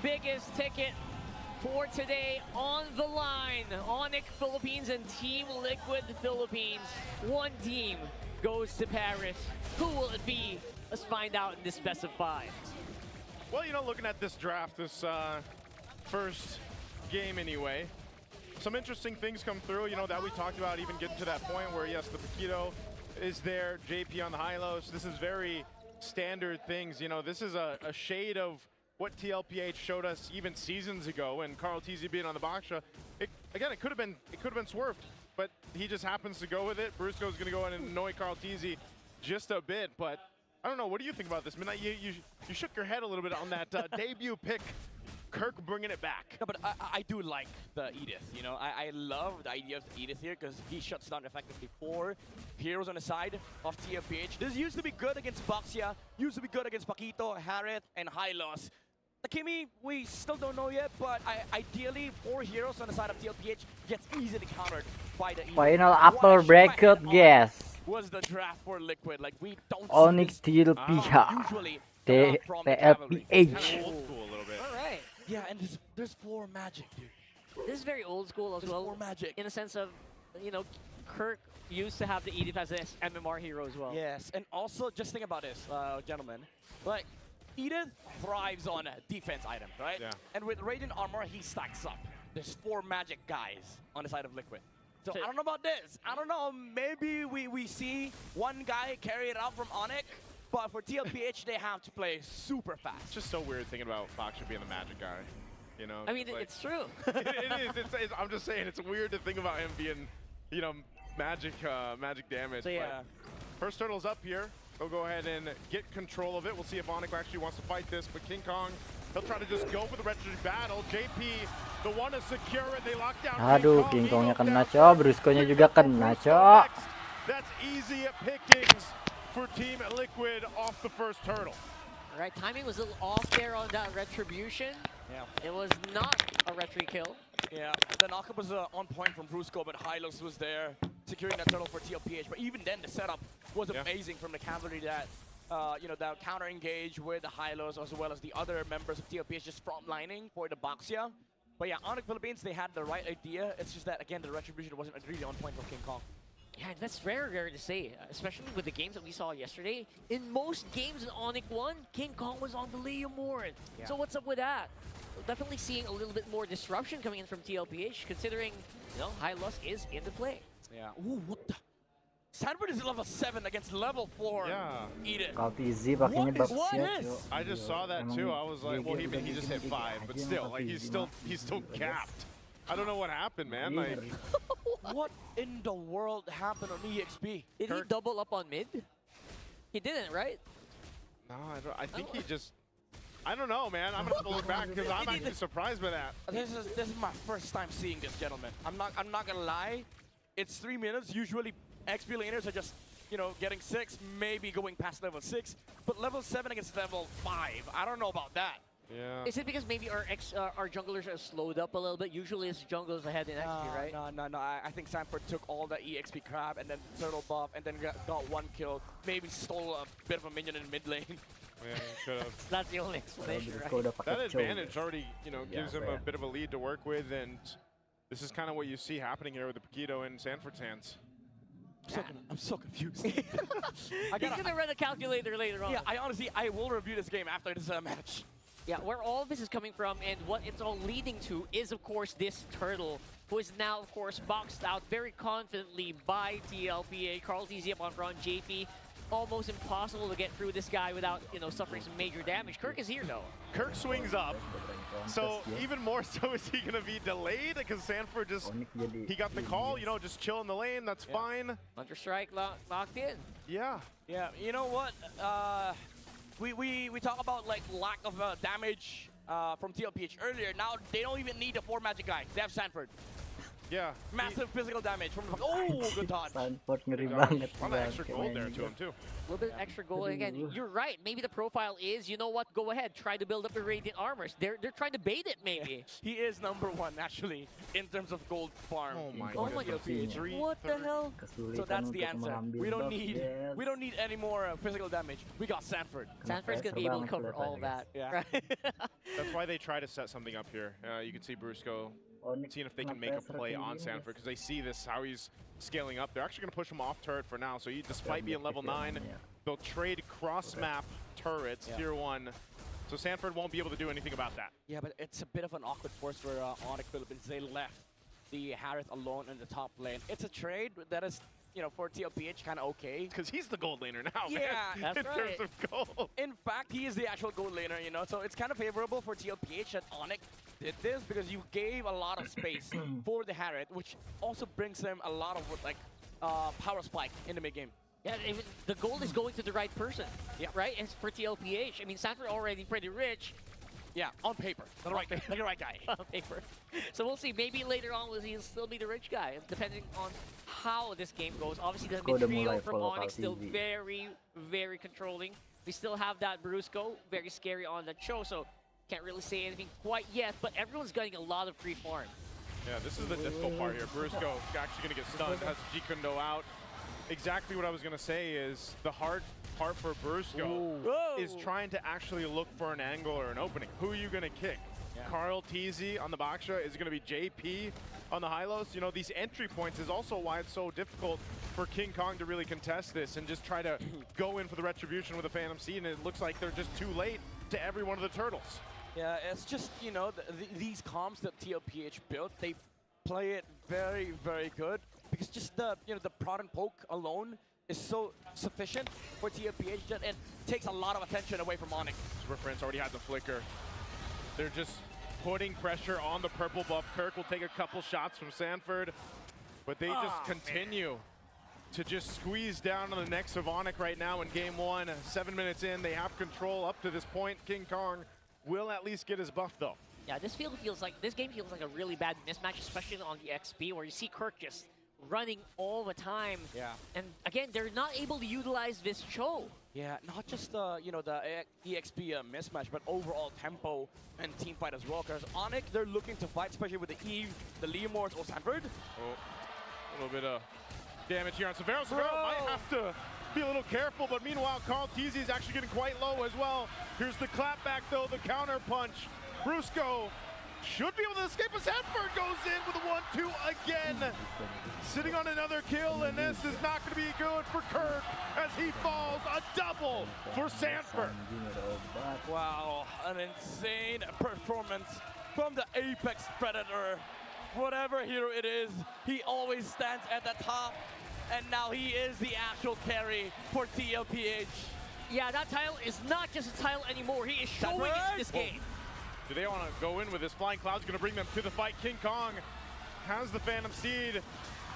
biggest ticket for today on the line. Onic Philippines and Team Liquid Philippines. One team goes to Paris. Who will it be? Let's find out in this best of 5. Well, you know, looking at this draft, this first game anyway, some interesting things come through, you know, that we talked about, even getting to that point where, yes, the Paquito is there, JP on the high-lows. This is very standard things. You know, this is a shade of what Tlph showed us even seasons ago, and Tlph being on the Baksha. Again, it could have been swerved, but he just happens to go with it. Brusco's going to go in and annoy Tlph just a bit, but I don't know. What do you think about this? Midnight, you shook your head a little bit on that debut pick. Kirk bringing it back. No, but I do like the Edith, you know. I love the idea of Edith here because he shuts down effectively 4 heroes on the side of Tlph. This used to be good against Baxia, used to be good against Paquito, Harriet, and Hylos. Takimi, we still don't know yet, but ideally 4 heroes on the side of Tlph gets easily countered by the Edith. Final upper bracket guess. Was the draft for Liquid? Like, we don't Onic see this Tlph. usually TENGKYU. Old school a little bit. All right. Yeah, and there's 4 magic, dude. This is very old school as There's well. 4 magic. In a sense of, you know, Kirk used to have the Edith as an MMR hero as well. Yes, and also just think about this, gentlemen. Like, Edith thrives on defense items, right? Yeah. And with Radiant Armor, he stacks up. There's 4 magic guys on the side of Liquid. So I don't know about this. I don't know, maybe we see one guy carry it out from Onic, but for Tlph, they have to play super fast. It's just so weird thinking about Baksha being the magic guy. You know, I mean, like, it's true. it is. I'm just saying, it's weird to think about him being, you know, magic damage. So yeah. First turtle's up here. He'll go ahead and get control of it. We'll see if Onic actually wants to fight this, but King Kong, he'll try to just go for the retro battle. JP, the one to secure it. They lock down. Aduh, King Kongnya kena, Cok. Brusconya juga kena, Cok. That's easy pickings for Team Liquid off the first turtle. All right, timing was a little off there on that retribution. Yeah. It was not a retry kill. Yeah, the knockup was on point from Brusco, but Hylos was there securing that turtle for Tlph. But even then, the setup was amazing from the cavalry that, you know, that counter engage with the Hylos as well as the other members of Tlph just front lining for the Baxia. But yeah, Onic Philippines, they had the right idea. It's just that, again, the retribution wasn't really on point for King Kong. Yeah, and that's rare to say, especially with the games that we saw yesterday. In most games in Onic 1, King Kong was on the Leomord. Yeah. So what's up with that? Definitely seeing a little bit more disruption coming in from Tlph, considering, you know, High Lust is in the play. Yeah. Ooh, what the? Sanford is level 7 against level 4. Yeah. Tlph Edith. pakainya What Baxia, is- Cok. I just saw that too. I was like, well, he just hit 5, but still, like, he's still capped. I don't know what happened, man. Like, What in the world happened on EXP? Did he double up on mid? He didn't, right? no, I think he just. I don't know, man. I'm gonna have to look back because I'm actually surprised by that. This is my first time seeing this, gentlemen. I'm not gonna lie. It's 3 minutes. Usually XP laners are just, you know, getting 6, maybe going past level 6. But level 7 against level 5. I don't know about that. Yeah. Is it because maybe our junglers are slowed up a little bit? Usually it's junglers ahead in XP, right? No. I think Sanford took all the EXP crab and then turtle buff and then got 1 kill. Maybe stole a bit of a minion in mid lane. Yeah, he should have. That's the only explanation, Brusco right? udah pakai That Chow. advantage already, you know, Yeah, gives him fair. a bit of a lead to work with, and this is kind of what you see happening here with the Paquito in Sanford's hands. I'm so confused. He's gonna run a calculator later on. Yeah, I will review this game after this match. Yeah, where all this is coming from and what it's all leading to is, of course, this turtle, who is now, of course, boxed out very confidently by Tlph. Tlph up on front, JP. Almost impossible to get through this guy without, you know, suffering some major damage. Kirk is here, though. Kirk swings up, so even more so is he going to be delayed because Sanford just, Onic jadi he got the call, you know, just chill in the lane, that's fine. Under strike locked in. Yeah. Yeah, you know what? We talk about like lack of damage from Tlph earlier. Now they don't even need a 4 magic guy. They have Sanford. Yeah. Massive physical damage from the... Oh, good dodge. Sanford ngeri He, banget. a lot of extra gold there to him too. A little bit of extra gold. Again, you're right. Maybe the profile is, you know what, go ahead, try to build up the Radiant Armors. They're trying to bait it, maybe. He is #1, actually, in terms of gold farm. Oh my Oh my goodness. God. What the hell? So that's the answer. We don't need any more physical damage. We got Sanford. Sanford's going to be able to cover all that. Yeah. Right? That's why they try to set something up here. You can see Brusco seeing if they can make a play on Sanford, because they see this, how he's scaling up. They're actually going to push him off turret for now. So despite being level 9, they'll trade cross-map turrets, tier 1. So Sanford won't be able to do anything about that. Yeah, but it's a bit of an awkward force for Onic Philippines. They left the Harith alone in the top lane. It's a trade that is, you know, for Tlph kind of okay. Because he's the gold laner now, Yeah, man, that's in terms of gold. In fact, he is the actual gold laner, you know, so it's kind of favorable for Tlph that Onic did this, because you gave a lot of space for the Harith, which also brings them a lot of, like, power spike in the mid-game. Yeah, even the gold is going to the right person. Yeah. Right? And for Tlph, I mean, Sanford already pretty rich. Yeah, on paper. The right guy. On paper. So we'll see. Maybe later on he'll still be the rich guy, depending on how this game goes. Obviously, the mid trio from Onic still very, very controlling. We still have that Brusco, very scary on the show, so can't really say anything quite yet, but everyone's getting a lot of free farm. Yeah, this is the difficult part here. Brusco actually going to get stunned, has G-Kundo out. Exactly what I was going to say is the hard part for Brusco is trying to actually look for an angle or an opening. Who are you going to kick? Yeah. Carl TZ on the Baksha? Is it going to be JP on the Hylos? You know, these entry points is also why it's so difficult for King Kong to really contest this and just try to go in for the retribution with a Phantom Seed, and it looks like they're just too late to every one of the turtles. Yeah, it's just, you know, these comps that Tlph built, they play it very, very good, because just the, you know, the prod and poke alone is so sufficient for Tlph that it takes a lot of attention away from Onic. Super Prince already had the flicker. They're just putting pressure on the purple buff. Kirk will take a couple shots from Sanford, but they just continue to just squeeze down on the necks of Onic right now in game 1. 7 minutes in, they have control up to this point. King Kong will at least get his buff though. Yeah, this game feels like a really bad mismatch, especially on the XP, where you see Kirk just running all the time. Yeah. And again, they're not able to utilize this Cho. Yeah, not just the, you know, the EXP mismatch, but overall tempo and team fight as well. Because Onic, they're looking to fight, especially with the Eve, the Leomords, or Sanford. Oh, a little bit of damage here on Severo. Severo might have to be a little careful, but meanwhile, Carl TZ is actually getting quite low as well. Here's the clapback though, the counter punch. Brusco should be able to escape, but Sanford goes in with a 1-2 again. Sitting on another kill, and this is not going to be good for Kirk as he falls. A double for Sanford. Wow, an insane performance from the Apex Predator. Whatever hero it is, he always stands at the top, and now he is the actual carry for Tlph. Yeah, that title is not just a title anymore. He is showing it in this game. Do they want to go in with this? Flying Cloud's going to bring them to the fight. King Kong has the Phantom Seed.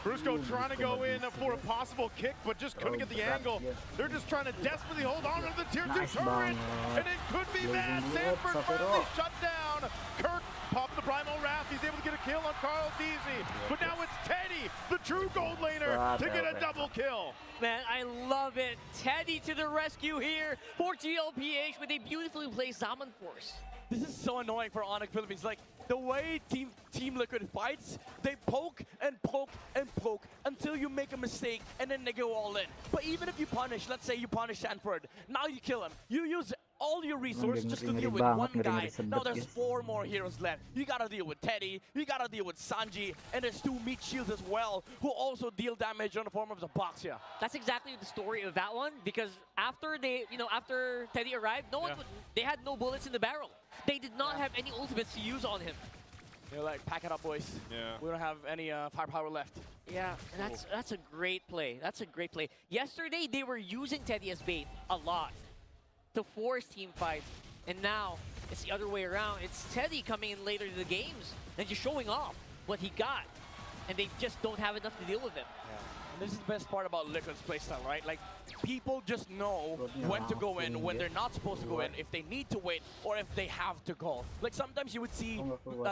Brusco trying to go in for a possible kick, but just couldn't get the angle. They're just trying to desperately hold on to the tier 2 turret, and it could be bad. Sanford finally shut down. Kirk popped the Primal Wrath. He's able to get a kill on Carl TZ, but now it's Teddy, the true gold laner, to get a double kill. Man, I love it. Teddy to the rescue here for Tlph with a beautifully placed Zaman Force. This is so annoying for Onic Philippines. Like, the way Team Liquid fights, they poke and poke and poke until you make a mistake, and then they go all in. But even if you punish, let's say you punish Sanford, now you kill him. You use all your resources just to deal with one guy. Now there's 4 more heroes left. You gotta deal with Teddy, you gotta deal with Sanji, and there's 2 meat shields as well, who also deal damage on the form of the Baksha. That's exactly the story of that one, because after after Teddy arrived, they had no bullets in the barrel. They did not have any ultimates to use on him. They're like, pack it up, boys. Yeah. We don't have any firepower left. Yeah, and that's a great play. That's a great play. Yesterday, they were using Teddy as bait a lot to force team fights, and now it's the other way around. It's Teddy coming in later in the games and just showing off what he got, and they just don't have enough to deal with him. Yeah. this is the best part about Liquid's playstyle, right? Like, people just know when to go in, when they're not supposed to go in, if they need to wait, or if they have to go. Like, sometimes you would see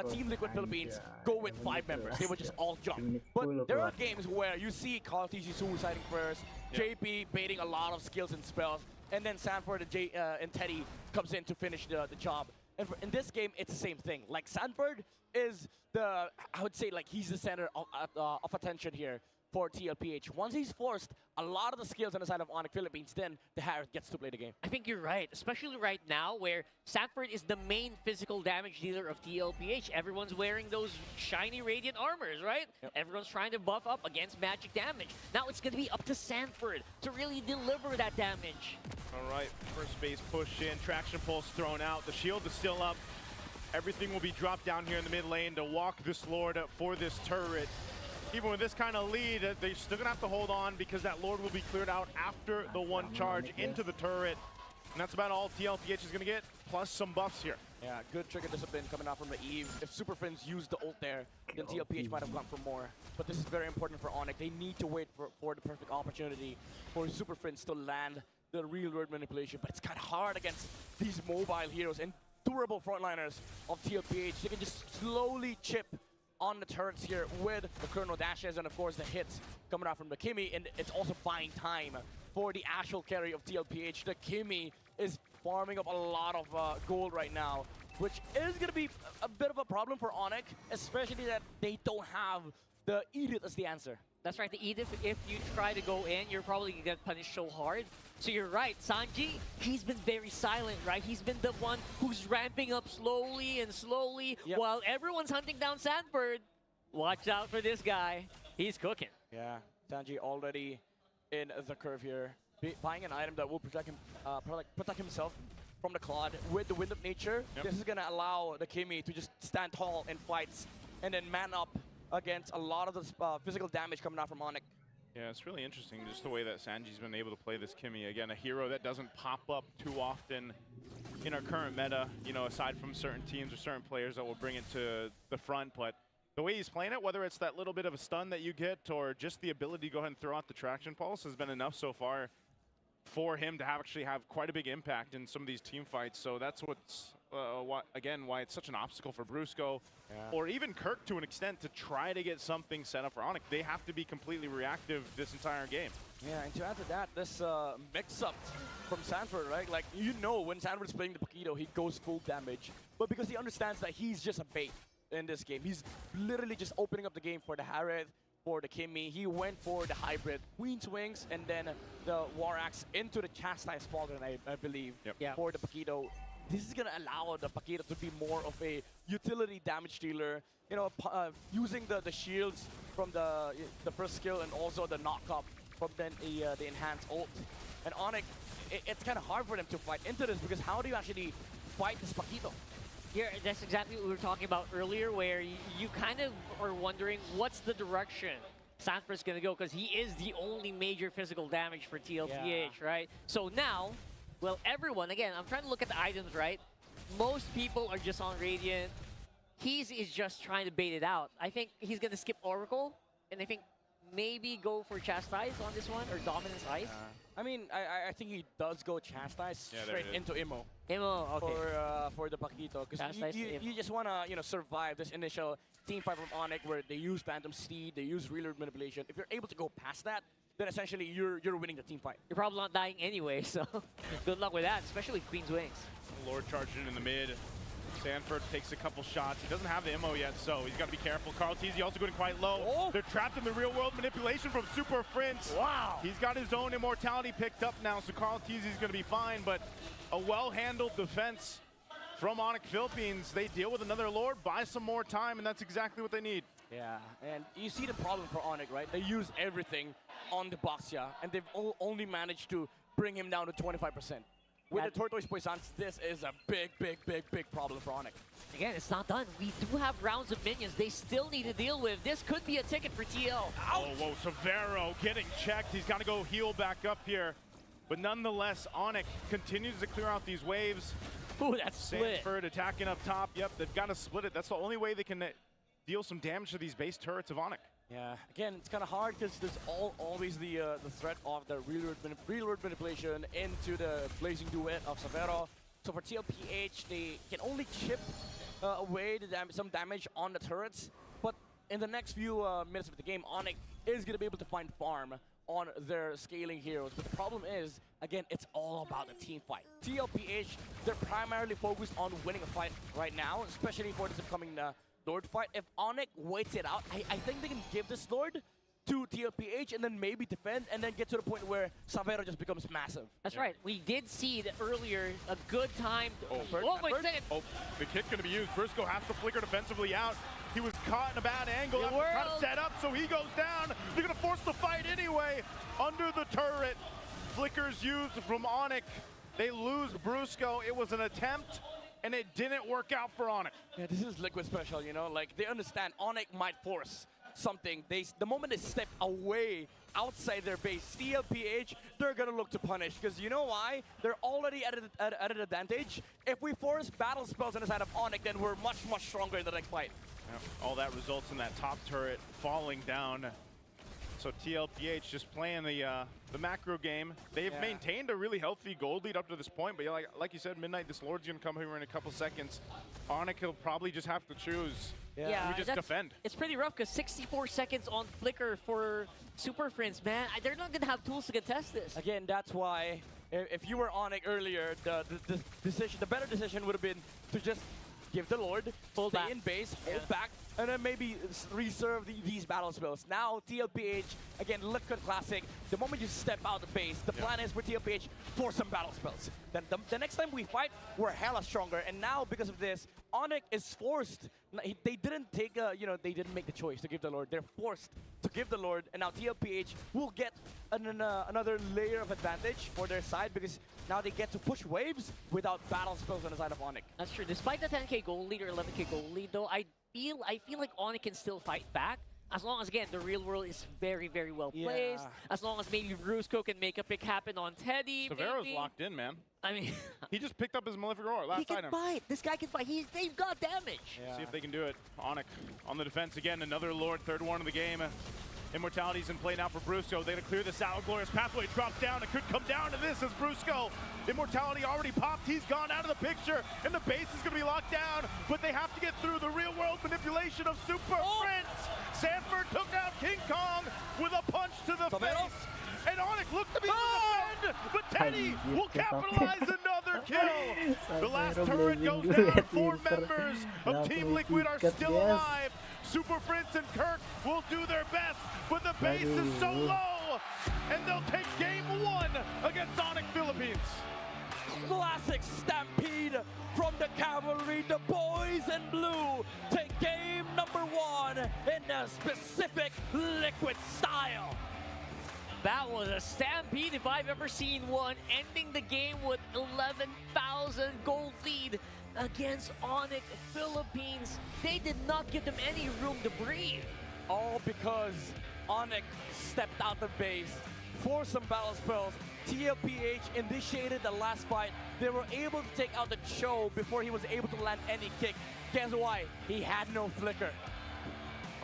Team Liquid Philippines go with 5 members. They would just all jump. But there are games where you see TENGKYU suiciding first, JP baiting a lot of skills and spells, and then Sanford and Teddy comes in to finish the job. And in this game, it's the same thing. Like, Sanford is I would say, like, he's the center of attention here for Tlph. Once he's forced a lot of the skills on the side of Onic Philippines, then the Harris gets to play the game. I think you're right, especially right now where Sanford is the main physical damage dealer of Tlph. Everyone's wearing those shiny radiant armors, right? Yep. Everyone's trying to buff up against magic damage. Now it's going to be up to Sanford to really deliver that damage. All right, first base push in, traction pulse thrown out, the shield is still up. Everything will be dropped down here in the mid lane to walk this Lord for this turret. Even with this kind of lead, they're still gonna have to hold on because that Lord will be cleared out after the one charge into the turret. And that's about all Tlph is gonna get, plus some buffs here. Yeah, good trigger discipline coming out from the Eve. If Super Friends used the ult there, then Tlph might have gone for more. But this is very important for Onic. They need to wait for the perfect opportunity for Super Friends to land the real world manipulation. But it's kind of hard against these mobile heroes and durable frontliners of Tlph. They can just slowly chip on the turrets here with the chrono dashes and of course the hits coming out from the Kimmy, and it's also buying time for the actual carry of Tlph. The Kimmy is farming up a lot of gold right now, which is going to be a bit of a problem for Onic, especially that they don't have the Edith as the answer. That's right, the Edith, if you try to go in, you're probably going to get punished so hard. So you're right, Sanji, he's been very silent, right? He's been the one who's ramping up slowly and slowly while everyone's hunting down Sanford. Watch out for this guy. He's cooking. Yeah, Sanji already in the curve here, buying an item that will protect him, protect himself from the Claude with the Wind of Nature. This is going to allow the Kimmy to just stand tall in fights and then man up against a lot of the physical damage coming out from Onic. Yeah, it's really interesting just the way that Sanji's been able to play this Kimmy. Again, a hero that doesn't pop up too often in our current meta, you know, aside from certain teams or certain players that will bring it to the front. But the way he's playing it, whether it's that little bit of a stun that you get or just the ability to go ahead and throw out the traction pulse, has been enough so far for him to actually have quite a big impact in some of these team fights. So that's what's, why it's such an obstacle for Brusco or even Kirk to an extent to try to get something set up for Onic. They have to be completely reactive this entire game. Yeah, and to add to that, this mix-up from Sanford, right? Like, you know when Sanford's playing the Paquito, he goes full damage. But because he understands that he's just a bait in this game, he's literally just opening up the game for the Harith, for the Kimmy. He went for the hybrid Queen's Wings and then the War Axe into the Chastise Pauldron, I believe, for the Paquito. This is going to allow the Paquito to be more of a utility damage dealer, you know, using the shields from the first skill and also the knock-up from then the enhanced ult. And Onic, it's kind of hard for them to fight into this because how do you actually fight this Paquito? Yeah, that's exactly what we were talking about earlier, where you kind of are wondering what's the direction Sanford's going to go, because he is the only major physical damage for Tlph, right? So now, well, everyone, again, I'm trying to look at the items, right? Most people are just on Radiant. He's just trying to bait it out. I think he's going to skip Oracle, and I think maybe go for Chastise on this one, or Dominance Ice. I mean, I think he does go Chastise straight into Immo. Immo, okay. For the Paquito, because you just want to, you know, survive this initial team fight from Onic where they use Phantom Steed, they use Real Manipulation. If you're able to go past that, then essentially you're winning the team fight. You're probably not dying anyway, so good luck with that, especially Queen's Wings. Lord charging in the mid. Sanford takes a couple shots. He doesn't have the ammo yet, so he's got to be careful. TENGKYU also going quite low. They're trapped in the real-world manipulation from Super Prince. Wow. He's got his own immortality picked up now, so TENGKYU is going to be fine, but a well-handled defense from Onic Philippines. They deal with another Lord, buy some more time, and that's exactly what they need. Yeah, and you see the problem for Onic, right? They use everything on the Boxia, and they've only managed to bring him down to 25%. With the Tortoise Puissance, this is a big problem for Onic. Again, it's not done. We do have rounds of minions they still need to deal with. This could be a ticket for TL. Ouch. Oh, whoa, Severo getting checked. He's got to go heal back up here. But nonetheless, Onic continues to clear out these waves. Ooh, that's split. Sanford attacking up top. Yep, they've got to split it. That's the only way they can deal some damage to these base turrets of Onic. Yeah, again, it's kind of hard because there's always the threat of the real world manipulation into the blazing duet of Savero. So for Tlph, they can only chip away some damage on the turrets, but in the next few minutes of the game, Onic is going to be able to find farm on their scaling heroes. But the problem is, again, it's all about the team fight. Tlph, they're primarily focused on winning a fight right now, especially for this upcoming Lord fight. If Onic waits it out, I think they can give this Lord to Tlph and then maybe defend and then get to the point where Savero just becomes massive. That's right. We did see that earlier a good time. Wait a second. Oh, the kit's going to be used. Briscoe has to flicker defensively out. He was caught in a bad angle The after trying to set up, so he goes down. They're going to force the fight anyway. Under the turret, flickers used from Onic. They lose Brusco. It was an attempt, and it didn't work out for Onic. Yeah, this is Liquid special, you know? Like, they understand Onic might force something. The moment they step away outside their base, Tlph, they're gonna look to punish. Because you know why? They're already at an advantage. If we force battle spells on the side of Onic, then we're much, much stronger in the next fight. Yeah, all that results in that top turret falling down. So Tlph just playing the macro game. They've maintained a really healthy gold lead up to this point, but yeah, like you said, Midnight, this Lord's gonna come here in a couple seconds. Onic will probably just have to choose. Yeah, we just defend. It's pretty rough because 64 seconds on Flicker for Super Friends, man. They're not gonna have tools to contest this. Again, that's why if you were Onic earlier, the better decision would have been to just give the Lord, stay in base, hold back, and then maybe reserve these battle spells. Now, Tlph, again, Liquid Classic, the moment you step out the base, the plan is for Tlph, for some battle spells. Then the next time we fight, we're hella stronger. And now, because of this, Onic is forced. They didn't take they didn't make the choice to give the Lord. They're forced to give the Lord, and now Tlph will get another layer of advantage for their side because now they get to push waves without battle spells on the side of Onic. That's true. Despite the 10k gold lead or 11k gold lead, though, I feel like Onic can still fight back. As long as, again, the real world is very, very well placed. As long as maybe Brusco can make a pick happen on Teddy. Savero's locked in, man. I mean, he just picked up his Malefic Roar last he can item. fight. This guy can fight. They've got damage. See if they can do it. Onic on the defense again. Another Lord, third one of the game. Immortality's in play now for Brusco. They're gonna clear this out. Glorious Pathway drops down. It could come down to this as Brusco. Immortality already popped. He's gone out of the picture, and the base is gonna be locked down. But they have to get through the real world manipulation of Super Prince. Sanford took out King Kong with a punch to the face. And Onic looked to be able to defend, but Teddy will capitalize another kill. The last turret goes down. 4 members of Team Liquid are still alive. Super Prince and Kirk will do their best, but the base is so low, and they'll take game 1 against Onic Philippines. Classic stampede from the cavalry. The boys in blue take game number 1 in a specific Liquid style. That was a stampede if I've ever seen one, ending the game with 11,000 gold lead against Onic Philippines. They did not give them any room to breathe. All because Onic stepped out the base, forced some battle spells. Tlph initiated the last fight. They were able to take out the Cho before he was able to land any kick. Guess why? He had no flicker.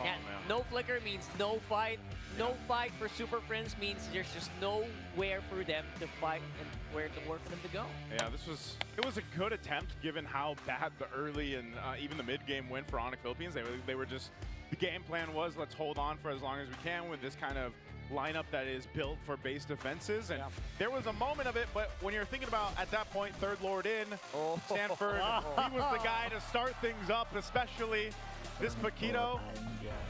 Yeah, no flicker means no fight. No fight for Super Friends means there's just nowhere for them to fight and where for them to go. Yeah, it was a good attempt given how bad the early and even the mid game went for Onic Philippines. They were just, the game plan was let's hold on for as long as we can with this kind of lineup that is built for base defenses. And there was a moment of it, but when you're thinking about at that point, third Lord in, Sanford, he was the guy to start things up, especially this Paquito.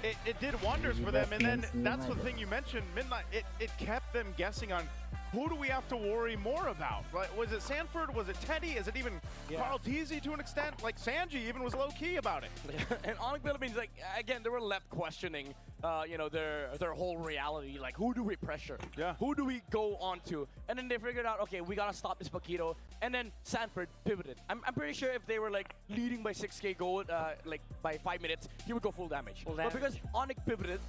It did wonders for them, and then that's the thing you mentioned, Midnight, it kept them guessing on who do we have to worry more about? Like, was it Sanford? Was it Teddy? Is it even Carl Teasy to an extent? Like, Sanji even was low-key about it. And Onic Philippines, like, again, they were left questioning, their whole reality. Like, who do we pressure? Who do we go on to? And then they figured out, okay, we gotta stop this Paquito. And then Sanford pivoted. I'm pretty sure if they were, like, leading by 6k gold, like, by 5 minutes, he would go full damage. But because Onic pivoted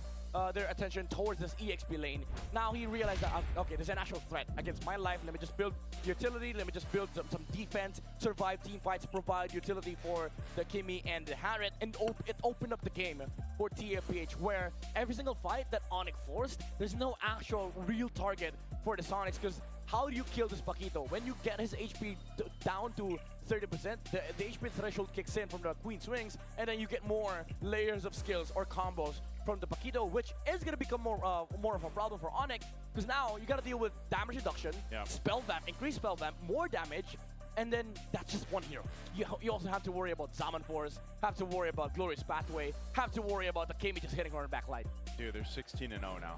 their attention towards this EXP lane, now he realized that, okay, there's an actual threat against my life. Let me just build utility. Let me just build some defense, survive team fights, provide utility for the Kimmy and the Harriet, and it opened up the game for TENKYU, where every single fight that Onic forced, there's no actual real target for the Sonics, because how do you kill this Paquito? When you get his HP down to 30%, the HP threshold kicks in from the Queen Swings, and then you get more layers of skills or combos from the Paquito, which is going to become more of a problem for Onic, because now you got to deal with damage reduction, spell vamp, increased spell vamp, more damage, and then that's just one hero. You also have to worry about Zaman Force, have to worry about Glorious Pathway, have to worry about the Kami just hitting her in the backline. Dude, they're 16-0 now.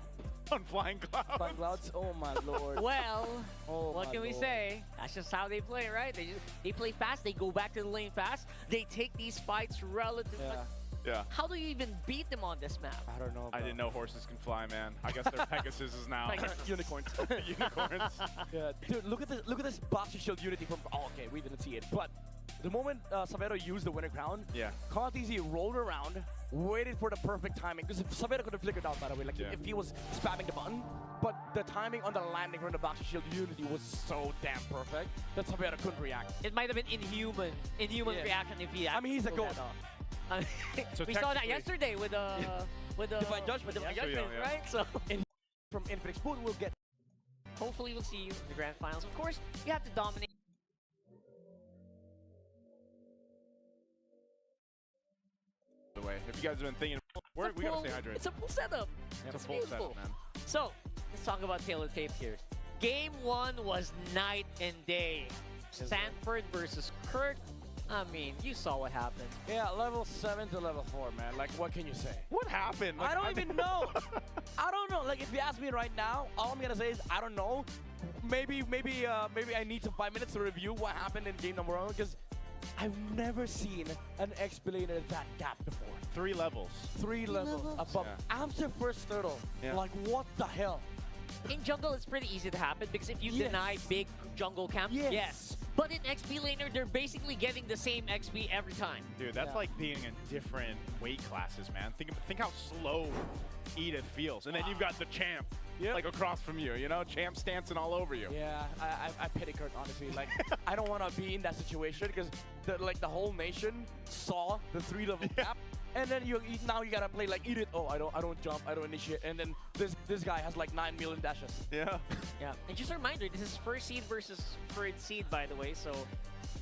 On Flying Clouds. Flying Clouds? Oh my lord. Well, Oh what my can we lord. say? That's just how they play, right? They play fast, they go back to the lane fast, they take these fights relatively. Yeah. How do you even beat them on this map? I don't know. I didn't know horses can fly, man. I guess they're Pegasuses now. Unicorns. Unicorns. Yeah, dude, look at this Boxer Shield Unity from. Oh, okay, we didn't see it, but the moment Savero used the winner crown, Contizi rolled around, waited for the perfect timing, because Savero could have flickered out, by the way, like if he was spamming the button, but the timing on the landing from the Boxer Shield Unity was so damn perfect that Savero couldn't react. It might have been inhuman reaction if he. I mean, he's a goat. So we saw that yesterday with Divine Judgment, right? So from Infinite Spoon, we'll get. hopefully we'll see you in the grand finals. Of course, you have to dominate. By the way, if you guys have been thinking, we gotta stay hydrated. It's a full setup. It's a full beautiful. setup, man. So let's talk about Tlph here. Game 1 was night and day. Sanford versus Kurt. I mean, you saw what happened. Yeah, level 7 to level 4, man. Like, what can you say? What happened? Like, I don't even know. I don't know. Like, if you ask me right now, all I'm gonna say is I don't know. Maybe I need some 5 minutes to review what happened in game number 1, because I've never seen an XP laner that gap before. 3 levels. 3 levels above. After first turtle, like what the hell? In jungle, it's pretty easy to happen because if you deny big jungle camp, yes. But in XP laner, they're basically getting the same XP every time. Dude, that's like being in different weight classes, man. Think how slow Edith feels. And then you've got the champ like across from you, you know? Champ stancing all over you. Yeah, I pity Kurt, honestly. Like, I don't want to be in that situation because the whole nation saw the 3-level gap. And then now you gotta play like Edith. Oh, I don't jump, I don't initiate, and then this guy has like 9 million dashes. Yeah. Yeah. And just a reminder, this is first seed versus third seed, by the way. So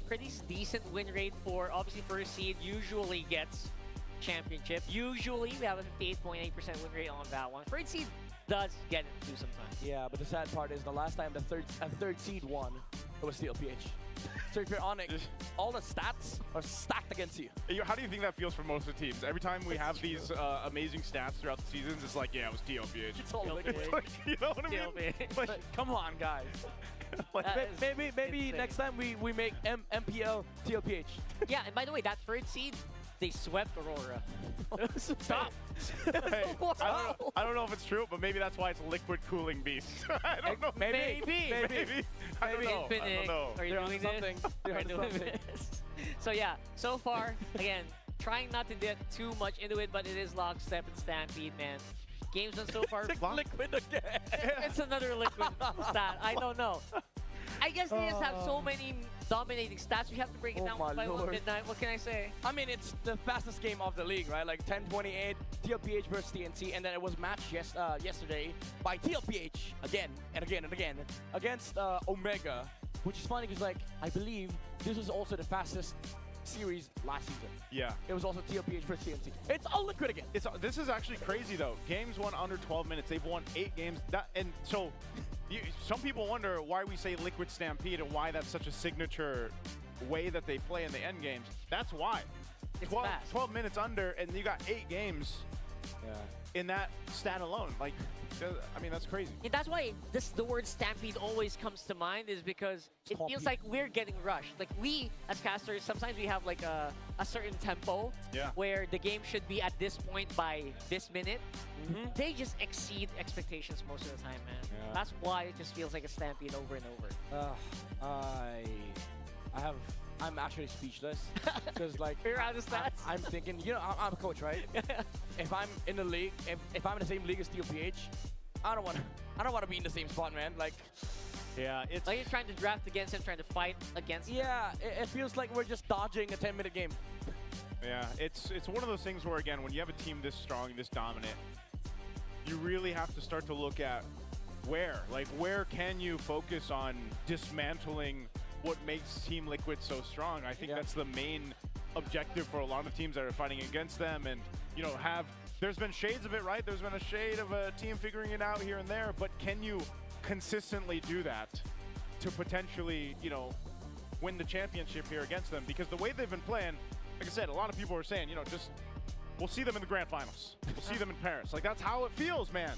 pretty decent win rate for obviously first seed. Usually gets championship. Usually we have a 58.8% win rate on that one. Third seed does get it too sometimes. Yeah, but the sad part is the last time a third seed won, it was Tlph. So if you're Onic, all the stats are stacked against you. How do you think that feels for most of the teams? Every time we have these amazing stats throughout the seasons, it's like, yeah, it was TLPH. It's all TLPH. liquid. Like, you know what I mean? Like, come on, guys. Like, maybe next time we make MPL TLPH. Yeah, and by the way, that third seed, they swept Aurora. Stop. Hey, I don't know if it's true, but maybe that's why it's liquid cooling beast. I don't know. Maybe. I don't know. I don't know. Are you doing something. Are you doing this? So yeah, so far, again, trying not to get too much into it, but it is Lockstep and Stampede, man. Games done so far. Liquid again. It's another liquid stat. I don't know. I guess they just have so many dominating stats. We have to break it down by one midnight. What can I say? I mean, it's the fastest game of the league, right? Like 10-28, TLPH versus TNC, and then it was matched yesterday by TLPH again and again and again against Omega, which is funny because, like, I believe this was also the fastest series last season. Yeah. It was also TLPH versus TNC. It's all liquid again. This is actually crazy, though. Games won under 12 minutes. They've won 8 games. And so some people wonder why we say Liquid Stampede and why that's such a signature way that they play in the end games. That's why. It's 12 minutes under, and you got 8 games in that stat alone. Like, I mean, that's crazy. And that's why the word Stampede always comes to mind, is because it feels like we're getting rushed. Like, we, as casters, sometimes we have like a certain tempo where the game should be at this point by this minute. They just exceed expectations most of the time, man. That's why it just feels like a Stampede over and over. I'm actually speechless because, like, You're out of stats. I'm thinking, you know, I'm a coach, right? If I'm in the league, if I'm in the same league as TLPH, I don't want to be in the same spot, man. Like, yeah, it's like you're trying to draft against him, trying to fight against him. Yeah, it feels like we're just dodging a 10-minute game. Yeah, it's one of those things where, again, when you have a team this strong, this dominant, you really have to start to look at where can you focus on dismantling what makes Team Liquid so strong. I think that's the main objective for a lot of teams that are fighting against them, and there's been shades of it, right? There's been a shade of a team figuring it out here and there, but can you consistently do that to potentially, win the championship here against them? Because the way they've been playing, like I said, a lot of people are saying, we'll see them in the grand finals. We'll see them in Paris. Like, that's how it feels, man.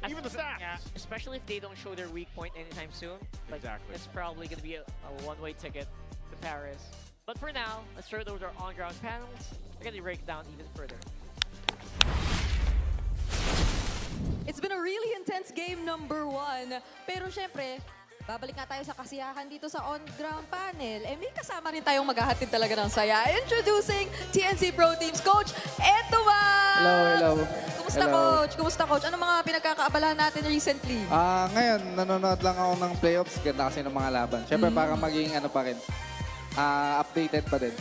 Even the stats. Yeah, especially if they don't show their weak point anytime soon. Like, exactly. It's probably going to be a one-way ticket to Paris. But for now, let's start those our on-ground panels. We're going to break it down even further. It's been a really intense game number 1. Pero syempre, babalik nga tayo sa kasiyahan dito sa on-ground panel. May kasama rin tayong maghahatid talaga ng saya. Introducing TNC Pro Team's Coach, Tlph! Hello. Kumusta, Coach? Kumusta, Coach? Ano mga pinagkakaabalahan natin recently? Ngayon, nanonood lang ako ng playoffs. Ganda kasi ng mga laban. Siyempre, para maging updated pa din.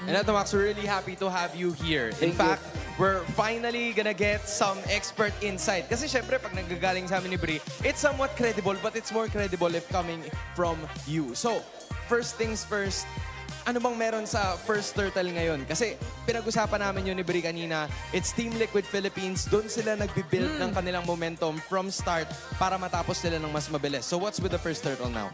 And Max, we're really happy to have you here. In fact, we're finally gonna get some expert insight. Kasi syempre, pag nanggagaling sa amin ni Bri, it's somewhat credible, but it's more credible if coming from you. So, first things first, ano bang meron sa first turtle ngayon? Kasi pinag-usapan namin yun ni Bri kanina, it's Team Liquid Philippines. Doon sila nagbibuild ng kanilang momentum from start para matapos sila ng mas mabilis. So what's with the first turtle now?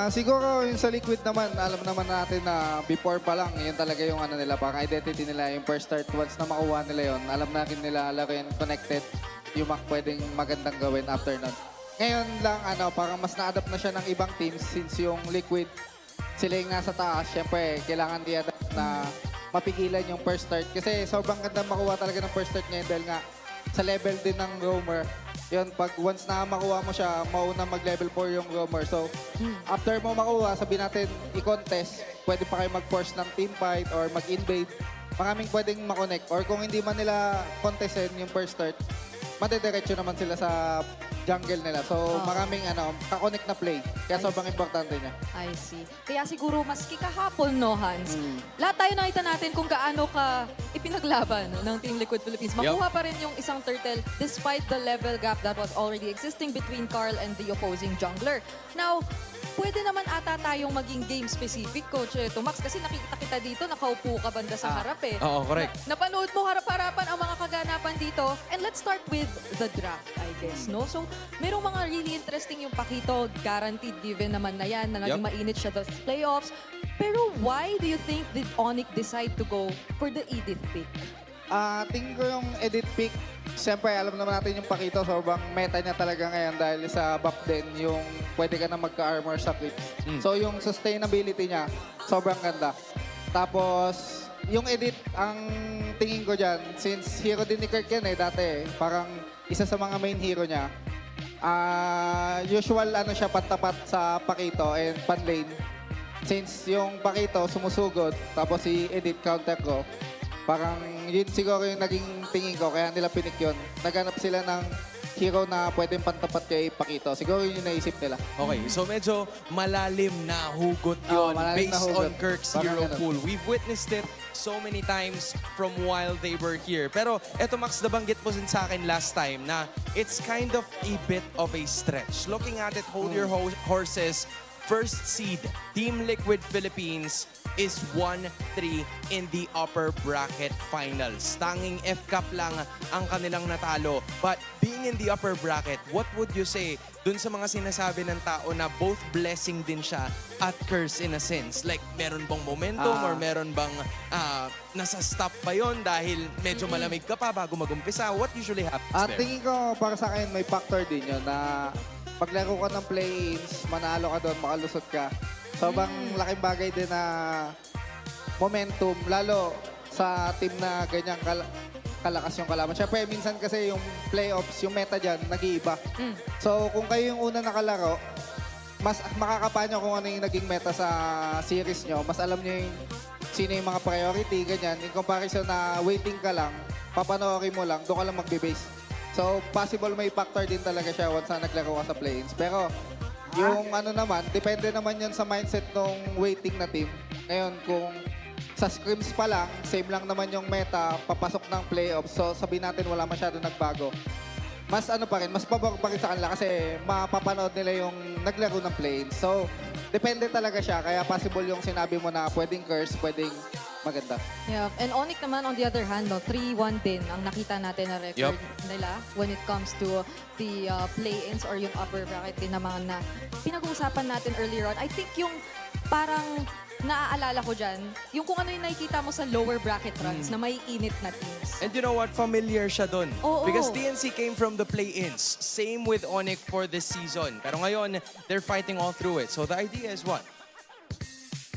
Siguro yung sa Liquid naman, alam naman natin na before pa lang, yun talaga yung nila, parang identity nila, yung first start. Once na makuha nila yun, alam natin nila laruin connected, yung pwedeng magandang gawin after nun. Ngayon lang, parang mas na-adapt na siya ng ibang teams since yung Liquid, sila yung nasa taas, syempre, kailangan i-adapt na mapigilan yung first start. Kasi sobrang ganda makuha talaga ng first start ngayon dahil nga sa level din ng roamer. Yun, pag once na makuha mo siya, mauna mag-level 4 yung roamer. So, after mo makuha, sabihin natin, i-contest, pwede pa kayo mag-force ng team fight or mag-invade. Maraming pwedeng makonect. Or kung hindi man nila contestin yung first start, madediretso naman sila sa jungle nila. So, maraming kakonect na play. Kaya sobrang importante niya. I see. Kaya siguro maski kahapon, no, Hans? Lahat tayo nakita natin kung gaano ka ipinaglaban ng Team Liquid Philippines. Makuha pa rin yung isang turtle despite the level gap that was already existing between Carl and the opposing jungler. Now, pwede naman ata tayong maging game-specific, Coach Max, kasi nakikita kita dito, nakaupo ka banda sa harap eh. Oo, correct. Napanood mo harap-harapan ang mga kaganapan dito. And let's start with the draft, I guess, no? So, merong mga really interesting yung Pakito, guaranteed given naman na yan, na naging mainit siya sa playoffs. Pero why do you think did Onic decide to go for the Edith pick? Tingin ko yung edit pick, siyempre alam naman natin yung Pakito, sobrang meta niya talaga ngayon dahil sa buff din, yung pwede ka na magka-armor sa clips. So yung sustainability niya, sobrang ganda. Tapos, yung edit, ang tingin ko dyan, since hero din ni Kirk yan dati parang isa sa mga main hero niya, usual siya pantapat sa Pakito and pan-lane. Since yung Pakito sumusugod, tapos si edit counter ko, parang yun siguro yung naging tingin ko, kaya nila pinik yun. Naghanap sila ng hero na pwedeng pantapat kay Pakito. Siguro yun yung naisip nila. Okay, so medyo malalim na hugot yun malalim based na hugot. on Kirk's Parang hero ganun. pool. We've witnessed it so many times from while they were here. Pero eto Max, nabanggit mo din sa akin last time na it's kind of a bit of a stretch. Looking at it, hold your horses. First seed, Team Liquid Philippines is 1-3 in the upper bracket finals. Tanging F-Cup lang ang kanilang natalo. But being in the upper bracket, what would you say dun sa mga sinasabi ng tao na both blessing din siya at curse in a sense? Like, meron bang momentum or meron bang nasa stop pa yon dahil medyo malamig ka pa bago mag-umpisa? What usually happens there? Tingin ko para sa akin may factor din yun na paglaro ka ng play-ins, manalo ka doon, makalusot ka. Sobrang laking bagay din na momentum, lalo sa team na ganyang kalakas yung kalaban. Siyempre, minsan kasi yung playoffs, yung meta dyan, nag-iiba. So, kung kayo yung una nakalaro, mas makakapa nyo kung ano yung naging meta sa series nyo. Mas alam nyo yung sino yung mga priority, ganyan. In comparison na waiting ka lang, papanoorin mo lang, doon ka lang magbe-base. So, possible may factor din talaga siya once na naglaro ka sa play-ins. Pero, yung naman, depende naman yan sa mindset ng waiting na team. Ngayon, kung sa scrims pa lang, same lang naman yung meta, papasok ng playoffs. So sabihin natin wala masyado nagbago. Mas ano pa rin, mas pabor pa rin sa kanila kasi mapapanood nila yung naglaro ng play-in. So, depende talaga siya. Kaya possible yung sinabi mo na pwedeng curse, pwedeng maganda. Yeah, and Onic naman on the other hand, no, 3-1 din ang nakita natin na record nila when it comes to the play-ins or yung upper bracket din naman na pinag-uusapan natin earlier on. I think yung parang naaalala ko dyan, yung kung ano yung nakikita mo sa lower bracket runs na may init na teams. And you know what? Familiar siya dun. Oo. Because TNC came from the play-ins. Same with Onic for this season. Pero ngayon, they're fighting all through it. So the idea is what?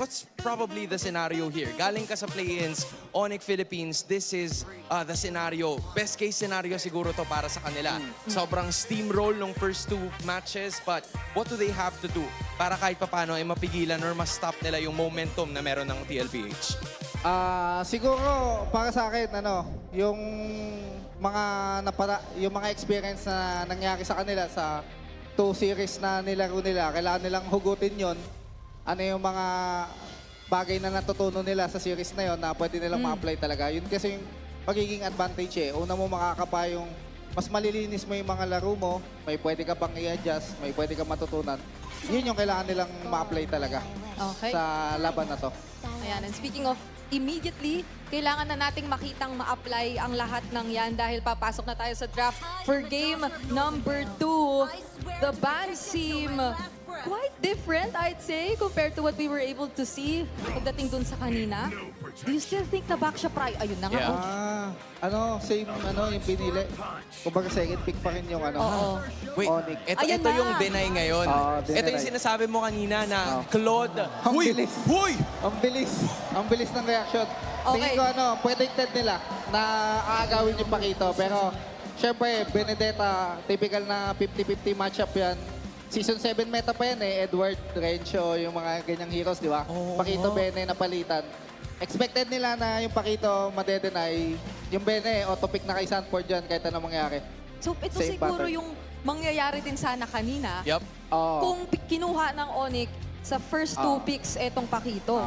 What's probably the scenario here? Galing ka sa play-ins, Onic Philippines, this is the scenario. Best case scenario siguro to para sa kanila. Sobrang steamroll nung first 2 matches, but what do they have to do para kahit papano ay mapigilan or ma-stop nila yung momentum na meron ng TLPH? Siguro para sa akin yung mga experience na nangyari sa kanila sa 2 series na nilaro nila, kailangan nilang hugutin yon. Ano yung mga bagay na natutunan nila sa series na yon na pwede nilang ma-apply talaga. Yun kasi yung magiging advantage eh. Una mo makakapa yung mas malilinis mo yung mga laro mo, may pwede ka pang i-adjust, may pwede ka matutunan. Yun yung kailangan nilang ma-apply talaga sa laban na to. Ayan, and speaking of immediately, kailangan na nating makitang ma-apply ang lahat ng yan dahil papasok na tayo sa draft for game number 2. The bans seem quite different, I'd say, compared to what we were able to see pagdating dun sa kanina. Do you still think na back siya prior? Ayun na nga, coach. Same yung pinili. Kumbaga second pick pa rin yung Wait, Onic. Ayan ito na. yung deny ngayon. Dinay. Ito yung sinasabi mo kanina na Claude. Ang bilis. Huy! Ang bilis ng reaction. Tingin ko pwedeng nila na aagawin yung Pakito. Pero, syempre, Benedetta, typical na 50-50 matchup yan. Season 7 meta pa yan eh. Edward, Rencho, yung mga ganyang heroes, di ba? Pakito, Bene, napalitan. Expected nila na yung Pakito madedenay. Yung Bene, auto-pick na kay Sanford dyan kahit anong mangyari. So, ito Same siguro pattern. yung mangyayari din sana kanina. Yup. Kung kinuha ng Onic sa first 2 picks etong Pakito.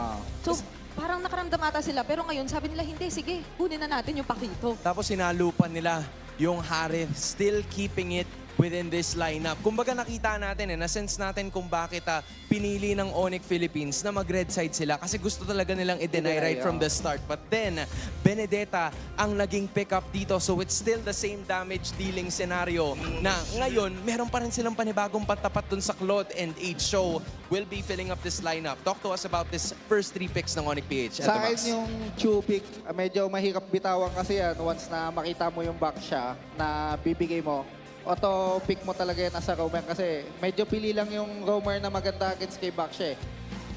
So, parang nakaramdam ata sila. Pero ngayon, sabi nila, hindi, sige, kunin na natin yung Pakito. Tapos sinalupan nila yung Harith, still keeping it within this lineup. Kumbaga nakita natin na-sense natin kung bakit pinili ng Onic Philippines na mag-red side sila kasi gusto talaga nilang i-deny right from the start. But then, Benedetta ang naging pick-up dito. So it's still the same damage dealing scenario na ngayon, meron pa rin silang panibagong pantapat dun sa Claude and H. So we'll be filling up this lineup. Talk to us about this first 3 picks ng Onic PH. Sa akin yung Chu pick, medyo mahirap bitawan kasi yan once na makita mo yung back siya na bibigay mo. Auto-pick mo talaga yan as a roamer kasi medyo pili lang yung roamer na maganda against kay Baksha eh.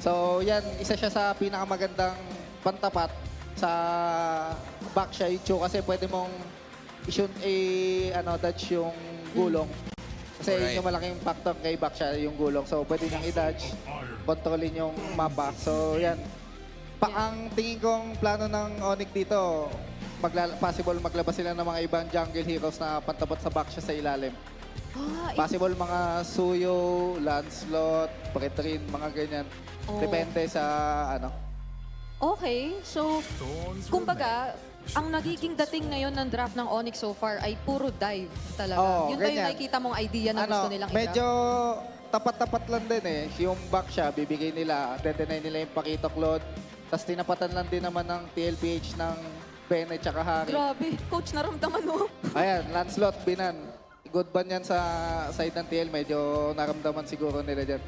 So yan, isa siya sa pinakamagandang pantapat sa Baksha Ichu kasi pwede mong dodge yung gulong. Kasi yun yung malaking factor kay Baksha, yung gulong. So pwede niyang i-dodge, kontrolin yung mapa. So yan, ang tingin kong plano ng Onic dito, possible maglabas sila ng mga ibang jungle heroes na pantapat sa back siya sa ilalim. Possible mga Suyo, Lancelot, Bretrin, mga ganyan. Depende sa Okay, so kumbaga, ang nagiging dating ngayon ng draft ng Onic so far ay puro dive talaga. Yun ba yung nakikita mong idea na gusto nilang medyo tapat-tapat lang din eh. Yung back siya, bibigay nila, dedenay nila yung Pakito Claude. Tapos tinapatan lang din naman ng TLPH ng Bene tsaka Harry. Grabe, coach, naramdaman mo. Ayan, Lancelot, Binan. Good ban yan sa side ng TL. Medyo naramdaman siguro nila dyan.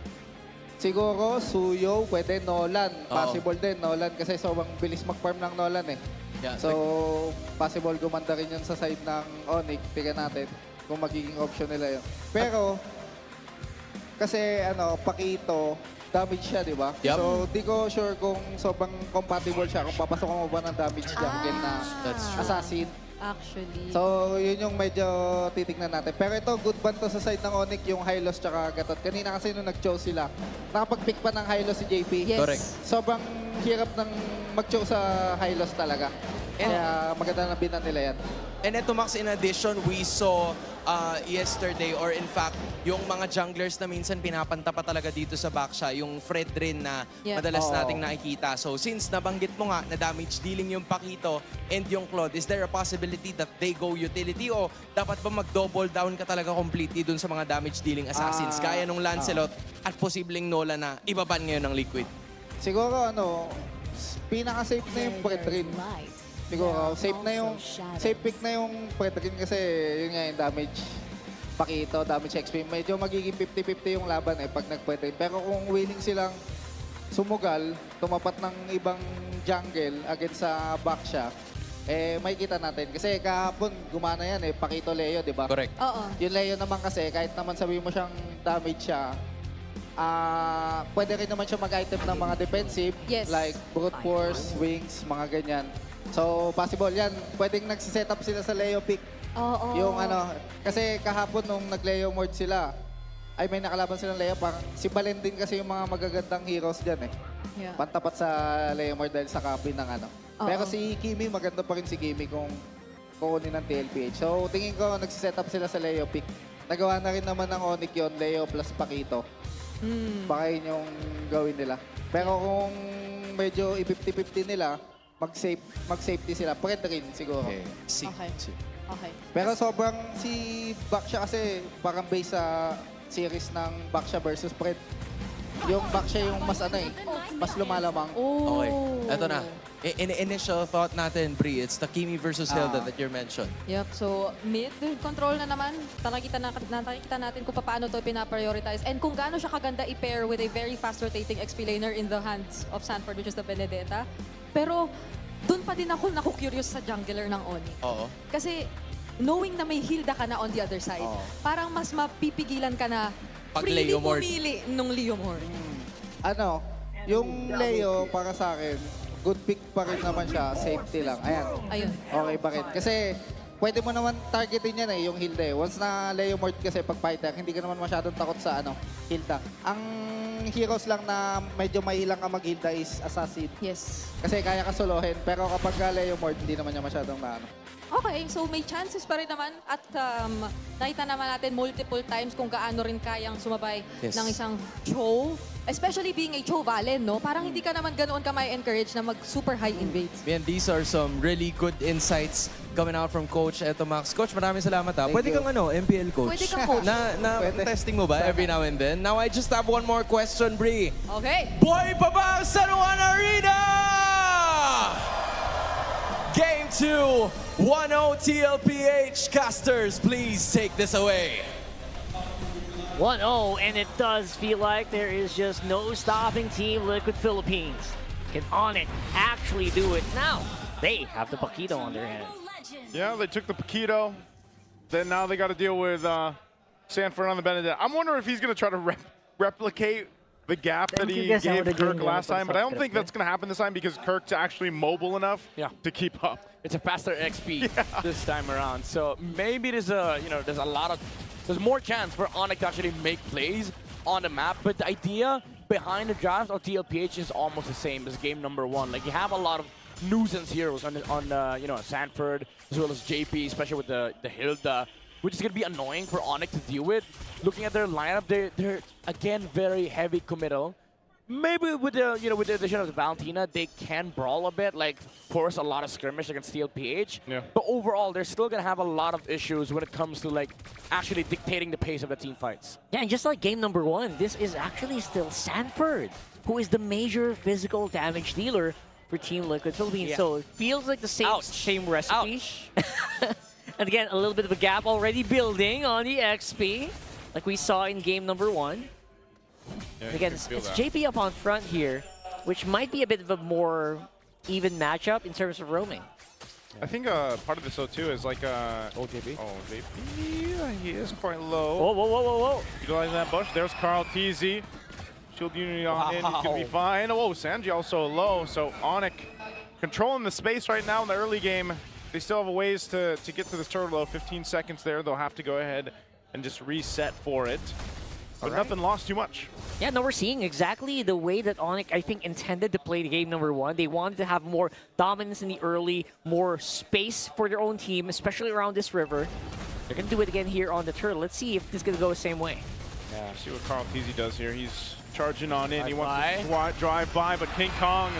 Siguro, Suyo, pwede Nolan. Possible din, Nolan. Kasi sobrang bilis mag-farm ng Nolan eh. Yeah, so, possible gumanda rin yun sa side ng Onic. Tingnan natin kung magiging option nila yun. Pero, kasi Pakito, damage siya, di ba? Yep. So, di ko sure kung sobrang compatible siya, kung papasok mo ba ng damage jungle na assassin. Actually. So, yun yung medyo titignan natin. Pero ito, good ban to sa side ng Onic, yung Hylos tsaka Gatot. Kanina kasi nung nag-choose sila, nakapag-pick pa ng Hylos si JP. Yes. Correct. Sobrang hirap ng mag-choose sa Hylos talaga. Kaya maganda na binan nila yan. And ito, Max, in addition, we saw yesterday, or in fact, yung mga junglers na minsan pinapanta pa talaga dito sa Baksha, yung Fred rin na madalas nating nakikita. So since nabanggit mo nga na damage dealing yung Pakito and yung Claude, is there a possibility that they go utility o dapat ba mag-double down ka talaga completely dun sa mga damage dealing assassins? Gaya nung Lancelot at posibleng Nola na ibaban ngayon ng Liquid. Siguro pinaka-safe na yung Fred rin. Siguro, safe pick na yung Fred rin kasi yun nga yung damage Pakito, damage XP. Medyo magiging 50-50 yung laban pag nag-Fred rin. Pero kung willing silang sumugal, tumapat ng ibang jungle against sa Baksha, may kita natin. Kasi kahapon, gumana yan Pakito Leo, di ba? Correct. Oo. Yung Leo naman kasi, kahit naman sabihin mo siyang damage siya, pwede rin naman siya mag-item ng mga defensive, like brute force, wings, mga ganyan. So, possible yan. Pwedeng nagsiset up sila sa Leo pick. Yung kasi kahapon nung nag-Leo mode sila, may nakalaban silang Leo, parang si Balen din kasi yung mga magagandang heroes dyan Pantapat sa Leo mode dahil sa copy ng Pero si Kimi, maganda pa rin si Kimi kung kukunin ng TLPH. So, tingin ko nagsiset up sila sa Leo pick. Nagawa na rin naman ng Onic yun, Leo plus Pakito. Baka yun yung gawin nila. Pero kung medyo i-50-50 nila, mag-safety sila. Fred rin siguro. Okay. Pero sobrang si Baksha kasi parang based sa series ng Baksha versus Fred. Yung Baksha yung mas mas lumalamang. Okay. Ito na. Initial thought natin, Bri, it's the Kimi versus Hilda that you mentioned. Yep, so mid control na naman. Nakikita natin kung paano to pinaprioritize and kung gaano siya kaganda i-pair with a very fast rotating XP laner in the hands of Sanford, which is the Benedetta. Pero doon pa din ako naku-curious sa jungler ng Onic. Kasi knowing na may Hilda ka na on the other side, parang mas mapipigilan ka na freely pumili nung Leomord. Yung Leo para sa akin, good pick pa rin naman siya, safety lang. Ayun. Okay pa rin. Kasi pwede mo naman targetin yan yung Hilda Once na Leomord kasi pag fighter, hindi ka naman masyadong takot sa Hilda. Ang heroes lang na medyo mailang ka mag-Hilda is Assassin. Yes. Kasi kaya ka solohin, pero kapag Leomord, hindi naman niya masyadong Okay, so may chances pa rin naman at nakita naman natin multiple times kung gaano rin kayang sumabay ng isang Cho. Especially being a Cho Valen, no? Parang hindi ka naman ganoon ka may encourage na mag-super high invades. Man, these are some really good insights coming out from Coach. Eto, Max. Coach, maraming salamat Pwede kang MPL coach. Pwede kang coach. Testing mo ba every now and then? Now, I just have one more question, Bri. Okay. Boy pa ba ang San Juan Arena? Game 2, 1-0 TLPH. Casters, please take this away. 1-0, and it does feel like there is just no stopping Team Liquid Philippines. Can Onic actually do it? Now, they have the Pakito on their hands. Yeah, they took the Pakito. Then now they got to deal with Sanford on the Benedetta. I'm wondering if he's going to try to replicate the gap that he gave Kirk last time, but I don't think that's going to happen this time because Kirk's actually mobile enough to keep up. It's a faster XP this time around. So maybe there's there's more chance for Onic to actually make plays on the map, but the idea behind the draft of TLPH is almost the same as game number 1. Like, you have a lot of nuisance heroes on Sanford as well as JP, especially with the Hilda, which is going to be annoying for Onic to deal with. Looking at their lineup, they're again very heavy committal. Maybe with the addition of the Valentina, they can brawl a bit, like force a lot of skirmish against TLPH. Yeah. But overall, they're still gonna have a lot of issues when it comes to like actually dictating the pace of the team fights. Yeah, and just like game number 1, this is actually still Sanford, who is the major physical damage dealer for Team Liquid Philippines. So it feels like the same recipe. And again, a little bit of a gap already building on the XP, like we saw in game number 1. Yeah, again, it's JP up on front here, which might be a bit of a more even matchup in terms of roaming. I think part of this though too is like JP. Oh, JP, he is quite low. Whoa. Utilizing that bush. There's Carl TZ. Shield unity on in. He's gonna be fine. Whoa, Sanji also low. So Onic controlling the space right now in the early game. They still have a ways to get to this turtle though. 15 seconds there. They'll have to go ahead and just reset for it. but nothing lost too much. Yeah, no, we're seeing exactly the way that Onic, I think, intended to play the game number 1. They wanted to have more dominance in the early, more space for their own team, especially around this river. They're going to do it again here on the turtle. Let's see if this is going to go the same way. Yeah, see what Tlph does here. He's charging on in. He wants to drive by, but King Kong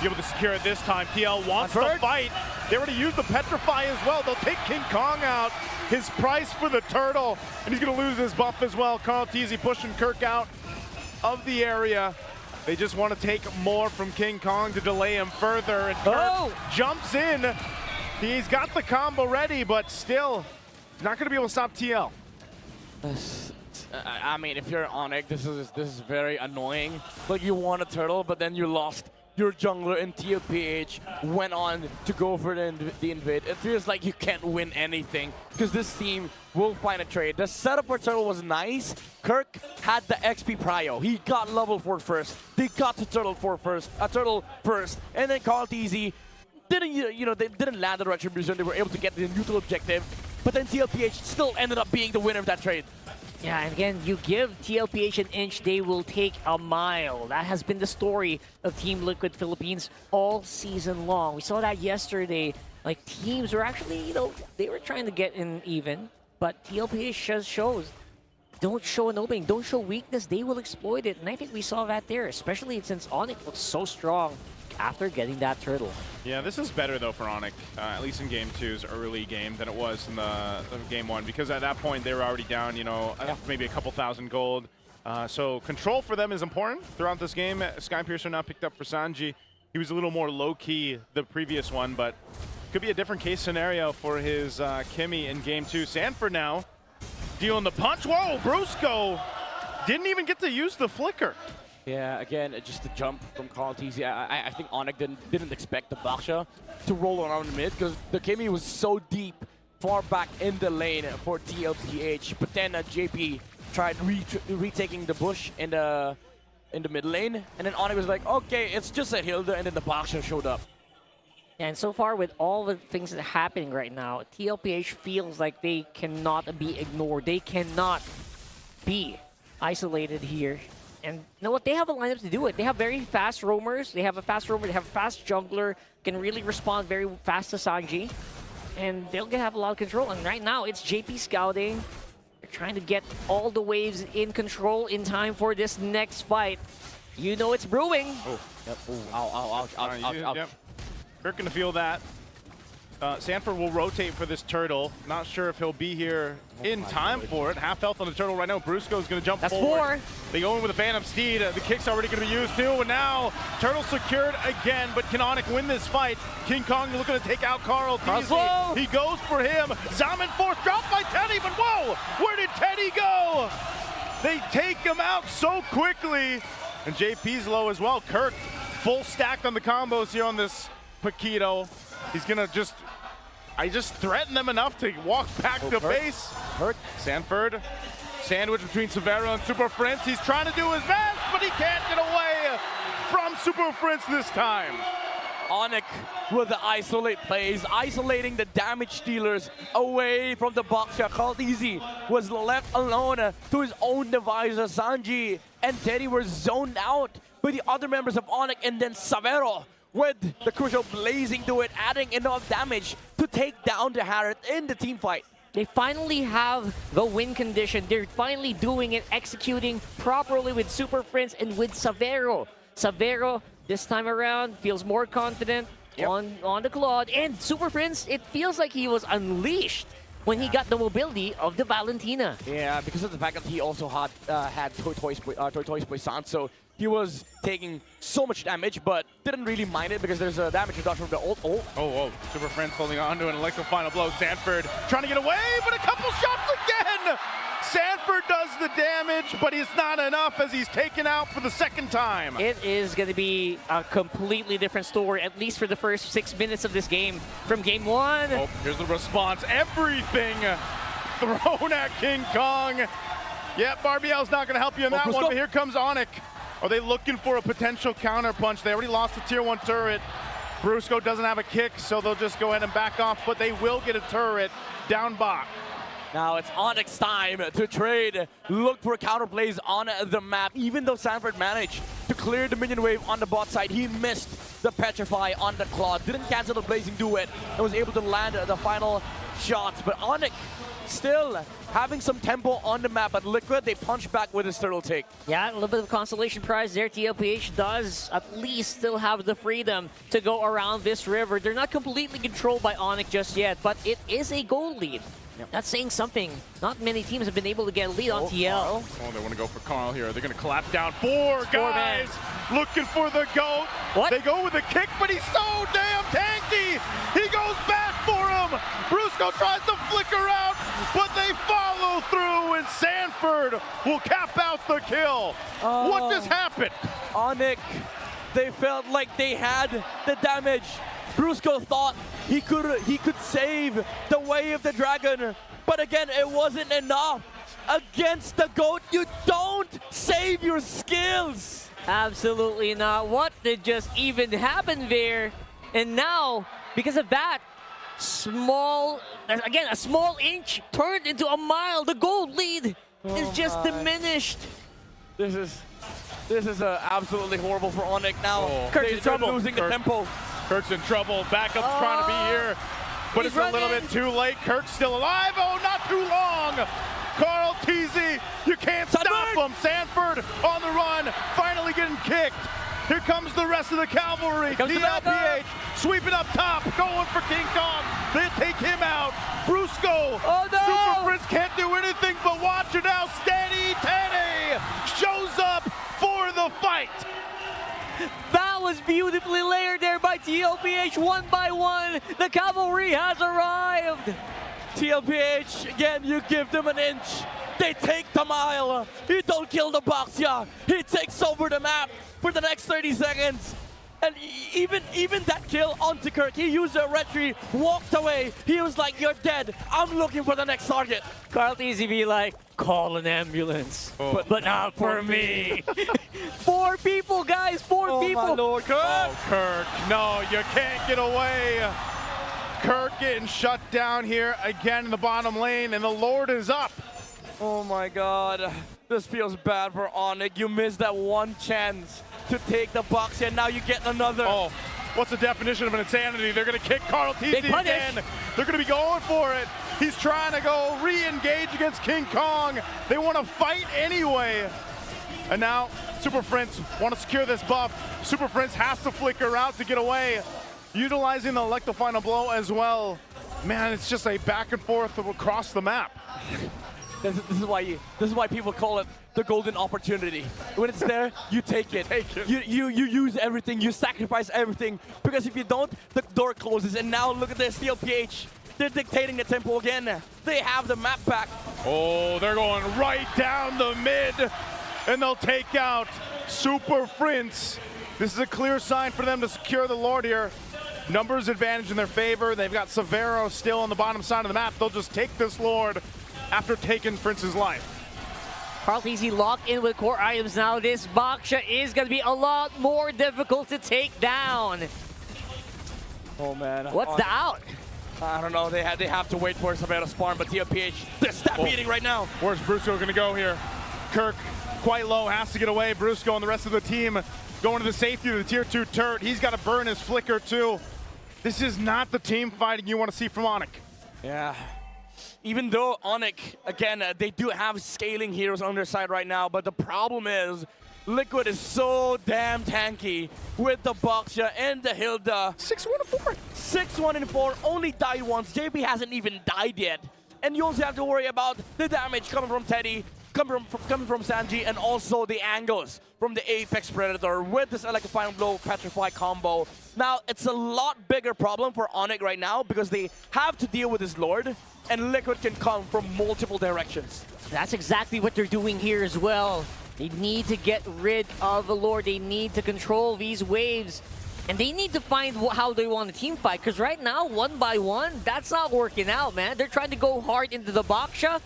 be able to secure it this time. TL wants to fight. They already used the Petrify as well. They'll take King Kong out. His price for the turtle, and he's going to lose his buff as well. Tlph pushing Kirk out of the area. They just want to take more from King Kong to delay him further, and Kirk jumps in. He's got the combo ready, but still, he's not going to be able to stop TL. I mean, if you're Onic, this is very annoying. Like, you won a turtle, but then you lost your jungler, and Tlph went on to go for the invade. It feels like you can't win anything because this team will find a trade. The setup for turtle was nice. Kirk had the XP prio. He got level 4 first. They got to turtle first, and then Tlph didn't, they didn't land the retribution. They were able to get the neutral objective, but then Tlph still ended up being the winner of that trade. Yeah, and again, you give Tlph an inch, they will take a mile. That has been the story of Team Liquid Philippines all season long. We saw that yesterday. Like, teams were actually, they were trying to get in even, but Tlph just shows, don't show an opening, don't show weakness, they will exploit it. And I think we saw that there, especially since Onic looks so strong after getting that turtle. Yeah, this is better though for Onic, at least in Game 2's early game than it was in the Game 1, because at that point they were already down, maybe a couple thousand gold. So control for them is important throughout this game. Skypiercer now picked up for Sanji. He was a little more low-key the previous one, but could be a different case scenario for his Kimmy in Game 2. Sanford now dealing the punch. Whoa, Brusco didn't even get to use the flicker. Yeah, again, just a jump from Tlph. I think Onic didn't expect the Baksha to roll around the mid because the Kimmy was so deep, far back in the lane for Tlph. But then JP tried retaking the bush in the mid lane, and then Onic was like, okay, it's just a Hilda, and then the Baksha showed up. And so far, with all the things that are happening right now, Tlph feels like they cannot be ignored. They cannot be isolated here. And you know what? They have a lineup to do it. They have very fast roamers. They have a fast roamer. They have a fast jungler. Can really respond very fast to Sanji. And they'll have a lot of control. And right now, it's JP scouting. They're trying to get all the waves in control in time for this next fight. You know it's brewing. Oh, yep. Ooh, ow, ouch. Yep. Kirk gonna feel that. Sanford will rotate for this turtle. Not sure if he'll be here in time for it. Half health on the turtle right now. Brusco's gonna jump forward. 4. They go in with a Phantom Steed. The kick's already gonna be used too. And now turtle secured again. But can Onic win this fight? King Kong looking to take out Tlph. He goes for him. Zaman Force dropped by Teddy. But whoa, where did Teddy go? They take him out so quickly. And JP's low as well. Kirk full stacked on the combos here on this Paquito. He's gonna I just threatened them enough to walk back to base. Sanford, sandwich between Severo and Super Prince. He's trying to do his best, but he can't get away from Super Prince this time. Onic with the isolate plays, isolating the damage dealers away from the Baksha. Tlph was left alone to his own devices. Sanji and Teddy were zoned out by the other members of Onic, and then Severo with the crucial blazing to it, adding enough damage to take down the Harriet in the team fight. They finally have the win condition. They're finally doing it, executing properly with Super Prince and with Severo. Severo, this time around, feels more confident on the Claude. And Super Prince, it feels like he was unleashed when he got the mobility of the Valentina. Yeah, because of the fact that he also had Tortoise Poisson, so he was taking so much damage, but didn't really mind it because there's a damage reduction from the ult. Oh, Super Prince holding on to an electro final blow. Sanford trying to get away, but a couple shots again! Sanford does the damage, but it's not enough as he's taken out for the second time. It is going to be a completely different story, at least for the first 6 minutes of this game from Game 1. Oh, here's the response. Everything thrown at King Kong. Yeah, Barbiel's not going to help you in that one, but here comes Onic. Are they looking for a potential counter punch? They already lost the tier 1 turret. Brusco doesn't have a kick, so they'll just go ahead and back off, but they will get a turret down bot. Now it's Onic's time to trade. Look for counterplays on the map. Even though Sanford managed to clear the minion wave on the bot side, he missed the Petrify on the Claw. Didn't cancel the Blazing Duet and was able to land the final shots. But Onic still having some tempo on the map. But Liquid, they punch back with his turtle take. Yeah, a little bit of consolation prize there. Tlph does at least still have the freedom to go around this river. They're not completely controlled by Onic just yet, but it is a goal lead. That's saying something. Not many teams have been able to get a lead on TL. Oh, they want to go for Carl here. They're going to collapse down. Four guys looking for the GOAT. What? They go with a kick, but he's so damn tanky. He goes back for him. Brusco tries to flicker out, but they follow through, and Sanford will cap out the kill. What just happened? Onic, they felt like they had the damage. Brusco thought he could save the Way of the Dragon, but again, it wasn't enough. Against the GOAT, you don't save your skills. Absolutely not. What did just even happen there? And now, because of that, a small inch turned into a mile. The gold lead is just diminished. This is absolutely horrible for Onic now. They're losing the tempo. Kirk's in trouble. Backup's trying to be here, but it's a little bit too late. Kirk's still alive. Oh, not too long. Carl TZ, you can't stop him. Sanford on the run, finally getting kicked. Here comes the rest of the cavalry. Tlph sweeping up top, going for King Kong. They take him out. Brusco, Super Prince can't do anything but watch it now. Steady Teddy shows up for the fight. That was beautifully layered there by Tlph. One by one, the cavalry has arrived. Tlph, again, you give them an inch. They take the mile. He don't kill the Boxia. He takes over the map for the next 30 seconds. And even that kill onto Kirk, he used a retreat, walked away. He was like, you're dead. I'm looking for the next target. Carl TZ be like, call an ambulance. But not for me. 4 people, guys, 4 people. My Lord, Kirk. Oh, Kirk, no, you can't get away. Kirk getting shut down here again in the bottom lane, and the Lord is up. Oh my God, this feels bad for Onic. You missed that one chance to take the box, and now you get another. Oh, what's the definition of an insanity? They're going to kick Carl TZ again. They're going to be going for it. He's trying to go re-engage against King Kong. They want to fight anyway. And now Super Prince want to secure this buff. Super Prince has to flicker out to get away, utilizing the electrifying blow as well. Man, it's just a back and forth across the map. This is why people call it the golden opportunity. When it's there, you take it. You use everything, you sacrifice everything, because if you don't, the door closes. And now look at this, Tlph. They're dictating the tempo again. They have the map back. Oh, they're going right down the mid, and they'll take out Super Prince. This is a clear sign for them to secure the Lord here. Numbers advantage in their favor. They've got Severo still on the bottom side of the map. They'll just take this Lord after taking Prince's life. Carl TZ locked in with core items now. This Baksha is going to be a lot more difficult to take down. Oh man. What's the out? I don't know. They have to wait for Severo to spawn, but Tlph, they're stat beating right now. Where's Brusco going to go here? Kirk, quite low, has to get away. Brusco and the rest of the team going to the safety of the tier 2 turret. He's got to burn his flicker too. This is not the team fighting you want to see from Onic. Yeah. Even though Onic, again, they do have scaling heroes on their side right now, but the problem is Liquid is so damn tanky with the Boxia and the Hilda. 6-1-4. 6-1-4, only died once. JP hasn't even died yet. And you also have to worry about the damage coming from Teddy, coming from Sanji, and also the angles from the Apex Predator with this electrifying blow Petrify combo. Now, it's a lot bigger problem for Onic right now because they have to deal with this Lord, and Liquid can come from multiple directions. That's exactly what they're doing here as well. They need to get rid of the Lord. They need to control these waves. And they need to find how they want to team fight. Because right now, 1 by 1, that's not working out, man. They're trying to go hard into the Baksha.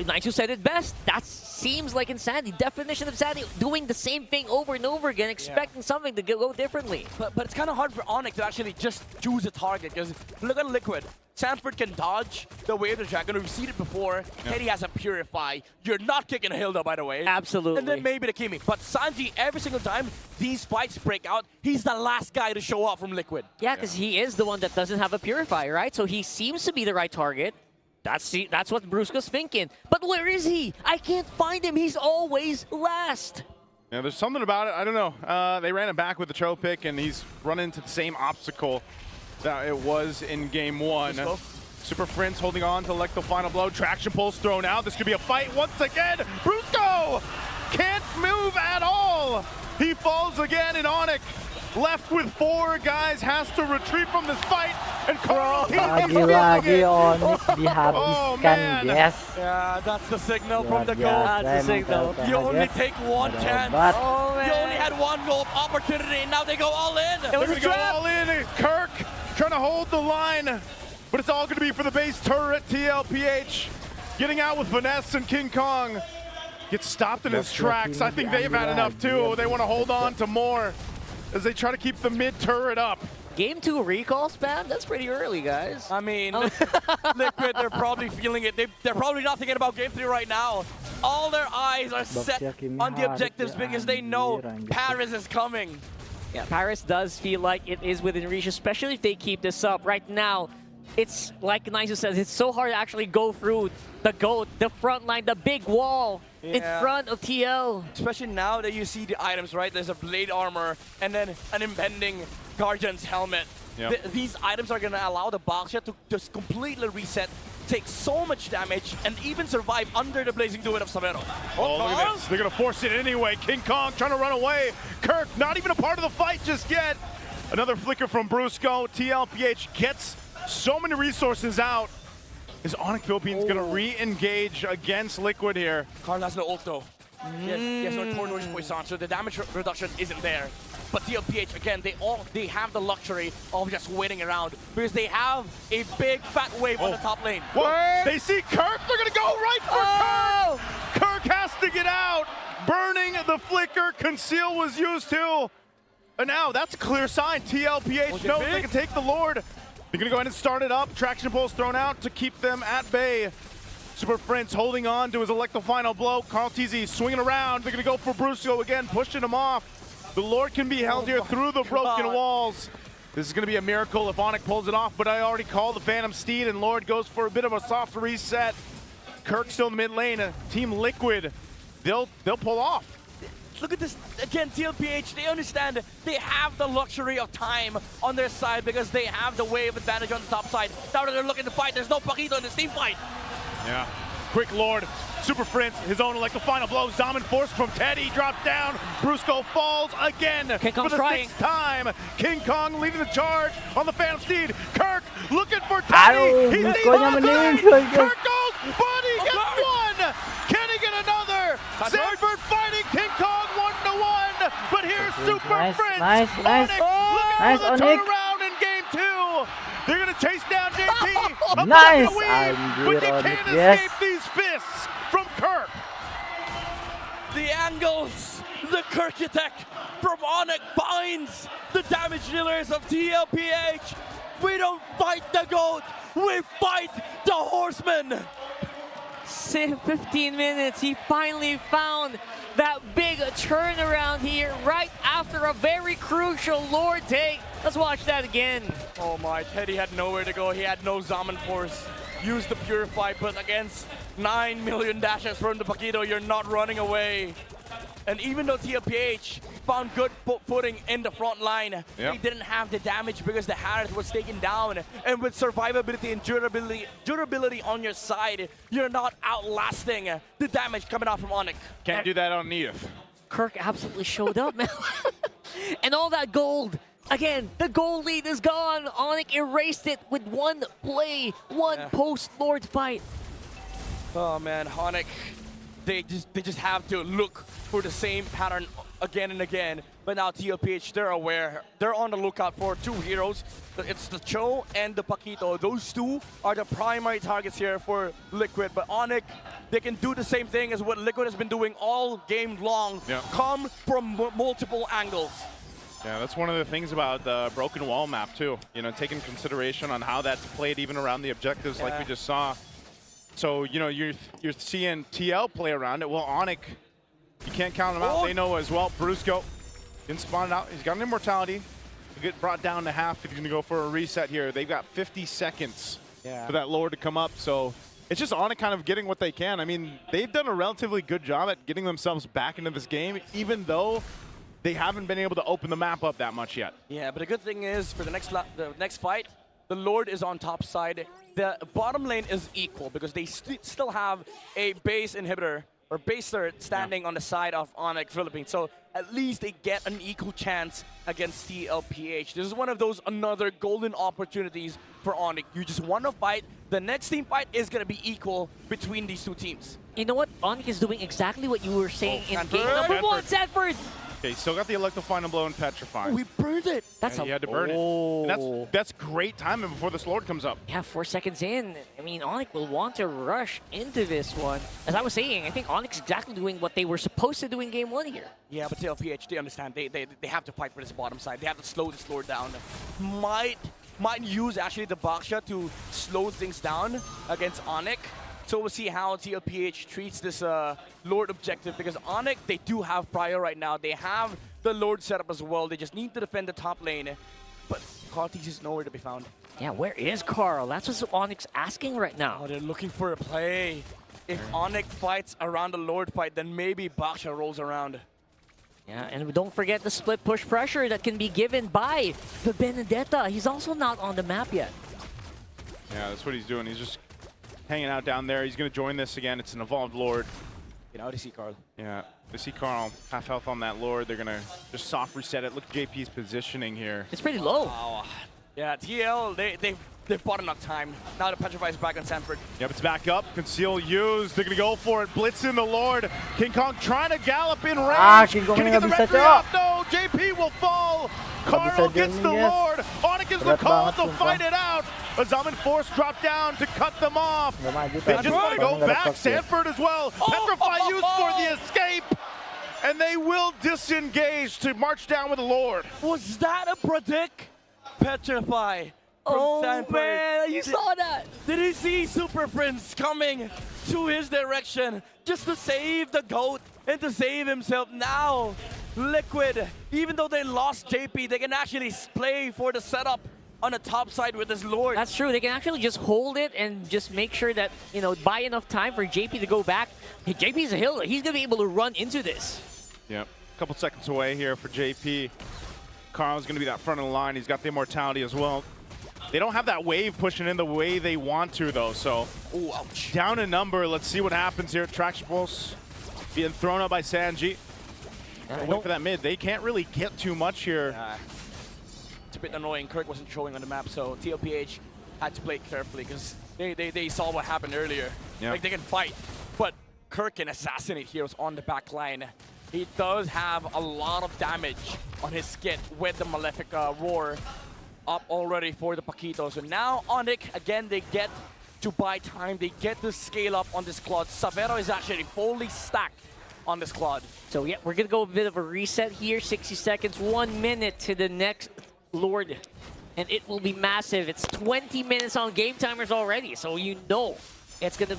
Nigel said it best. That seems like insanity. Definition of insanity. Doing the same thing over and over again, expecting something to go differently. But it's kind of hard for Onic to actually just choose a target, because look at Liquid. Sanford can dodge the Wave of the Dragon. We've seen it before. Teddy has a Purify. You're not kicking Hilda, by the way. Absolutely. And then maybe the Kimi. But Sanji, every single time these fights break out, he's the last guy to show up from Liquid. Yeah, because he is the one that doesn't have a Purify, right? So he seems to be the right target. That's what Brusco's thinking. But where is he? I can't find him. He's always last. Yeah, there's something about it. I don't know. They ran it back with the Cho pick, and he's run into the same obstacle that it was in game one. Super Prince holding on to elect the final blow. Traction pulse thrown out. This could be a fight once again. Brusco can't move at all. He falls again, and Onic, left with 4 guys, has to retreat from this fight. And Lagi-lagi Onic dihabiskan, yes. Yeah, that's the signal from the goal. That's the signal. You only take one chance. Oh, man. You only had one goal opportunity, and now they go all in. It was They're a gonna go trap. all in. Kirk trying to hold the line, but it's all gonna be for the base turret. TLPH getting out with finesse, and King Kong gets stopped in his tracks. I think they've had enough too. They want to hold on to more as they try to keep the mid turret up. Game 2 recall spam? That's pretty early, guys. I mean, Liquid, they're probably feeling it. They're probably not thinking about game 3 right now. All their eyes are set on the objectives because they know Paris is coming. Yeah, Paris does feel like it is within reach, especially if they keep this up. Right now, it's like Nigel says, it's so hard to actually go through the GOAT, the front line, the big wall in front of TL. Especially now that you see the items, right? There's a blade armor and then an impending Guardian's helmet. These items are going to allow the Boxer to just completely reset, take so much damage, and even survive under the blazing duet of Savero. Oh, look at this. They're going to force it anyway. King Kong trying to run away. Kirk not even a part of the fight just yet. Another flicker from Brusco. TLPH gets so many resources out. Is Onic Philippines going to re-engage against Liquid here? Carl has no ult though. He has no Torndo's Poison, so the damage reduction isn't there. But TLPH, again, they have the luxury of just waiting around because they have a big fat wave on the top lane. Whoa. They see Kirk, they're going to go right for Kirk! Kirk has to get out! Burning the flicker, Conceal was used too. And now that's a clear sign. TLPH knows they can take the Lord. They're going to go ahead and start it up. Traction pulse thrown out to keep them at bay. Super Prince holding on to his elect the final blow. Carl TZ swinging around. They're going to go for Brusco again, pushing him off. The Lord can be held here through the broken walls. This is going to be a miracle if Onic pulls it off, but I already called the Phantom Steed, and Lord goes for a bit of a soft reset. Kirk still in the mid lane. Team Liquid, they'll pull off. Look at this, again, TLPH, they understand they have the luxury of time on their side because they have the wave advantage on the top side. Now that they're looking to fight, there's no Paquito in this team fight. Yeah. Quick Lord, Super Prince, his own like the final blow. Dominant force from Teddy drops down. Brusco falls again for the 6th time. King Kong leading the charge on the Phantom Steed. Kirk looking for Teddy. He's Kirk goes, but he gets one. Can he get another? Sanford fighting King Kong 1-1. But here's Super Prince. Nice. Onic looking for the turnaround in game 2. They're going to chase down JP. Nice! But you can't escape these fists from Kirk. The angles, the Kirk attack from Onic finds the damage dealers of TLPH. We don't fight the GOAT, we fight the Horseman. 15 minutes, he finally found that big turnaround here right after a very crucial Lord take. Let's watch that again. Oh my, Teddy had nowhere to go. He had no Zaman Force. Used the Purify, but against 9 million dashes from the Paquito, you're not running away. And even though TLPH found good footing in the front line, they didn't have the damage because the Harris was taken down. And with survivability and durability on your side, you're not outlasting the damage coming out from Onic. Can't do that on Edith. Kirk absolutely showed up, man. And all that gold. Again, the gold lead is gone. Onic erased it with one play, one post-Lord fight. Oh man, Onic they just have to look for the same pattern again and again. But now Tlph, they're aware. They're on the lookout for two heroes. It's the Cho and the Paquito. Those two are the primary targets here for Liquid. But Onic, they can do the same thing as what Liquid has been doing all game long. Yeah. Come from multiple angles. Yeah, that's one of the things about the broken wall map too. You know, taking consideration on how that's played even around the objectives like we just saw. So, you know, you're seeing TL play around it. Well, Onic, you can't count them out. They know as well. Brusco can spawn it out. He's got an immortality. He'll get brought down to half if he's going to go for a reset here. They've got 50 seconds for that Lord to come up. So it's just Onic kind of getting what they can. I mean, they've done a relatively good job at getting themselves back into this game, even though they haven't been able to open the map up that much yet. Yeah, but the good thing is for the next fight, the Lord is on top side. The bottom lane is equal because they still have a base inhibitor or base third standing on the side of Onic Philippines. So at least they get an equal chance against Tlph. This is one of those another golden opportunities for Onic. You just want to fight. The next team fight is going to be equal between these two teams. You know what? Onic is doing exactly what you were saying in game number 1, Sanford! Okay, still got the Electro Blow and Petrify. We burned it. That's he had to burn it. And that's great timing before this Lord comes up. Yeah, 4 seconds in. I mean, Onic will want to rush into this one. As I was saying, I think Onic's exactly doing what they were supposed to do in game 1 here. Yeah, but Tlph, they understand. They have to fight for this bottom side. They have to slow this Lord down. Might use actually the Baksha to slow things down against Onic. So we'll see how Tlph treats this Lord objective, because Onic, they do have prior right now. They have the Lord setup as well. They just need to defend the top lane. But Carl-Tz is nowhere to be found. Yeah, where is Carl? That's what Onic's asking right now. Oh, they're looking for a play. If Onic fights around the Lord fight, then maybe Baksha rolls around. Yeah, and don't forget the split push pressure that can be given by the Benedetta. He's also not on the map yet. Yeah, that's what he's doing. He's just hanging out down there. He's going to join this again. It's an evolved Lord. You know, they see Carl. Yeah, they see Carl. Half health on that Lord. They're going to just soft reset it. Look at JP's positioning here. It's pretty low. Wow. Yeah, TL, they've bought enough time. Now the Petrify is back on Sanford. Yep, it's back up. Conceal used. They're going to go for it. Blitz in the Lord. King Kong trying to gallop in range. King Kong Can he get the victory off? No, JP will fall. Carl gets the Lord. Onic is the call to fight it out. Azaman Force dropped down to cut them off. They just want to go back. Sanford as well. Petrify used for the escape. And they will disengage to march down with the Lord. Was that a predict? Petrify from Sanford. Man, you saw that. Did he see Super Prince coming to his direction just to save the GOAT and to save himself? Now, Liquid, even though they lost JP, they can actually play for the setup on the top side with this Lord. That's true. They can actually just hold it and just make sure that, you know, buy enough time for JP to go back. Hey, JP's a healer. He's going to be able to run into this. Yep. A couple seconds away here for JP. Carl's going to be that front of the line. He's got the immortality as well. They don't have that wave pushing in the way they want to, though. So, ooh, ouch. Down a number. Let's see what happens here. Traction Pulse being thrown up by Sanji. Wait for that mid. They can't really get too much here. It's a bit annoying. Kirk wasn't showing on the map, so Tlph had to play carefully because they saw what happened earlier. Yep. Like, they can fight, but Kirk can assassinate heroes on the back line. He does have a lot of damage on his skit with the Malefic Roar up already for the Paquito. So now Onic, again, they get to buy time. They get to scale up on this Claude. Savero is actually fully stacked on this Claude. So yeah, we're going to go a bit of a reset here. 60 seconds, 1 minute to the next Lord. And it will be massive. It's 20 minutes on game timers already. So you know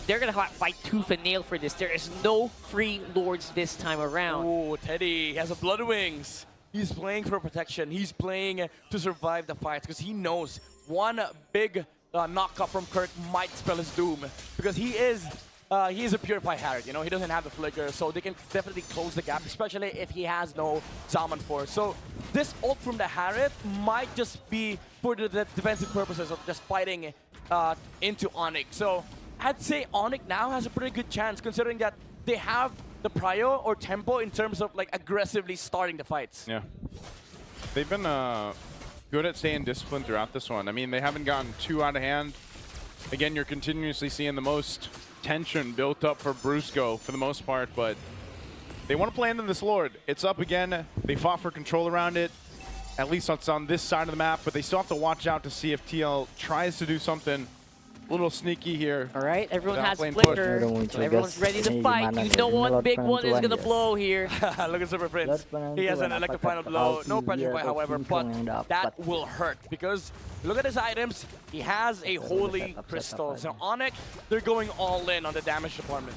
they're gonna fight tooth and nail for this. There is no free Lords this time around. Oh, Teddy has a Blood Wings. He's playing for protection. He's playing to survive the fights because he knows one big knock-up from Kirk might spell his doom, because he is a Purify Harriet. You know, he doesn't have the flicker, so they can definitely close the gap, especially if he has no Zaman Force. So this ult from the Harriet might just be for the defensive purposes of just fighting into Onic. So I'd say Onic now has a pretty good chance, considering that they have the prio or tempo in terms of like aggressively starting the fights. Yeah. They've been good at staying disciplined throughout this one. I mean, they haven't gotten too out of hand. Again, you're continuously seeing the most tension built up for Brusco for the most part, but they want to play into this Lord. It's up again. They fought for control around it, at least it's on this side of the map, but they still have to watch out to see if TL tries to do something a little sneaky here. All right, everyone Without has playing Flicker, push. so everyone's ready to fight. You know what big one is gonna blow here. Look at Super Prince. He has an electric final blow. No pressure point, however, but that will hurt because look at his items. He has a holy crystal. So Onic, they're going all in on the damage department.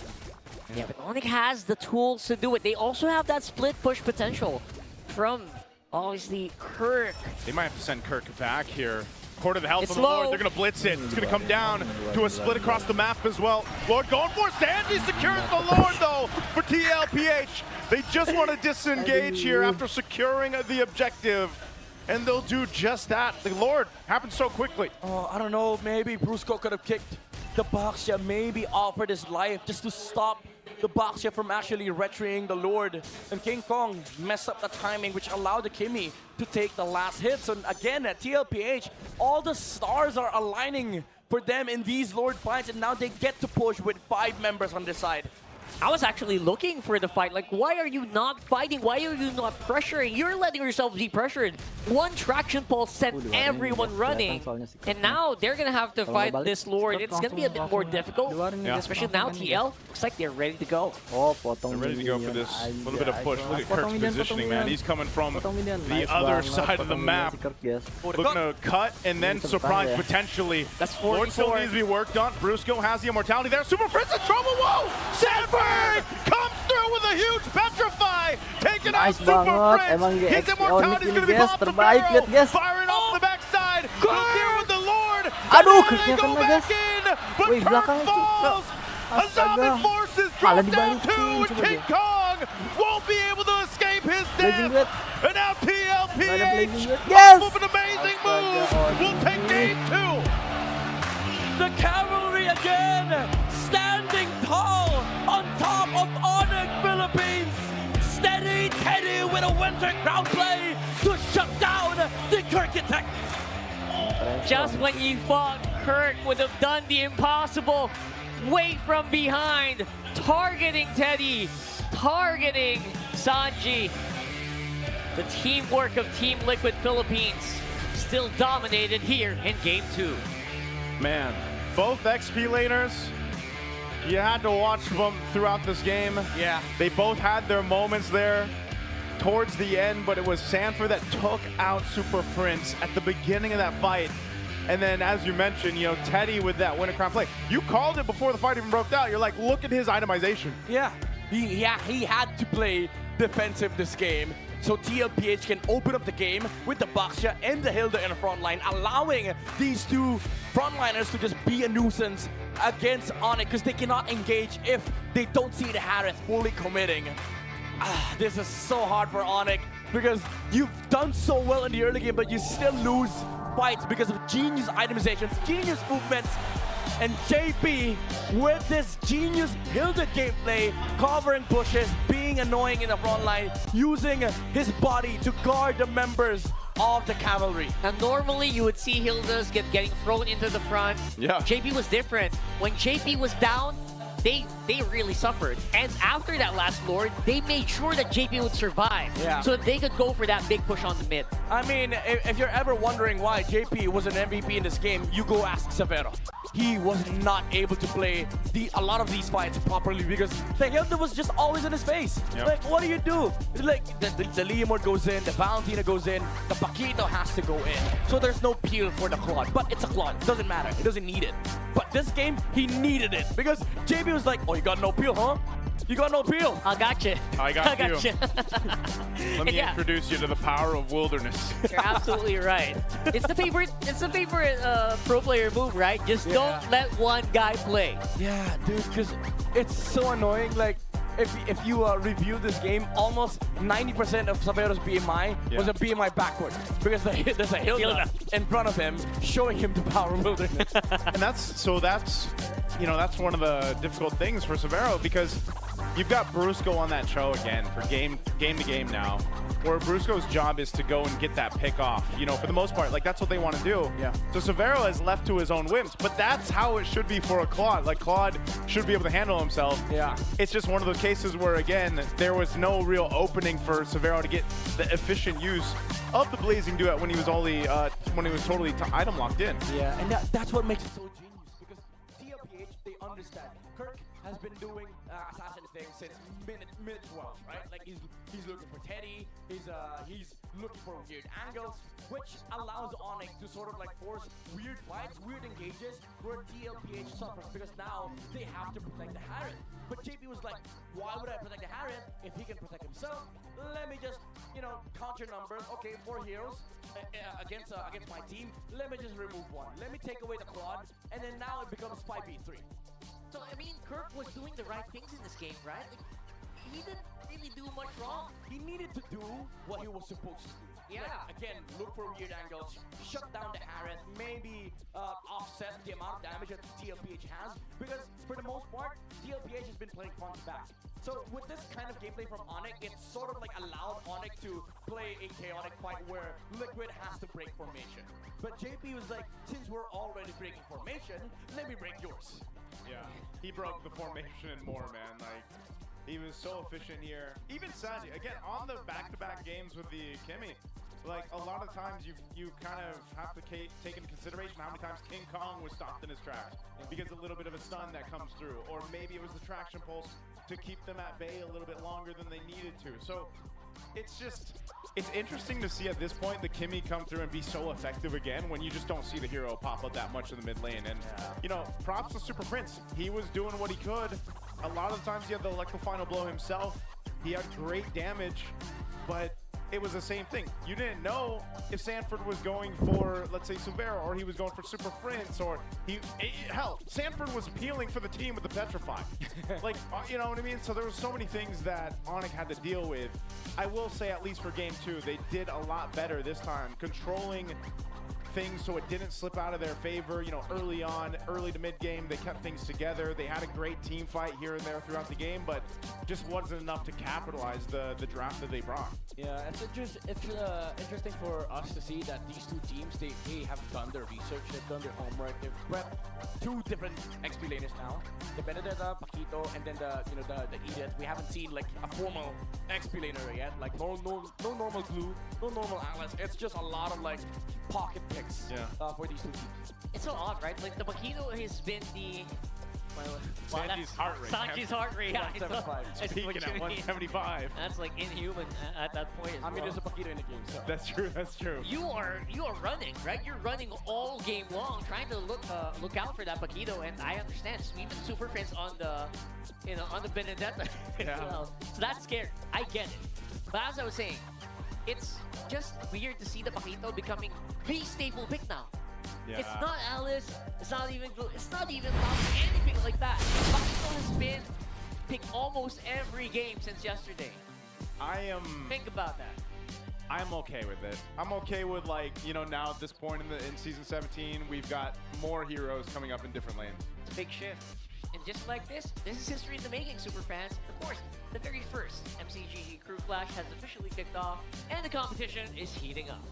Yeah, but Onic has the tools to do it. They also have that split push potential from obviously Kirk. They might have to send Kirk back here. Quarter the health It's of the Lord. low. They're going to blitz it. It's going to come down to a split across the map as well. Lord going for it. Sandy secures the Lord, though, for TLPH. They just want to disengage here after securing the objective, and they'll do just that. The Lord happens so quickly. Oh, I don't know. Maybe Brusco could have kicked the Baxia, maybe offered his life just to stop the Baxia from actually retrieving the Lord. And King Kong messed up the timing, which allowed the Kimi to take the last hit. So again, at TLPH, all the stars are aligning for them in these Lord fights, and now they get to push with 5 members on this side. I was actually looking for the fight. Like, why are you not fighting? Why are you not pressuring? You're letting yourself be pressured. One traction pulse sent everyone running. And now they're going to have to fight this Lord. It's going to be a bit more difficult, especially now TL. Looks like they're ready to go. They're ready to go for this little bit of push. Look at Kirk's positioning, man. He's coming from the other side of the map. Looking to cut and then surprise potentially. That's 44. Lord still needs to be worked on. Brusco has the immortality there. Super Prince in trouble. Whoa! Sanford comes through with a huge petrify. Taking out Super Prince. His immortality is going to be popped to barrel. Firing off the backside. Goes there with the Lord. Aduh, They Kirknya go kena, back guys. in, but Wih, Kirk belakang itu. falls. Atomic forces drop Malah down dibalikin, two, and coba King deh. Kong won't be able to escape his Blazing death. Blade. And now TLPH Yes! off of an amazing move. Astaga, We'll take game 2. The cavalry again, standing tall on top of Onic Philippines. Steady Teddy with a winter crowd play to shut down the Kirk attack. Just when you thought Kirk would have done the impossible, wait from behind, targeting Teddy, targeting Sanji. The teamwork of Team Liquid Philippines still dominated here in Game 2. Man, both XP laners, you had to watch them throughout this game. Yeah. They both had their moments there towards the end, but it was Sanford that took out Super Prince at the beginning of that fight. And then, as you mentioned, you know, Teddy with that winter crown play. You called it before the fight even broke out. You're like, look at his itemization. Yeah, he had to play defensive this game. So TLPH can open up the game with the Baxia and the Hilda in the front line, allowing these two frontliners to just be a nuisance against Onic because they cannot engage if they don't see the Harris fully committing. This is so hard for Onic because you've done so well in the early game, but you still lose fights because of genius itemizations, genius movements, and JP with this genius Hilda gameplay, covering pushes, being annoying in the front line, using his body to guard the members of the cavalry. Now, normally you would see Hildas getting thrown into the front. Yeah. JP was different. When JP was down, they really suffered. And after that last Lord, they made sure that JP would survive. Yeah. So that they could go for that big push on the mid. I mean, if you're ever wondering why JP was an MVP in this game, you go ask Severo. He was not able to play a lot of these fights properly because the Hilda was just always in his face. Yep. Like, what do you do? Like, the Leomord goes in, the Valentina goes in, the Paquito has to go in. So there's no peel for the Claude, but it's a Claude. It doesn't matter. It doesn't need it. But this game, he needed it because JP was like, oh, you got no peel, huh? You got no peel. I got you. I got you. Let me Yeah. introduce you to the power of wilderness. You're absolutely right. It's the favorite pro player move, right? Just don't let one guy play. Yeah, dude, because it's so annoying. Like, if you review this game, almost 90% of Savero's BMI was a BMI backward because there's a Hilda in front of him showing him the power of wilderness. And that's one of the difficult things for Severo because you've got Brusco on that show again for game to game now. where Brusco's job is to go and get that pick off. You know, for the most part, like that's what they want to do. Yeah. So Severo is left to his own whims, but that's how it should be for a Claude. Like Claude should be able to handle himself. Yeah. It's just one of those cases where, again, there was no real opening for Severo to get the efficient use of the Blazing Duet when he was only when he was totally item locked in. Yeah, and that's what makes it so genius, because TLPH, they understand. Kirk has been doing assassin things since minute 12, right? Like he's looking for Teddy, he's looking for weird angles, which allows Onic to sort of like force weird fights, weird engages, where TLPH suffers because now they have to protect the Harriet. But JP was like, why would I protect the Harriet if he can protect himself? Let me just, you know, count your numbers. Okay, 4 heroes against my team. Let me just remove 1. Let me take away the Claude, and then now it becomes 5v3. So, I mean, Kirk was doing the right things in this game, right? Like, he didn't really do much wrong. He needed to do what he was supposed to do. Yeah. Like, again, look for weird angles, shut down the Harriet, maybe offset the amount of damage that TLPH has, because for the most part, TLPH has been playing front to back. So with this kind of gameplay from Onic, it sort of like allowed Onic to play a chaotic fight where Liquid has to break formation. But JP was like, since we're already breaking formation, let me break yours. Yeah, he broke the formation and more, man. Like, he was so efficient here. Even Sanji, again, on the back-to-back games with the Kimmy, like, a lot of times you kind of have to take into consideration how many times King Kong was stopped in his tracks because a little bit of a stun that comes through, or maybe it was the traction pulse to keep them at bay a little bit longer than they needed to. So it's interesting to see at this point the Kimmy come through and be so effective again when you just don't see the hero pop up that much in the mid lane. And you know, props to Super Prince. He was doing what he could. A lot of the times he had the electro final blow himself. He had great damage, but it was the same thing. You didn't know if Sanford was going for, let's say, Severo, or he was going for Super Prince, or hell, Sanford was appealing for the team with the Petrify. Like, you know what I mean? So there were so many things that Onic had to deal with. I will say, at least for game 2, they did a lot better this time, controlling things so it didn't slip out of their favor. You know, early on, early to mid game, they kept things together. They had a great team fight here and there throughout the game, but just wasn't enough to capitalize the draft that they brought. Yeah, it's interesting for us to see that these two teams, they have done their research, they've done their homework, they've prepped 2 different XP laners now. The Benedetta, Paquito, and then the Edith. We haven't seen like a formal XP laner yet. Like no normal glue, no normal Atlas. It's just a lot of like pocket picks for these two teams. It's so odd, right? Like, the Paquito has been the... Sanji's heart rate. Sanji's heart rate, yeah. 175. Peaking at 175. That's like inhuman at that point. I mean, there's a Paquito in the game, so. That's true, that's true. You are running, right? You're running all game long, trying to look out for that Paquito, and I understand. Even Super Prince on the Benedetta as well. So that's scary. I get it. But as I was saying, it's just weird to see the Paquito becoming the staple pick now. Yeah. It's not Alice, it's not even Glue, it's not even anything like that. Paquito has been picked almost every game since yesterday. Think about that. I'm okay with it. I'm okay with, like, you know, now at this point in season 17, we've got more heroes coming up in different lanes. It's a big shift. And just like this is history in the making, super fans. Of course, the very first MCGG Crew Clash has officially kicked off, and the competition is heating up.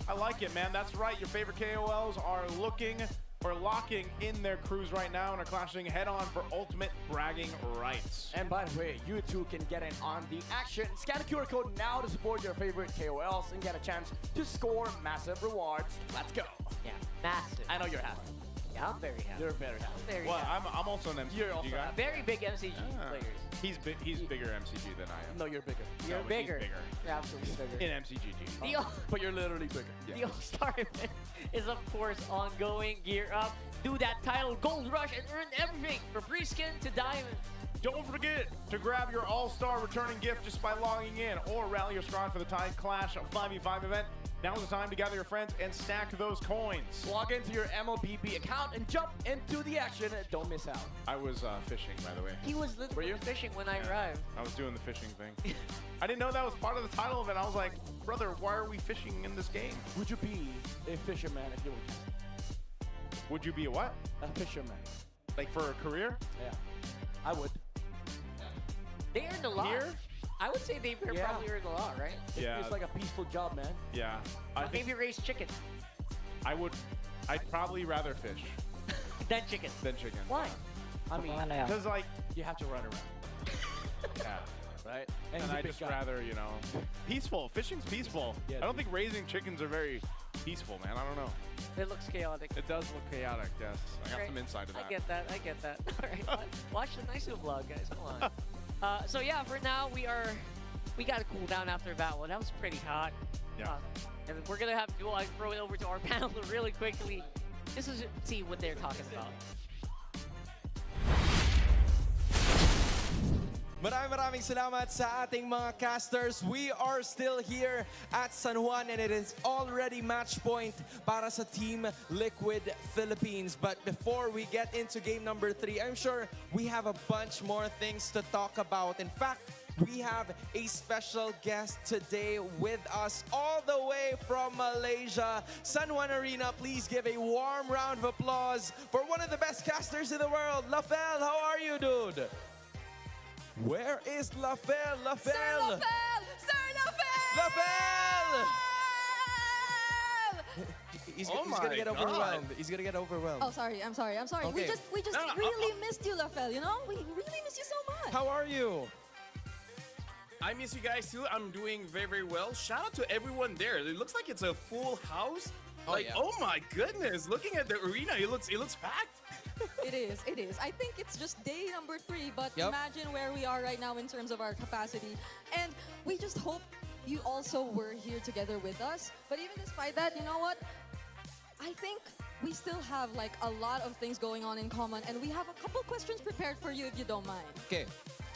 I like it, man. That's right. Your favorite KOLs are looking or locking in their crews right now and are clashing head-on for ultimate bragging rights. And by the way, you too can get in on the action. Scan the QR code now to support your favorite KOLs and get a chance to score massive rewards. Let's go. Yeah, massive. I know you're happy. Yeah, I'm very happy. You're very happy. Very Well, happy. I'm also an MCG You're also guy. Very big MCG players. He's bigger MCG than I am. No, you're bigger. You're No, he's bigger. bigger. You're absolutely bigger. In MCGG. The But you're literally bigger. The All-Star event is, of course, ongoing. Gear up, do that title gold rush, and earn everything from free skin to diamond. Don't forget to grab your All-Star returning gift just by logging in, or rally your squad for the Tide Clash 5v5 event. Now's the time to gather your friends and stack those coins. Log into your MLBB account and jump into the action. Don't miss out. I was fishing, by the way. He was literally fishing when I arrived. I was doing the fishing thing. I didn't know that was part of the title of it. I was like, brother, why are we fishing in this game? Would you be a fisherman if you were? Would you be a what? A fisherman. Like for a career? Yeah. I would. They earned a lot. Here? I would say they probably earned a lot, right? Yeah. It's like a peaceful job, man. Yeah. I think Maybe raise chicken. I'd probably rather fish Then chicken. than chicken. Why? I mean, Ano yan? Because like, you have to run around, yeah. right? And he's a I big just guy. rather, you know, peaceful. Fishing's peaceful. Yeah, I don't dude. think raising chickens are very peaceful, man. I don't know. It looks chaotic. It does look chaotic, yes. I got Right. some insight to that. I get that. I get that. All right, watch the nice little vlog, guys. Come on. So yeah, for now we got to cool down after that one. That was pretty hot. Yeah. And we're gonna have to throw it over to our panel really quickly. This is see what they're talking about. Maraming salamat sa ating mga casters. We are still here at San Juan and it is already match point para sa Team Liquid Philippines. But before we get into game number 3, I'm sure we have a bunch more things to talk about. In fact, we have a special guest today with us all the way from Malaysia. San Juan Arena, please give a warm round of applause for one of the best casters in the world, Tlph. How are you, dude? Where is Tlph? Tlph! Sir Lafel! Sir Lafel! Tlph! He's gonna get God. overwhelmed. He's gonna get overwhelmed. Oh, sorry. I'm sorry. I'm sorry. Okay. We just No, really missed you, Lafel. You know, we really missed you so much. How are you? I miss you guys too. I'm doing very, very well. Shout out to everyone there. It looks like it's a full house. Oh, yeah. Oh my goodness! Looking at the arena, it looks packed. It is. It is. I think it's just day number 3, but Yep. imagine where we are right now in terms of our capacity. And we just hope you also were here together with us. But even despite that, you know what? I think we still have like a lot of things going on in common, and we have a couple questions prepared for you if you don't mind. Okay,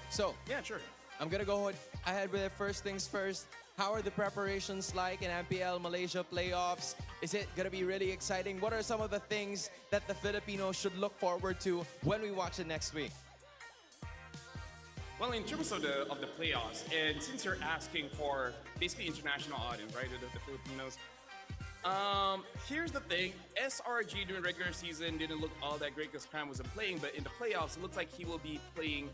so Yeah, sure. I'm gonna go ahead with it. First things first. How are the preparations like in MPL Malaysia playoffs? Is it gonna be really exciting? What are some of the things that the Filipinos should look forward to when we watch it next week? Well, in terms of the playoffs, and since you're asking for basically international audience, right, the Filipinos, here's the thing. SRG during regular season didn't look all that great because Cram wasn't playing, but in the playoffs, it looks like he will be playing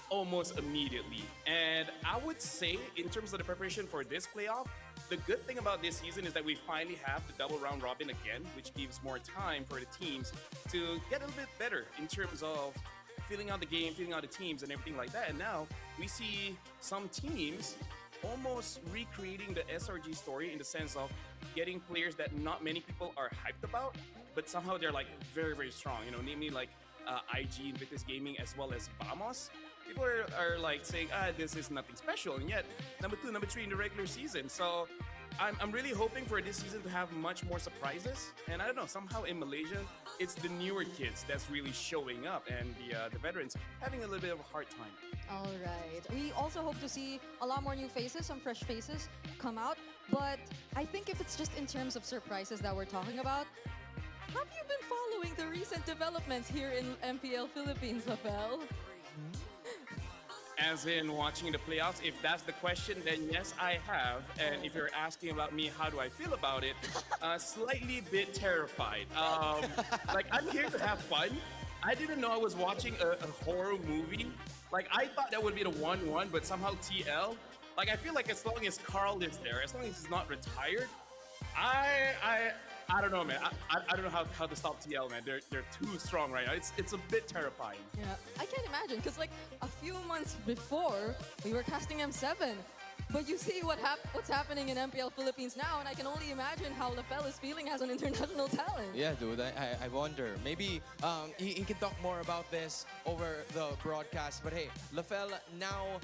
almost immediately. And I would say, in terms of the preparation for this playoff, the good thing about this season is that we finally have the double round robin again, which gives more time for the teams to get a little bit better in terms of feeling out the game, feeling out the teams, and everything like that. And now we see some teams almost recreating the SRG story in the sense of getting players that not many people are hyped about, but somehow they're like very, very strong. You know, namely like IG, Invictus Gaming, as well as Vamos. People are like saying, this is nothing special, and yet number 2, number 3 in the regular season. So I'm really hoping for this season to have much more surprises. And I don't know, somehow in Malaysia, it's the newer kids that's really showing up, and the veterans having a little bit of a hard time. All right. We also hope to see a lot more new faces, some fresh faces come out. But I think if it's just in terms of surprises that we're talking about, have you been following the recent developments here in MPL Philippines, Tlph? As in watching the playoffs, if that's the question, then yes, I have. And if you're asking about me, how do I feel about it? Slightly bit terrified. Like, I'm here to have fun. I didn't know I was watching a horror movie. Like, I thought that would be the 1-1, but somehow TL. Like, I feel like as long as Carl is there, as long as he's not retired, I don't know, man. I don't know how to stop TL, man. They're too strong right now. It's a bit terrifying. Yeah, I can't imagine, because like a few months before, we were casting M7. But you see what's happening in MPL Philippines now, and I can only imagine how Tlph is feeling as an international talent. Yeah, dude, I wonder. Maybe he can talk more about this over the broadcast. But hey, Tlph, now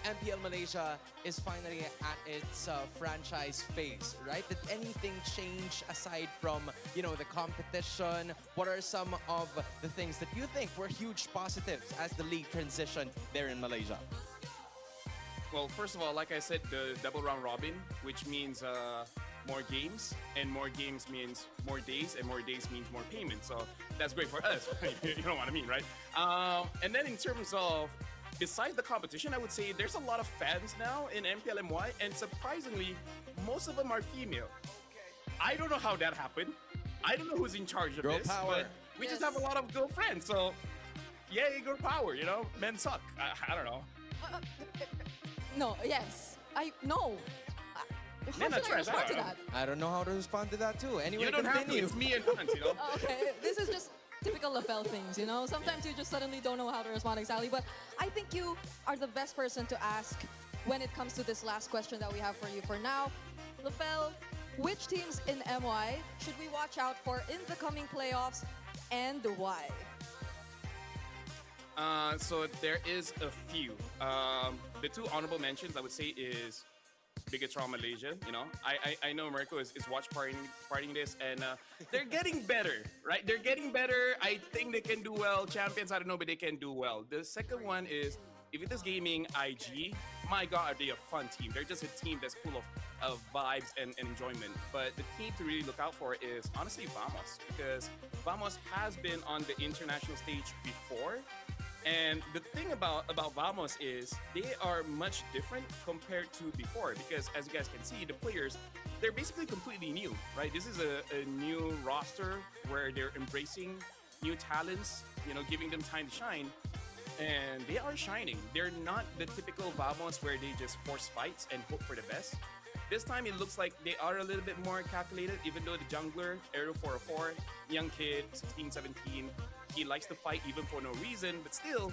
MPL Malaysia is finally at its franchise phase, right? Did anything change aside from, you know, the competition? What are some of the things that you think were huge positives as the league transitioned there in Malaysia? Well, first of all, like I said, the double round robin, which means more games, and more games means more days, and more days means more payment. So that's great for us. You know what I mean, right? And then in terms of, besides the competition, I would say there's a lot of fans now in MPLMY, and surprisingly, most of them are female. I don't know how that happened. I don't know who's in charge of Girl this, power. but we just have a lot of girlfriends. So, yay, girl power, you know? Men suck. I don't know. No, yes. No. How Nena, should I try respond to that. that? I don't know how to respond to that too. Anyway, You don't have to. continue. It's me and Hans, you know? Okay, this is just typical LaFell things, you know? Sometimes you just suddenly don't know how to respond exactly, but I think you are the best person to ask when it comes to this last question that we have for you for now. LaFell, which teams in MY should we watch out for in the coming playoffs and why? So there is a few. The two honorable mentions I would say is Bigatron Malaysia. You know, I know Mirko is watch partying this, and they're getting better, right? They're getting better. I think they can do well. Champions, I don't know, but they can do well. The second one is Evitas Gaming IG. My God, are they a fun team? They're just a team that's full of vibes and enjoyment. But the team to really look out for is honestly Vamos, because Vamos has been on the international stage before. And the thing about Vamos is they are much different compared to before, because as you guys can see, the players, they're basically completely new, right? This is a new roster where they're embracing new talents, you know, giving them time to shine. And they are shining. They're not the typical Vamos where they just force fights and hope for the best. This time it looks like they are a little bit more calculated, even though the jungler, Aero 404, young kid, 16, 17, he likes to fight even for no reason, but still,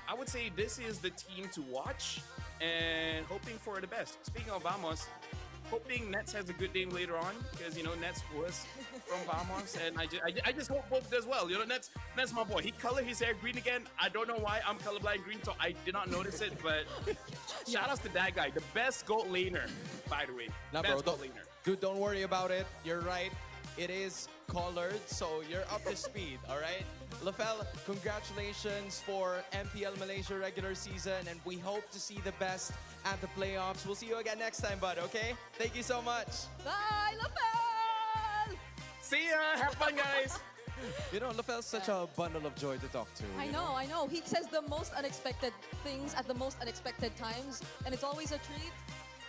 I would say this is the team to watch and hoping for the best. Speaking of Vamos, hoping Nets has a good game later on, because, you know, Nets was from Vamos, and I just hope both does well. You know, Nets my boy. He colored his hair green again. I don't know why. I'm colorblind green, so I did not notice it, but shout outs to that guy. The best gold laner, by the way. Nah, Best bro, gold laner. Dude, don't worry about it. You're right. It is colored, so you're up to speed, all right? LaFell, congratulations for MPL Malaysia regular season, and we hope to see the best at the playoffs. We'll see you again next time, bud, okay? Thank you so much. Bye, LaFell! See ya! Have fun, guys! You know, LaFell's such a bundle of joy to talk to. I you know. He says the most unexpected things at the most unexpected times, and it's always a treat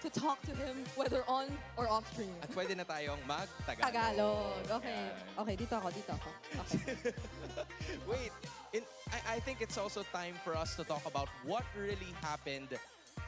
to talk to him, whether on or off stream. At pwede na tayong mag-Tagalog. Tagalog. Okay. Okay, dito ako. Okay. Wait, I think it's also time for us to talk about what really happened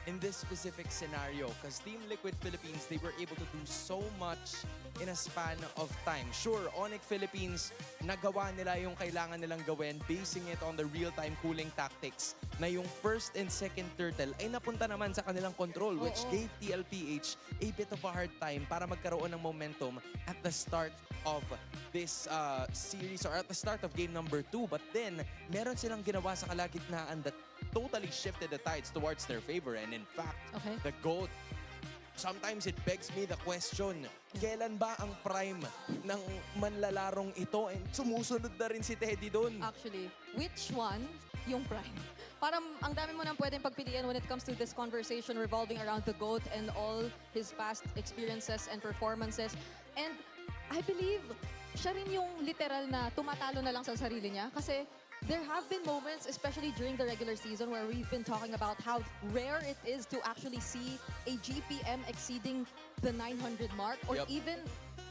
in this specific scenario, because Team Liquid Philippines, they were able to do so much in a span of time. Sure, Onic Philippines, nagawa nila yung kailangan nilang gawin, basing it on the real-time cooling tactics, na yung first and second turtle ay napunta naman sa kanilang control, which gave Tlph a bit of a hard time para magkaroon ng momentum at the start of this series, or at the start of game number 2. But then, meron silang ginawa sa kalagitnaan that totally shifted the tides towards their favor. And in fact, the GOAT, sometimes it begs me the question, kailan ba ang prime ng manlalarong ito? And sumusunod na rin si Teddy doon. Actually, which one yung prime? Parang ang dami mo nang pwedeng pagpilian when it comes to this conversation revolving around the GOAT and all his past experiences and performances. And I believe siya rin yung literal na tumatalo na lang sa sarili niya, kasi there have been moments, especially during the regular season, where we've been talking about how rare it is to actually see a GPM exceeding the 900 mark, or even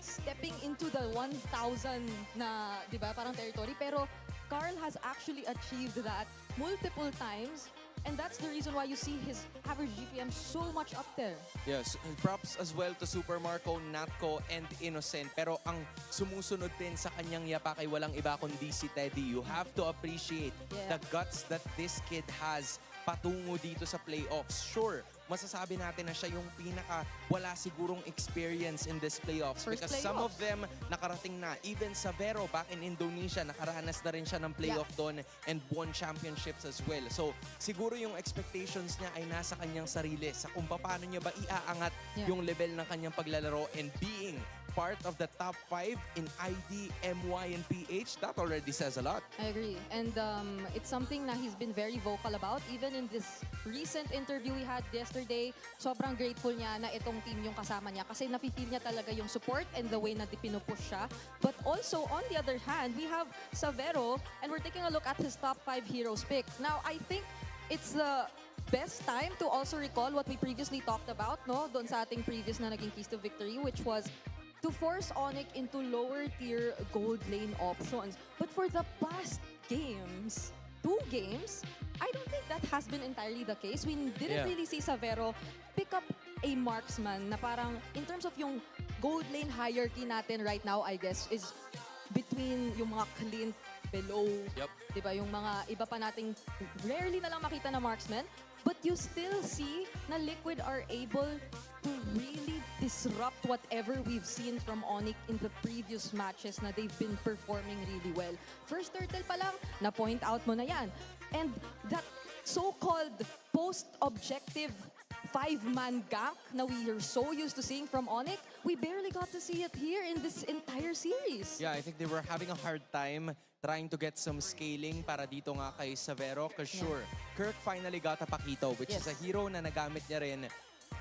stepping into the 1,000 na, di ba, parang territory. Pero Carl has actually achieved that multiple times, and that's the reason why you see his average GPM so much up there. Yes, props as well to Super Marco, Natco, and Innocent. Pero ang sumusunod din sa kanyang yapak ay walang iba kundi si Teddy. You have to appreciate the guts that this kid has patungo dito sa playoffs. Sure, masasabi natin na siya yung pinaka wala sigurong experience in this playoffs, because some of them nakarating na. Even Savero back in Indonesia, nakaranas na rin siya ng playoff doon and won championships as well. So siguro yung expectations niya ay nasa kanyang sarili sa kung paano niya ba iaangat yung level ng kanyang paglalaro, and being part of the top 5 in ID, MY, and PH, that already says a lot. I agree. And it's something na he's been very vocal about. Even in this recent interview we had yesterday, sobrang grateful niya na itong team yung kasama niya, kasi nafe-feel niya talaga yung support and the way na pinupush siya. But also, on the other hand, we have Savero, and we're taking a look at his top 5 heroes pick. Now, I think it's the best time to also recall what we previously talked about, no? Doon sa ating previous na naging keys to victory, which was to force Onic into lower tier gold lane options. But for the past games, 2 games, I don't think that has been entirely the case. We didn't really see Savero pick up a marksman na parang, in terms of yung gold lane hierarchy natin right now, I guess, is between yung mga Clint below, diba? Yung mga iba pa nating rarely na lang makita na marksman. But you still see na Liquid are able to really disrupt whatever we've seen from Onic in the previous matches na they've been performing really well. First turtle pa lang, na-point out mo na yan. And that so-called post-objective 5-man gank na we are so used to seeing from Onic, we barely got to see it here in this entire series. Yeah, I think they were having a hard time trying to get some scaling para dito nga kay Savero. Because sure, Kirk finally got a Pakito, which is a hero na nagamit niya rin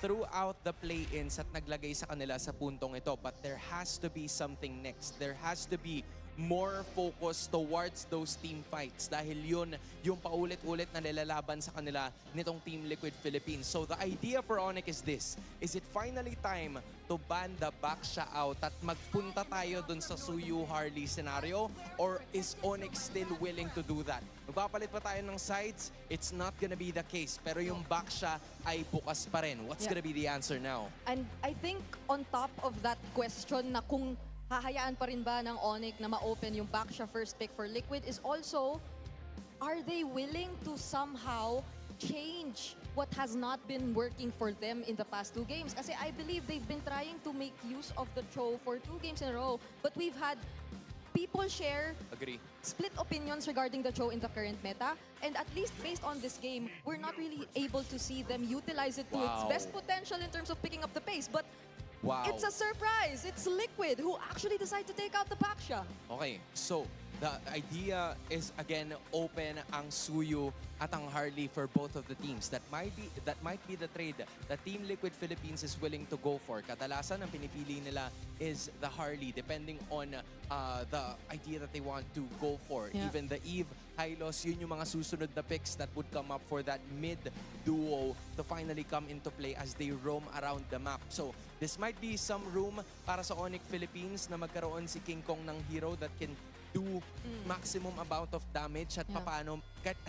throughout the play-ins at naglagay sa kanila sa puntong ito. But there has to be something next. There has to be more focus towards those team fights dahil yun yung paulit-ulit na nilalaban sa kanila nitong Team Liquid Philippines. So the idea for Onic is this. Is it finally time to ban the Baksha out at magpunta tayo dun sa Suyu Harley scenario? Or is Onic still willing to do that? Magpapalit pa tayo ng sides? It's not gonna be the case. Pero yung Baksha ay bukas pa rin. What's gonna be the answer now? And I think on top of that question na kung hahayaan pa rin ba ng Onic na ma-open yung Baksha first pick for Liquid is also, are they willing to somehow change what has not been working for them in the past 2 games? Kasi I believe they've been trying to make use of the Cho for 2 games in a row, but we've had people share split opinions regarding the Cho in the current meta, and at least based on this game, we're not really able to see them utilize it to its best potential in terms of picking up the pace. But it's a surprise. It's Liquid who actually decide to take out the Baksha. Okay, so the idea is again open ang Suyu at ang Harley for both of the teams. That might be the trade that Team Liquid Philippines is willing to go for. Kadalasan ang pinipili nila is the Harley depending on the idea that they want to go for. Even the Eve, Hylos, yun yung mga susunod na picks that would come up for that mid duo to finally come into play as they roam around the map. So this might be some room para sa Onic Philippines na magkaroon si King Kong ng hero that can do maximum amount of damage at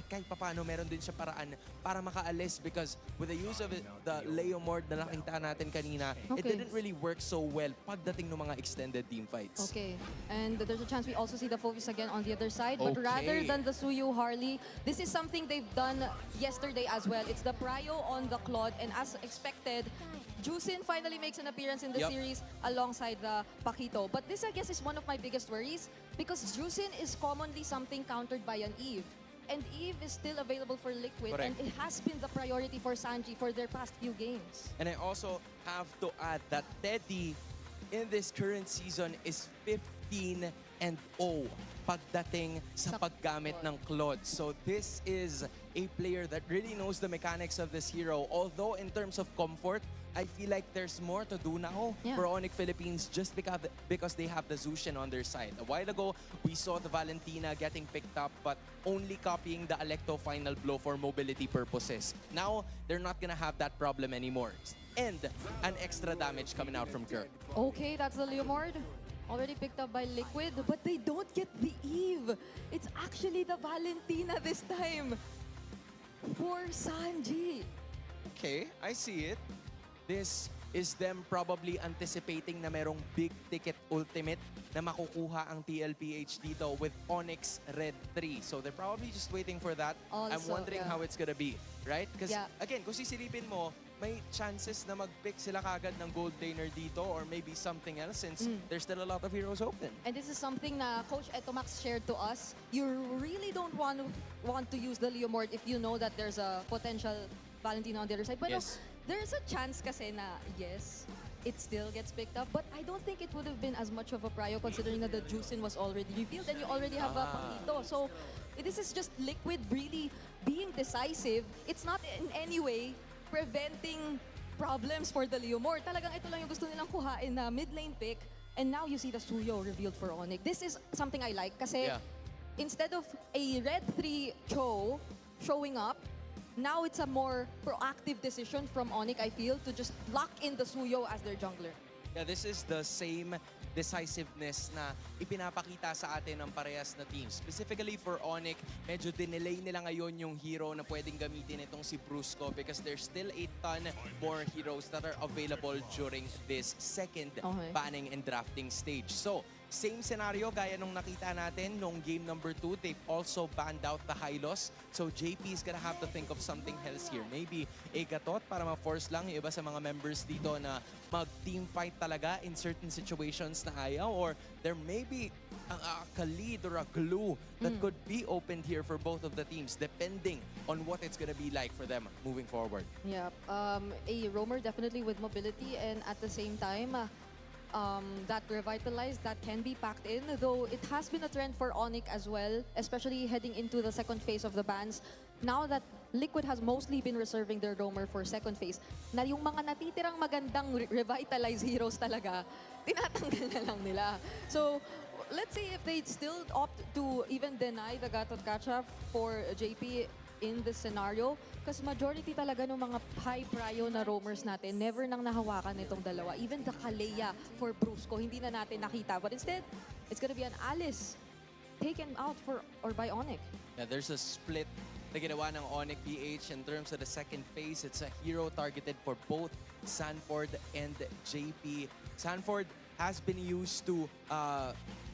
kahit papano meron din siya paraan para makaalis because with the use of the Leomord na nakita natin kanina, it didn't really work so well pagdating ng mga extended team fights. Okay, and there's a chance we also see the focus again on the other side, but rather than the Suyu Harley, this is something they've done yesterday as well. It's the Prio on the Claude, and as expected, Jusin finally makes an appearance in the series alongside the Pakito. But this, I guess, is one of my biggest worries because Jusin is commonly something countered by an Eve. And Eve is still available for Liquid, and it has been the priority for Sanji for their past few games. And I also have to add that Teddy in this current season is 15-0 pagdating sa paggamit ng Claude. So this is a player that really knows the mechanics of this hero. Although in terms of comfort, I feel like there's more to do now for Onic Philippines just because they have the Zushin on their side. A while ago, we saw the Valentina getting picked up but only copying the Alecto final blow for mobility purposes. Now, they're not gonna have that problem anymore. And an extra damage coming out from Kirk. Okay, that's the Leomord. Already picked up by Liquid, but they don't get the Eve. It's actually the Valentina this time for Sanji. Okay, I see it. This is them probably anticipating na merong big ticket ultimate na makukuha ang Tlph dito with Onyx Red 3. So they're probably just waiting for that. Also, I'm wondering how it's gonna be, right? Because again, kung sisilipin mo, may chances na mag-pick sila kagad ng gold laner dito or maybe something else since there's still a lot of heroes open. And this is something na Coach Etomax shared to us. You really don't want to use the Leomord if you know that there's a potential Valentina on the other side. But there's a chance kasi na, yes, it still gets picked up. But I don't think it would have been as much of a prio considering that the Jusin was already revealed and you already have a Pakito. So this is just Liquid really being decisive. It's not in any way preventing problems for the Leomord. Talagang ito lang yung gusto nilang kuhain na mid lane pick. And now you see the Suyo revealed for Onic. This is something I like kasi instead of a Red 3 Cho showing up, now it's a more proactive decision from Onic, I feel, to just lock in the Suyo as their jungler. Yeah, this is the same decisiveness na ipinapakita sa atin ng parehas na teams. Specifically for Onic, medyo dinelay nila ngayon yung hero na pwedeng gamitin itong si Brusco because there's still a ton more heroes that are available during this second banning and drafting stage. So, same scenario gaya nung nakita natin nung game number 2. They've also banned out the Hylos. So JP is gonna have to think of something else here. Maybe a gatot para ma-force lang yung iba sa mga members dito na mag-team fight talaga in certain situations na ayaw. Or there may be a Khalid or a glue that could be opened here for both of the teams depending on what it's gonna be like for them moving forward. Yeah, a roamer definitely with mobility and at the same time, that revitalized, that can be packed in, though it has been a trend for Onic as well, especially heading into the second phase of the bans. Now that Liquid has mostly been reserving their roamer for second phase, na yung mga natitirang magandang revitalized heroes talaga, tinatanggal na lang nila. So, let's see if they still opt to even deny the Gatot Kacha for JP in this scenario. Kasi majority talaga ng mga high prio na roamers natin, never nang nahawakan itong dalawa. Even the Kalea for Brusco, hindi na natin nakita. But instead, it's gonna be an Alice taken out or by Onic. Yeah, there's a split na ginawa ng Onic PH in terms of the second phase. It's a hero targeted for both Sanford and JP. Sanford has been used to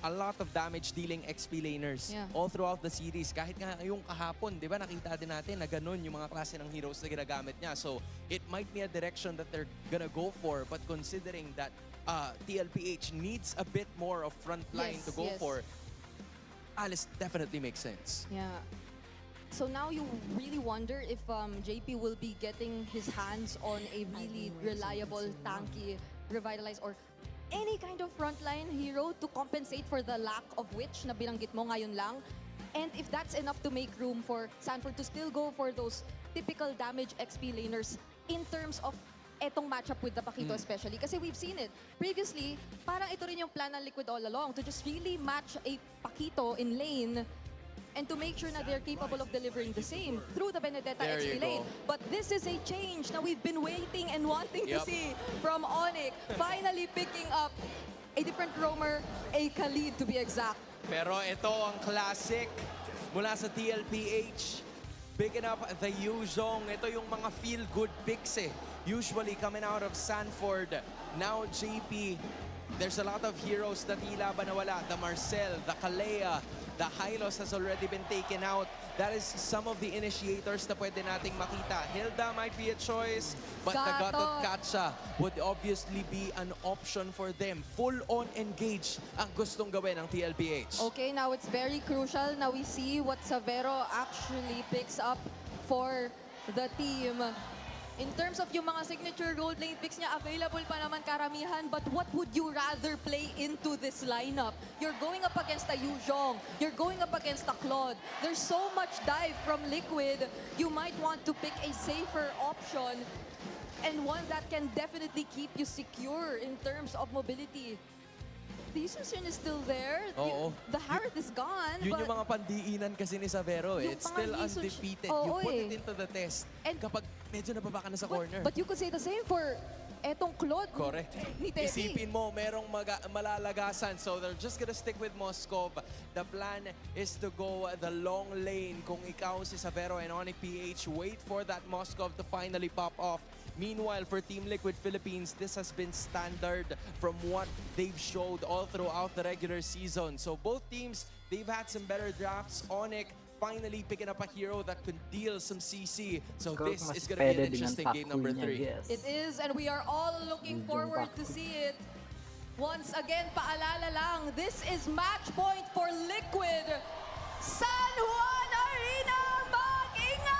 a lot of damage-dealing XP laners all throughout the series. Kahit nga yung kahapon, di ba, nakita din natin na ganun yung mga klase ng heroes na ginagamit niya. So, it might be a direction that they're gonna go for. But considering that Tlph needs a bit more of front line to go for, Alice definitely makes sense. Yeah. So now you really wonder if JP will be getting his hands on a really reliable, tanky, revitalized, or any kind of frontline hero to compensate for the lack of which na binanggit mo ngayon lang. And if that's enough to make room for Sanford to still go for those typical damage XP laners in terms of etong matchup with the Paquito especially. Kasi we've seen it. Previously, parang ito rin yung plan ng Liquid all along to just really match a Paquito in lane and to make sure that they're capable of delivering the same through the Benedetta XP lane. But this is a change na we've been waiting and wanting to see from Onic. Finally picking up a different roamer, a Khalid to be exact. Pero ito ang classic mula sa Tlph. Picking up the Yuzhong. Ito yung mga feel-good picks eh. Usually coming out of Sanford. Now JP. There's a lot of heroes na tila ba nawala. The Marcel, the Kalea, the Hylos has already been taken out. That is some of the initiators na pwede nating makita. Hilda might be a choice, but the Gatot Kacha would obviously be an option for them. Full-on engage ang gustong gawin ng Tlph. Okay, now it's very crucial na we see what Savero actually picks up for the team. In terms of yung mga signature gold lane picks niya, available pa naman karamihan, but what would you rather play into this lineup? You're going up against a Yuzhong, you're going up against a Claude. There's so much dive from Liquid. You might want to pick a safer option and one that can definitely keep you secure in terms of mobility. The Yusun is still there. The Harith is gone. Yun yung mga pandiinan kasi ni Savero eh. It's still undefeated. You put it into the test. And kapag medyo nababa ka na sa corner. But you could say the same for etong Claude. Correct. Ni Teddy. Isipin mo, merong malalagasan. So they're just gonna stick with Moskov. The plan is to go the long lane. Kung ikaw si Savero and Onic PH, wait for that Moskov to finally pop off. Meanwhile, for Team Liquid Philippines, this has been standard from what they've showed all throughout the regular season. So both teams, they've had some better drafts. Onic finally picking up a hero that could deal some CC. So this is going to be an interesting game number 3. It is, and we are all looking forward to see it. Once again, paalala lang, this is match point for Liquid. San Juan Arena, mag-ingay!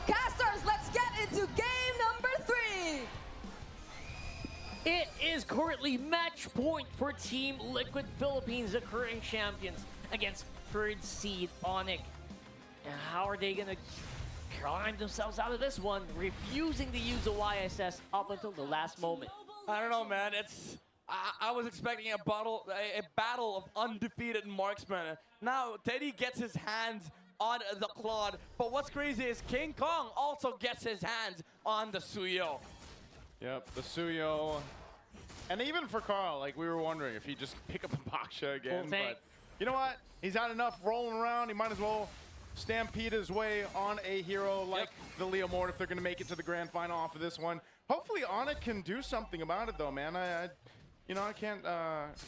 Casters, let's get into game number 3. It is currently match point for Team Liquid Philippines, the current champions, against third seed Onic. And how are they going to climb themselves out of this one, refusing to use the YSS up until the last moment? I don't know, man. I was expecting a battle of undefeated marksmen. Now Teddy gets his hands on the Claude. But what's crazy is King Kong also gets his hands on the Suyo. Yep, the Suyo. And even for Carl, like, we were wondering if he'd just pick up the Baksha again. But you know what? He's had enough rolling around. He might as well stampede his way on a hero like the Leo Mort if they're going to make it to the grand final off of this one. Hopefully Onic can do something about it, though, man. I can't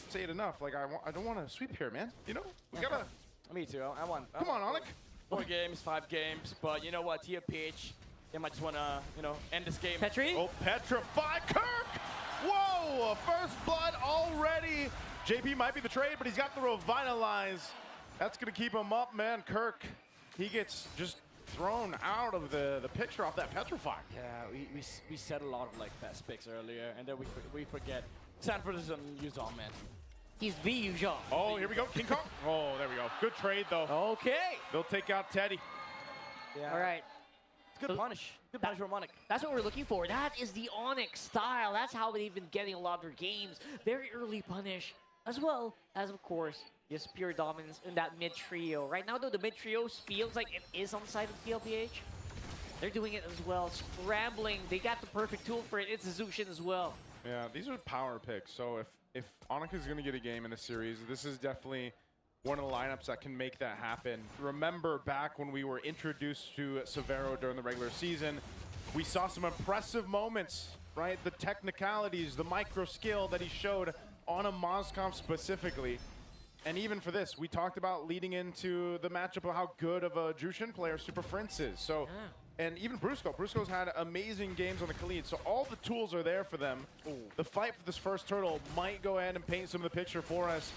say it enough. Like, I don't want to sweep here, man. You know, we gotta. Me too. I want. Come on, Onic. 4 games, 5 games. But you know what? TENKYU, they might just want to, end this game. Petri? Oh, petrify Kirk! Whoa! First blood already. JP might be the trade, but he's got the revitalize. That's gonna keep him up, man. Kirk, he gets just thrown out of the picture off that petrify. Yeah, we said a lot of like fast picks earlier, and then we forget Sanford is on Yuzong, man. He's the Yuzong. Oh, here we go, King Kong. Oh, there we go. Good trade, though. Okay. They'll take out Teddy. Yeah. All right. It's good punish. Good punish from Onic. That's what we're looking for. That is the Onic style. That's how they've been getting a lot of their games. Very early punish, as well as, of course, just pure dominance in that mid trio. Right now, though, the mid trio feels like it is on the side of TLPH. They're doing it as well, scrambling. They got the perfect tool for it. It's a Zushin as well. Yeah, these are power picks. So if Onic is going to get a game in the series, this is definitely one of the lineups that can make that happen. Remember back when we were introduced to Severo during the regular season, we saw some impressive moments, right? The technicalities, the micro skill that he showed on a Moskov specifically. And even for this, we talked about leading into the matchup of how good of a Jushin player Super Prince is. So, and even Brusco. Brusco's had amazing games on the Khalid. So all the tools are there for them. The fight for this first turtle might go ahead and paint some of the picture for us.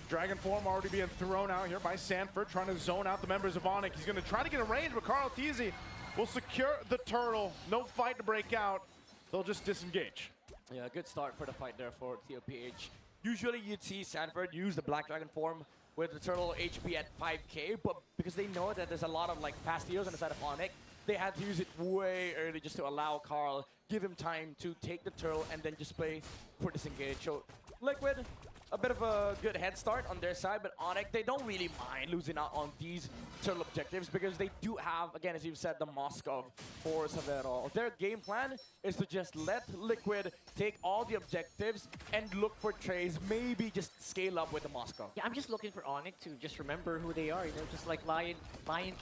Dragon form already being thrown out here by Sanford, trying to zone out the members of Onic. He's going to try to get a range, but Carl Tlph will secure the turtle. No fight to break out. They'll just disengage. Yeah, good start for the fight there for TLPH. Usually you'd see Sanford use the Black Dragon form with the turtle HP at 5k, but because they know that there's a lot of like fast heals on the side of Onic, they had to use it way early just to allow Carl, give him time to take the turtle and then just play for disengage. So Liquid, a bit of a good head start on their side, but Onic, they don't really mind losing out on these turtle objectives because they do have, again, as you've said, the Moskov for Severo. Their game plan is to just let Liquid take all the objectives and look for trades, maybe just scale up with the Moskov. Yeah, I'm just looking for Onic to just remember who they are, you know, just like Lion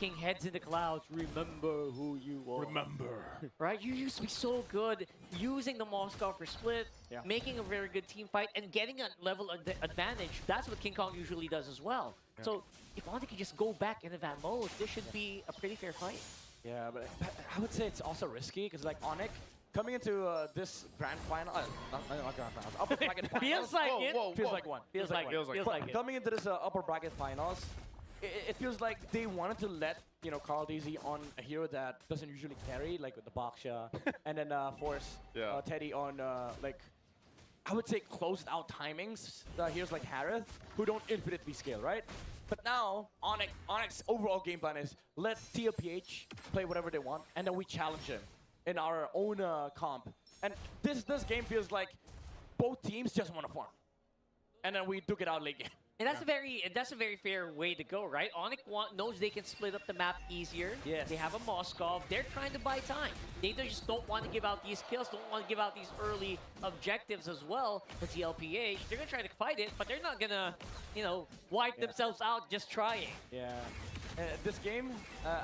King heads in the clouds, remember who you are. Remember. Right? You used to be so good using the Moskov for split, making a very good team fight, and getting a level of advantage. That's what King Kong usually does as well. Yeah. So if Onic can just go back into that mode, this should be a pretty fair fight. Yeah, but I would say it's also risky because like Onic coming into this grand final, not grand finals, upper bracket finals. Feels like it. Feels like one. Feels like it. Coming into this upper bracket finals, it feels like they wanted to let Carl DZ on a hero that doesn't usually carry, like with the Baksha, and then force Teddy on like, I would say closed out timings. Heroes like Harith, who don't infinitely scale, right? But now, Onic's overall game plan is let TLPH play whatever they want, and then we challenge him in our own comp. And this game feels like both teams just want to farm, and then we duke it out late game. And that's a very fair way to go, right? Onic knows they can split up the map easier. Yes. They have a Moskov. They're trying to buy time. They just don't want to give out these kills, don't want to give out these early objectives as well for TLPH. They're going to try to fight it, but they're not going to, wipe themselves out just trying. Yeah. This game,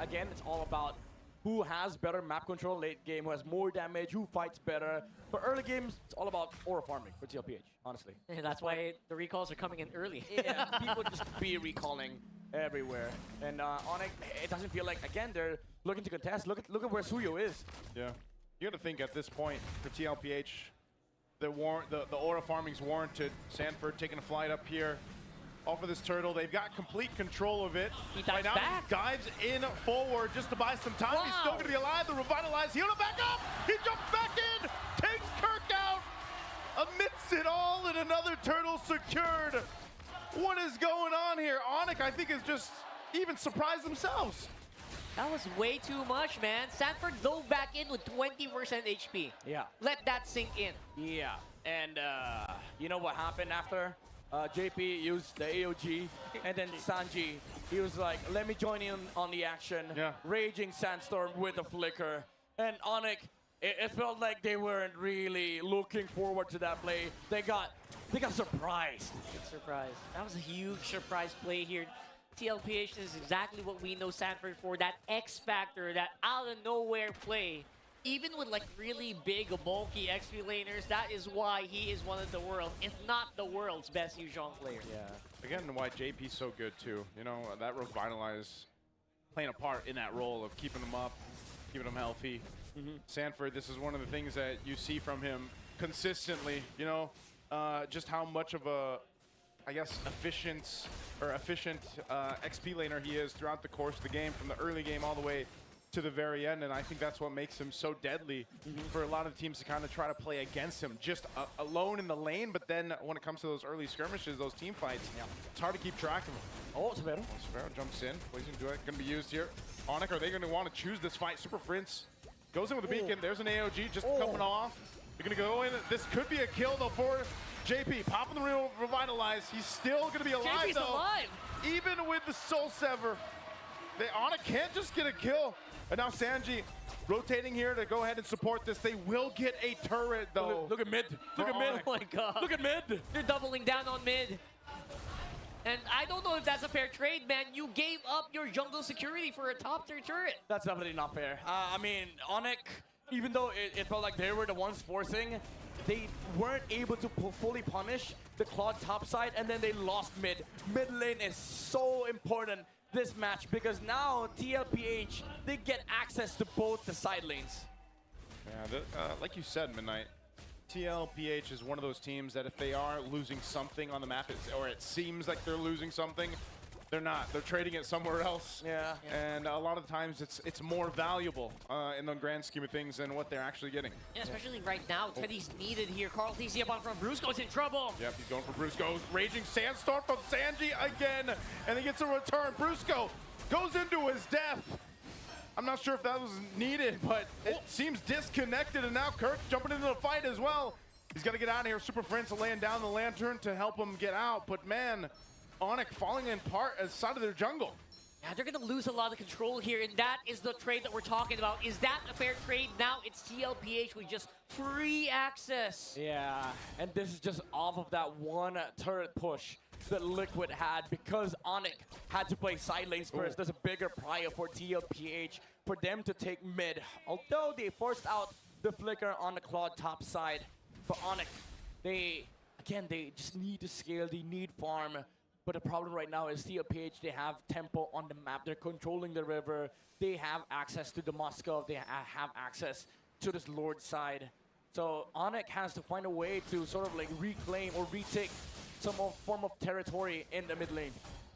again, it's all about who has better map control late game, who has more damage, who fights better. For early games, it's all about aura farming for TLPH, honestly. And that's why the recalls are coming in early. Yeah, people just be recalling everywhere. And Onic, it doesn't feel like, again, they're looking to contest. Look at where Suyo is. Yeah. You got to think at this point for TLPH, the aura farming's warranted. Sanford taking a flight up here. Off of this turtle, they've got complete control of it. He dives back. Dives in forward just to buy some time. He's still going to be alive. The revitalize, he'll back up. He jumps back in, takes Kirk out, amidst it all, and another turtle secured. What is going on here? Onic, I think, is just even surprised themselves. That was way too much, man. Sanford dove back in with 20% HP. Yeah. Let that sink in. Yeah. And you know what happened after? JP used the AOG, and then Sanji He was like, let me join in on the action. Yeah. Raging Sandstorm with a flicker. And Onic, it felt like they weren't really looking forward to that play. They got surprised. Good surprise. That was a huge surprise play here. TLPH is exactly what we know Sanford for, that X factor, that out of nowhere play. Even with like really big, bulky XP laners, that is why he is one of the world, if not the world's best Yuzhong player. Yeah. Again, why JP's so good too. You know, that Revitalize playing a part in that role of keeping him up, keeping him healthy. Sanford, this is one of the things that you see from him consistently, you know, just how much of a, I guess, efficient XP laner he is throughout the course of the game, from the early game all the way to the very end, and I think that's what makes him so deadly for a lot of teams to kind of try to play against him, just alone in the lane, but then when it comes to those early skirmishes, those team fights, it's hard to keep track of him. Oh, Severo. Severo jumps in, plays into it, gonna be used here. Onic, are they gonna want to choose this fight? Super Prince goes in with a beacon, there's an AOG just coming off. They're gonna go in, this could be a kill though for JP, popping the real Revitalize, he's still gonna be alive JP's though. alive! Even with the Soul Sever, Onic can't just get a kill. And now Sanji rotating here to go ahead and support this. They will get a turret though. Look at mid. Look at mid. Oh my god. Look at mid. They're doubling down on mid. And I don't know if that's a fair trade, man. You gave up your jungle security for a top tier turret. That's definitely not fair. I mean, Onic, even though it felt like they were the ones forcing, they weren't able to fully punish the Claude top side, and then they lost mid. Mid lane is so important this match because now TLPH, they get access to both the side lanes. Yeah, like you said, Midnight, TLPH is one of those teams that if they are losing something on the map, or it seems like they're losing something, they're not. They're trading it somewhere else. Yeah. And a lot of times it's more valuable in the grand scheme of things than what they're actually getting. Yeah, especially right now. Teddy's needed here. Carl TC up on front. Brusco's in trouble. Yep, he's going for Brusco. Raging Sandstorm from Sanji again. And he gets a return. Brusco goes into his death. I'm not sure if that was needed, but it seems disconnected. And now Kirk jumping into the fight as well. He's got to get out of here. Super Friends laying down the lantern to help him get out. But man, Onic falling in part as side of their jungle. Yeah, they're going to lose a lot of control here, and that is the trade that we're talking about. Is that a fair trade? Now it's TLPH with just free access. Yeah, and this is just off of that one turret push that Liquid had because Onic had to play side lanes first. There's a bigger prior for TLPH for them to take mid. Although they forced out the flicker on the Claude top side, for Onic, they just need to scale, they need farm. But the problem right now is TLPH, they have tempo on the map. They're controlling the river. They have access to the Moscow. They have access to this Lord side. So Onic has to find a way to sort of like reclaim or retake some form of territory in the mid lane.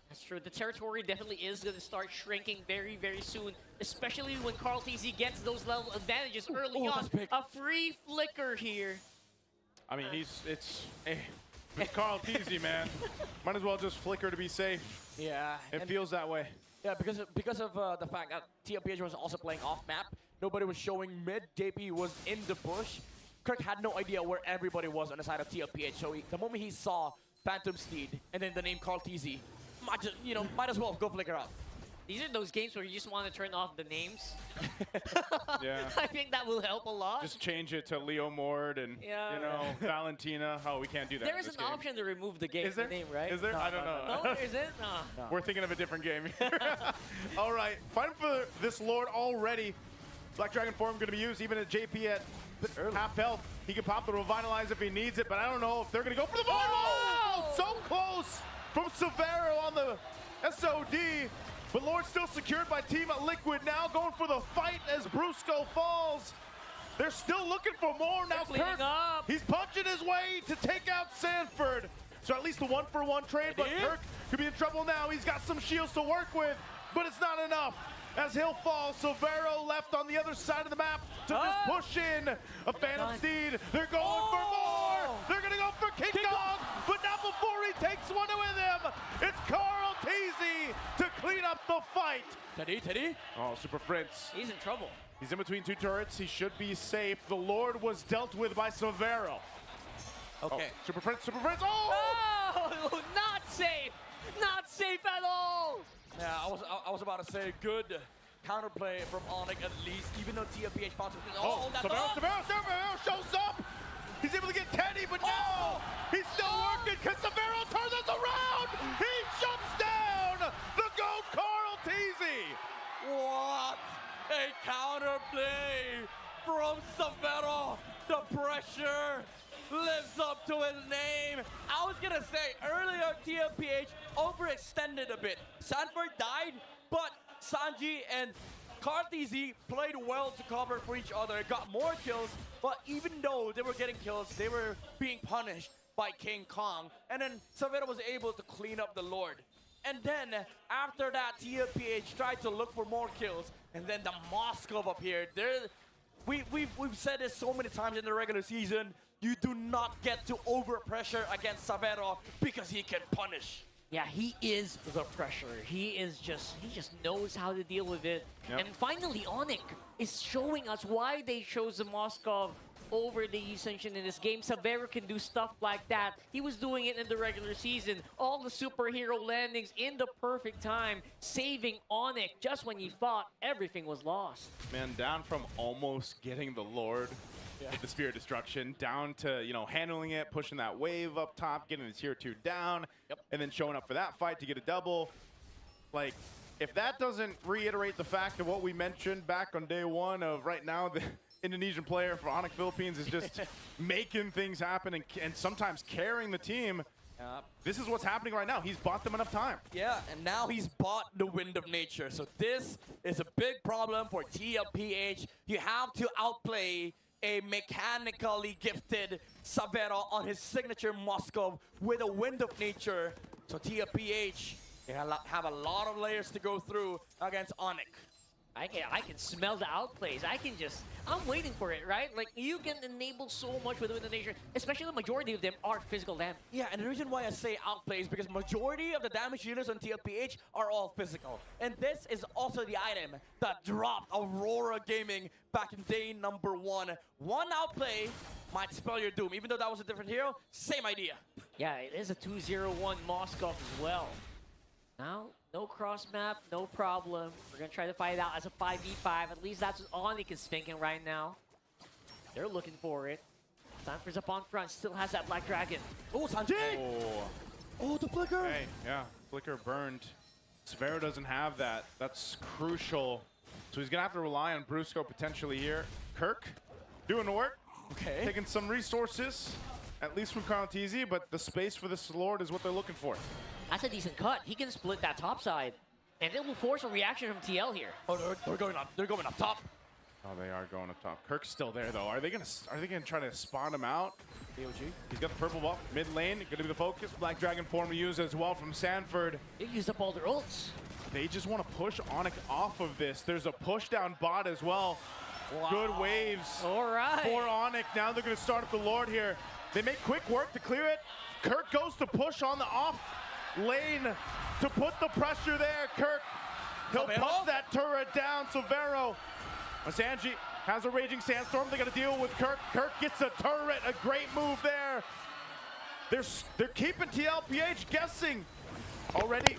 That's true. The territory definitely is going to start shrinking very, very soon, especially when Carl TZ gets those level advantages early on. A free flicker here. I mean, it's Carl TZ, man. Might as well just flicker to be safe. Yeah. It feels that way. Yeah, because of the fact that TLPH was also playing off map. Nobody was showing mid. JP was in the bush. Kirk had no idea where everybody was on the side of TLPH. So the moment he saw Phantom Steed and then the name Carl TZ, might as well go flicker out. These are those games where you just want to turn off the names. Yeah. I think that will help a lot. Just change it to Leo Mord and, Valentina. Oh, we can't do that. There is an option to remove the Is there? name, right? Is there? I don't know. No, there isn't? No. We're thinking of a different game here. All right, fighting for this Lord already. Black Dragon form going to be used even at JP at half health. He can pop the Revitalize if he needs it, but I don't know if they're going to go for the ball. Oh, so close from Severo on the SOD. But Lord still secured by Team Liquid now, going for the fight as Brusco falls. They're still looking for more now. Kirk, he's punching his way to take out Sanford. So at least a 1-for-1 trade, but Kirk could be in trouble now. He's got some shields to work with, but it's not enough. As he'll fall, Severo left on the other side of the map to just push in a Phantom Steed. They're going for more. They're going to go for King Kong, but not before he takes one with him. It's Carl TZ to clean up the fight. Teddy. Oh, Super Prince. He's in trouble. He's in between two turrets. He should be safe. The Lord was dealt with by Severo. Okay. Oh, Super Prince. Oh! Oh, not safe. Not safe at all. Yeah, I was about to say good counterplay from Onic at least, even though TENKYU bounced it. Oh, That's Severo shows up! He's able to get Teddy, but no! He's still working because Severo turns us around! He jumps down! The GOAT Carl Teasy! What a counterplay from Severo! The pressure lives up to his name. I was gonna say earlier, TENKYU overextended a bit. Sanford died, but Sanji and Kartizi played well to cover for each other, got more kills, but even though they were getting kills, they were being punished by King Kong. And then Severo was able to clean up the Lord. And then after that, TENKYU tried to look for more kills, and then the Moskov appeared. We've said this so many times in the regular season. You do not get to overpressure against Severo because he can punish. Yeah, he is the pressure. He just knows how to deal with it. Yep. And finally, Onic is showing us why they chose the Moskov over the Ascension in this game. Severo can do stuff like that. He was doing it in the regular season. All the superhero landings in the perfect time, saving Onic just when you thought everything was lost. Man, down from almost getting the Lord with the Spear of Destruction, down to, you know, handling it, pushing that wave up top, getting the tier 2 down, and then showing up for that fight to get a double. Like, if that doesn't reiterate the fact of what we mentioned back on day one of right now, the Indonesian player for Onic Philippines is just making things happen and sometimes carrying the team. This is what's happening right now. He's bought them enough time. Yeah, and now he's bought the Wind of Nature. So this is a big problem for TENKYU. You have to outplay a mechanically gifted Severo on his signature Moskov with a Wind of Nature. So TENKYU have a lot of layers to go through against Onic. I can smell the outplays. I'm waiting for it, right? Like, you can enable so much with the Nation, especially the majority of them are physical damage. Yeah, and the reason why I say outplays is because majority of the damage dealers on TENKYU are all physical. And this is also the item that dropped Aurora Gaming back in day number 1. One outplay might spell your doom. Even though that was a different hero, same idea. Yeah, it is a 2-0-1 Moskov as well. Now, no cross map, no problem. We're gonna try to fight it out as a 5v5. At least that's what Onic is thinking right now. They're looking for it. Sanford's up on front, still has that Black Dragon. Oh, Sanji! Oh, the flicker! Hey, yeah, flicker burned. Severo doesn't have that. That's crucial. So he's gonna have to rely on Brusco potentially here. Kirk doing the work. Okay. Taking some resources, at least from Carl TZ, but the space for this Lord is what they're looking for. That's a decent cut. He can split that top side. And it will force a reaction from TL here. Oh, they're going up. They're going up top. Oh, they are going up top. Kirk's still there though. Are they gonna try to spawn him out? AOG. He's got the purple buff. Mid lane, gonna be the focus. Black Dragon form to use as well from Sanford. They used up all their ults. They just want to push Onic off of this. There's a push down bot as well. Wow. Good waves All right. for Onic. Now they're gonna start up the Lord here. They make quick work to clear it. Kirk goes to push on the off lane to put the pressure there. Kirk, he'll pump that turret down. Severo. Sanji has a raging sandstorm. They got to deal with Kirk. Kirk gets a turret. A great move there. They're keeping TLPH guessing already.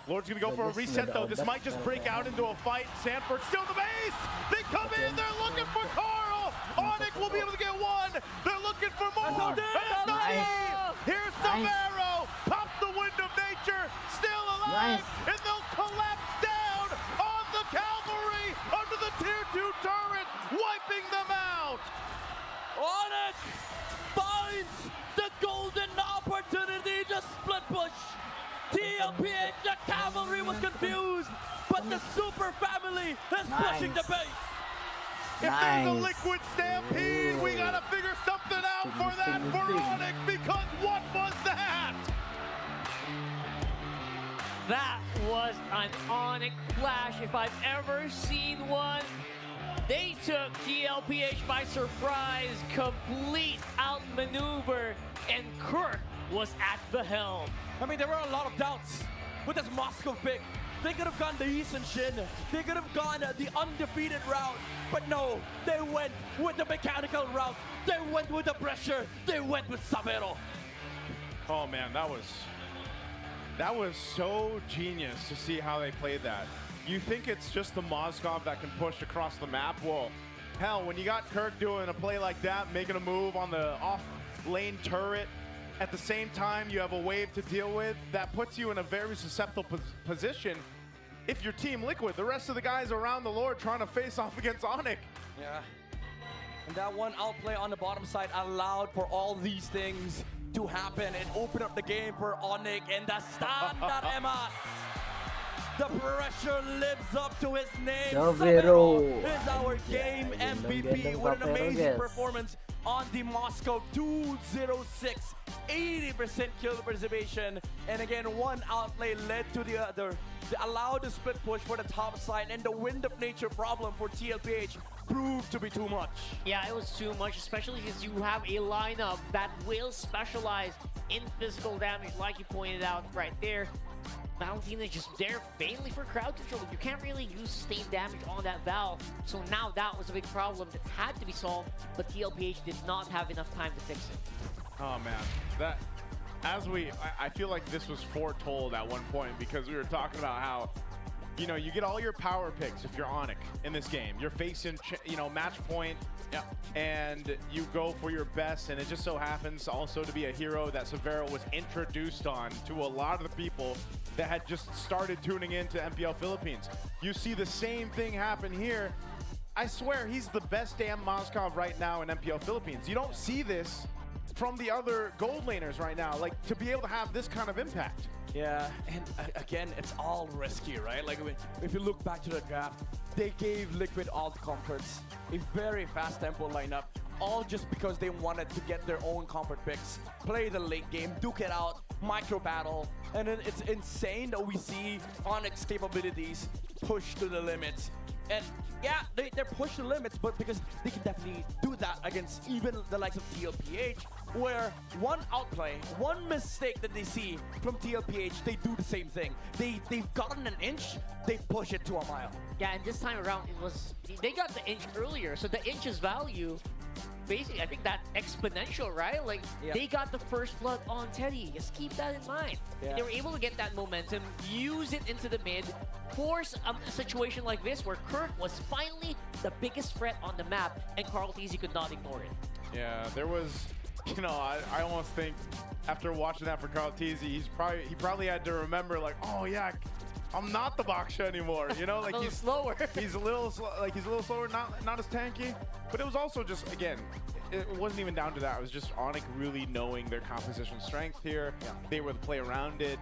Lord's gonna go for a reset though. This might just break out into a fight. Sanford still the base. They come in. They're looking for Carl. Onic will be able to get one. They're looking for more. Here's Severo. Pops the Wind of Nature. Still alive. And they'll collapse down on the cavalry under the tier 2 turret, wiping them out. Onic finds the golden opportunity to split push. TLPH, the cavalry was confused, but the super family is pushing the base. If there's a liquid stampede, we gotta figure something out for that for Onic, because what was that? That was an Onic flash if I've ever seen one. They took TLPH by surprise, complete outmaneuver, and Kirk was at the helm. I mean, there were a lot of doubts with this Moscow pick. They could have gone the Eastern Shin. They could have gone the undefeated route. But no, they went with the mechanical route. They went with the pressure. They went with Severo. Oh man, that That was so genius to see how they played that. You think it's just the Moskov that can push across the map? Well, hell, when you got Kirk doing a play like that, making a move on the off-lane turret, at the same time you have a wave to deal with, that puts you in a very susceptible position if you're Team Liquid. The rest of the guys around the Lord trying to face off against Onic. Yeah. And that one outplay on the bottom side allowed for all these things to happen and open up the game for Onic and the standard Emma. The pressure lives up to his name. Savero is our game MVP with an amazing performance on the Moscow 206. 80% kill preservation. And again, one outplay led to the other. They allowed the split push for the top side, and the wind of nature problem for Tlph proved to be too much. Yeah, it was too much, especially since you have a lineup that will specialize in physical damage, like you pointed out right there. Valentina just there mainly for crowd control. You can't really use sustained damage on that Val. So now that was a big problem that had to be solved, but Tlph did not have enough time to fix it. Oh man, that I feel like this was foretold at one point, because we were talking about how, you know, you get all your power picks if you're Onic in this game. You're facing, you know, match point, and you go for your best, and it just so happens also to be a hero that Savero was introduced on to a lot of the people that had just started tuning into MPL Philippines. You see the same thing happen here. I swear he's the best damn Moskov right now in MPL Philippines. You don't see this from the other gold laners right now, like to be able to have this kind of impact. Yeah, and again, it's all risky, right? Like if you look back to the draft, they gave Liquid all the comforts, a very fast tempo lineup, all just because they wanted to get their own comfort picks, play the late game, duke it out, micro battle, and then it's insane that we see Onic's capabilities pushed to the limits. And yeah, they're pushed to the limits, but because they can definitely do that against even the likes of Tlph, where one outplay, one mistake that they see from Tlph, they do the same thing. They've gotten an inch, they push it to a mile. Yeah, and this time around, it was they got the inch earlier, so the inch's value, basically, I think that's exponential, right? Like, they got the first blood on Teddy. Just keep that in mind. Yeah. They were able to get that momentum, use it into the mid, force a situation like this where Kirk was finally the biggest threat on the map, and Carl-TZ could not ignore it. Yeah, there was, you know, I almost think after watching that for Carl-TZ, he probably had to remember, like, oh yeah, I'm not the Baksha anymore, you know, like he's slower. He's a little slower, not as tanky. But it was also just, again, it wasn't even down to that. It was just Onic really knowing their composition strength here. Yeah. They were able to play around it.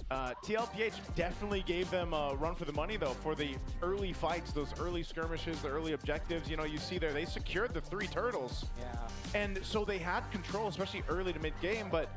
Tlph definitely gave them a run for the money, though, for the early fights, those early skirmishes, the early objectives. You know, you see there, they secured the 3 turtles. Yeah. And so they had control, especially early to mid-game, but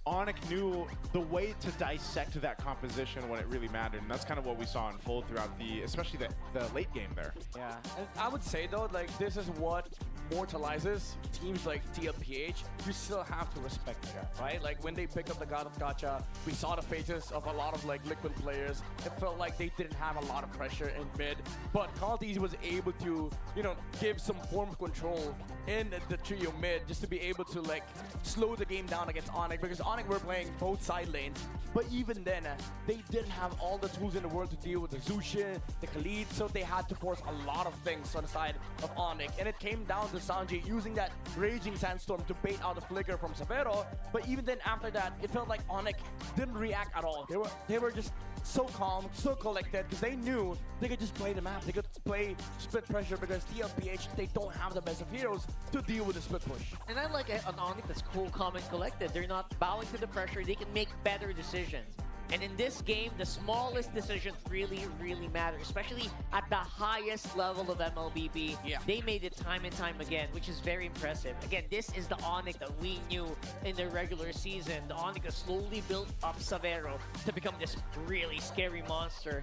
Onic knew the way to dissect that composition when it really mattered, and that's kind of what we saw unfold throughout especially the late game there. Yeah, and I would say though, like, this is what mortalizes teams like Tlph. You still have to respect that, right? Like when they picked up the God of Gacha, we saw the faces of a lot of like Liquid players. It felt like they didn't have a lot of pressure in mid, but Carl-TZ was able to, you know, give some form of control in the trio mid just to be able to like slow the game down against Onic, because Onic were playing both side lanes, but even then they didn't have all the tools in the world to deal with the Zushin, the Khalid, so they had to force a lot of things on the side of Onic, and it came down to Sanjay using that Raging Sandstorm to bait out a flicker from Savero. But even then, after that, it felt like Onic didn't react at all. They were just so calm, so collected, because they knew they could just play the map. They could play split pressure, because Tlph, they don't have the best of heroes to deal with the split push. And I like an Onic that's cool, calm, and collected. They're not bowing to the pressure. They can make better decisions. And in this game, the smallest decisions really, really matter, especially at the highest level of MLBB. Yeah. They made it time and time again, which is very impressive. Again, this is the Onic that we knew in the regular season. The Onic has slowly built up Savero to become this really scary monster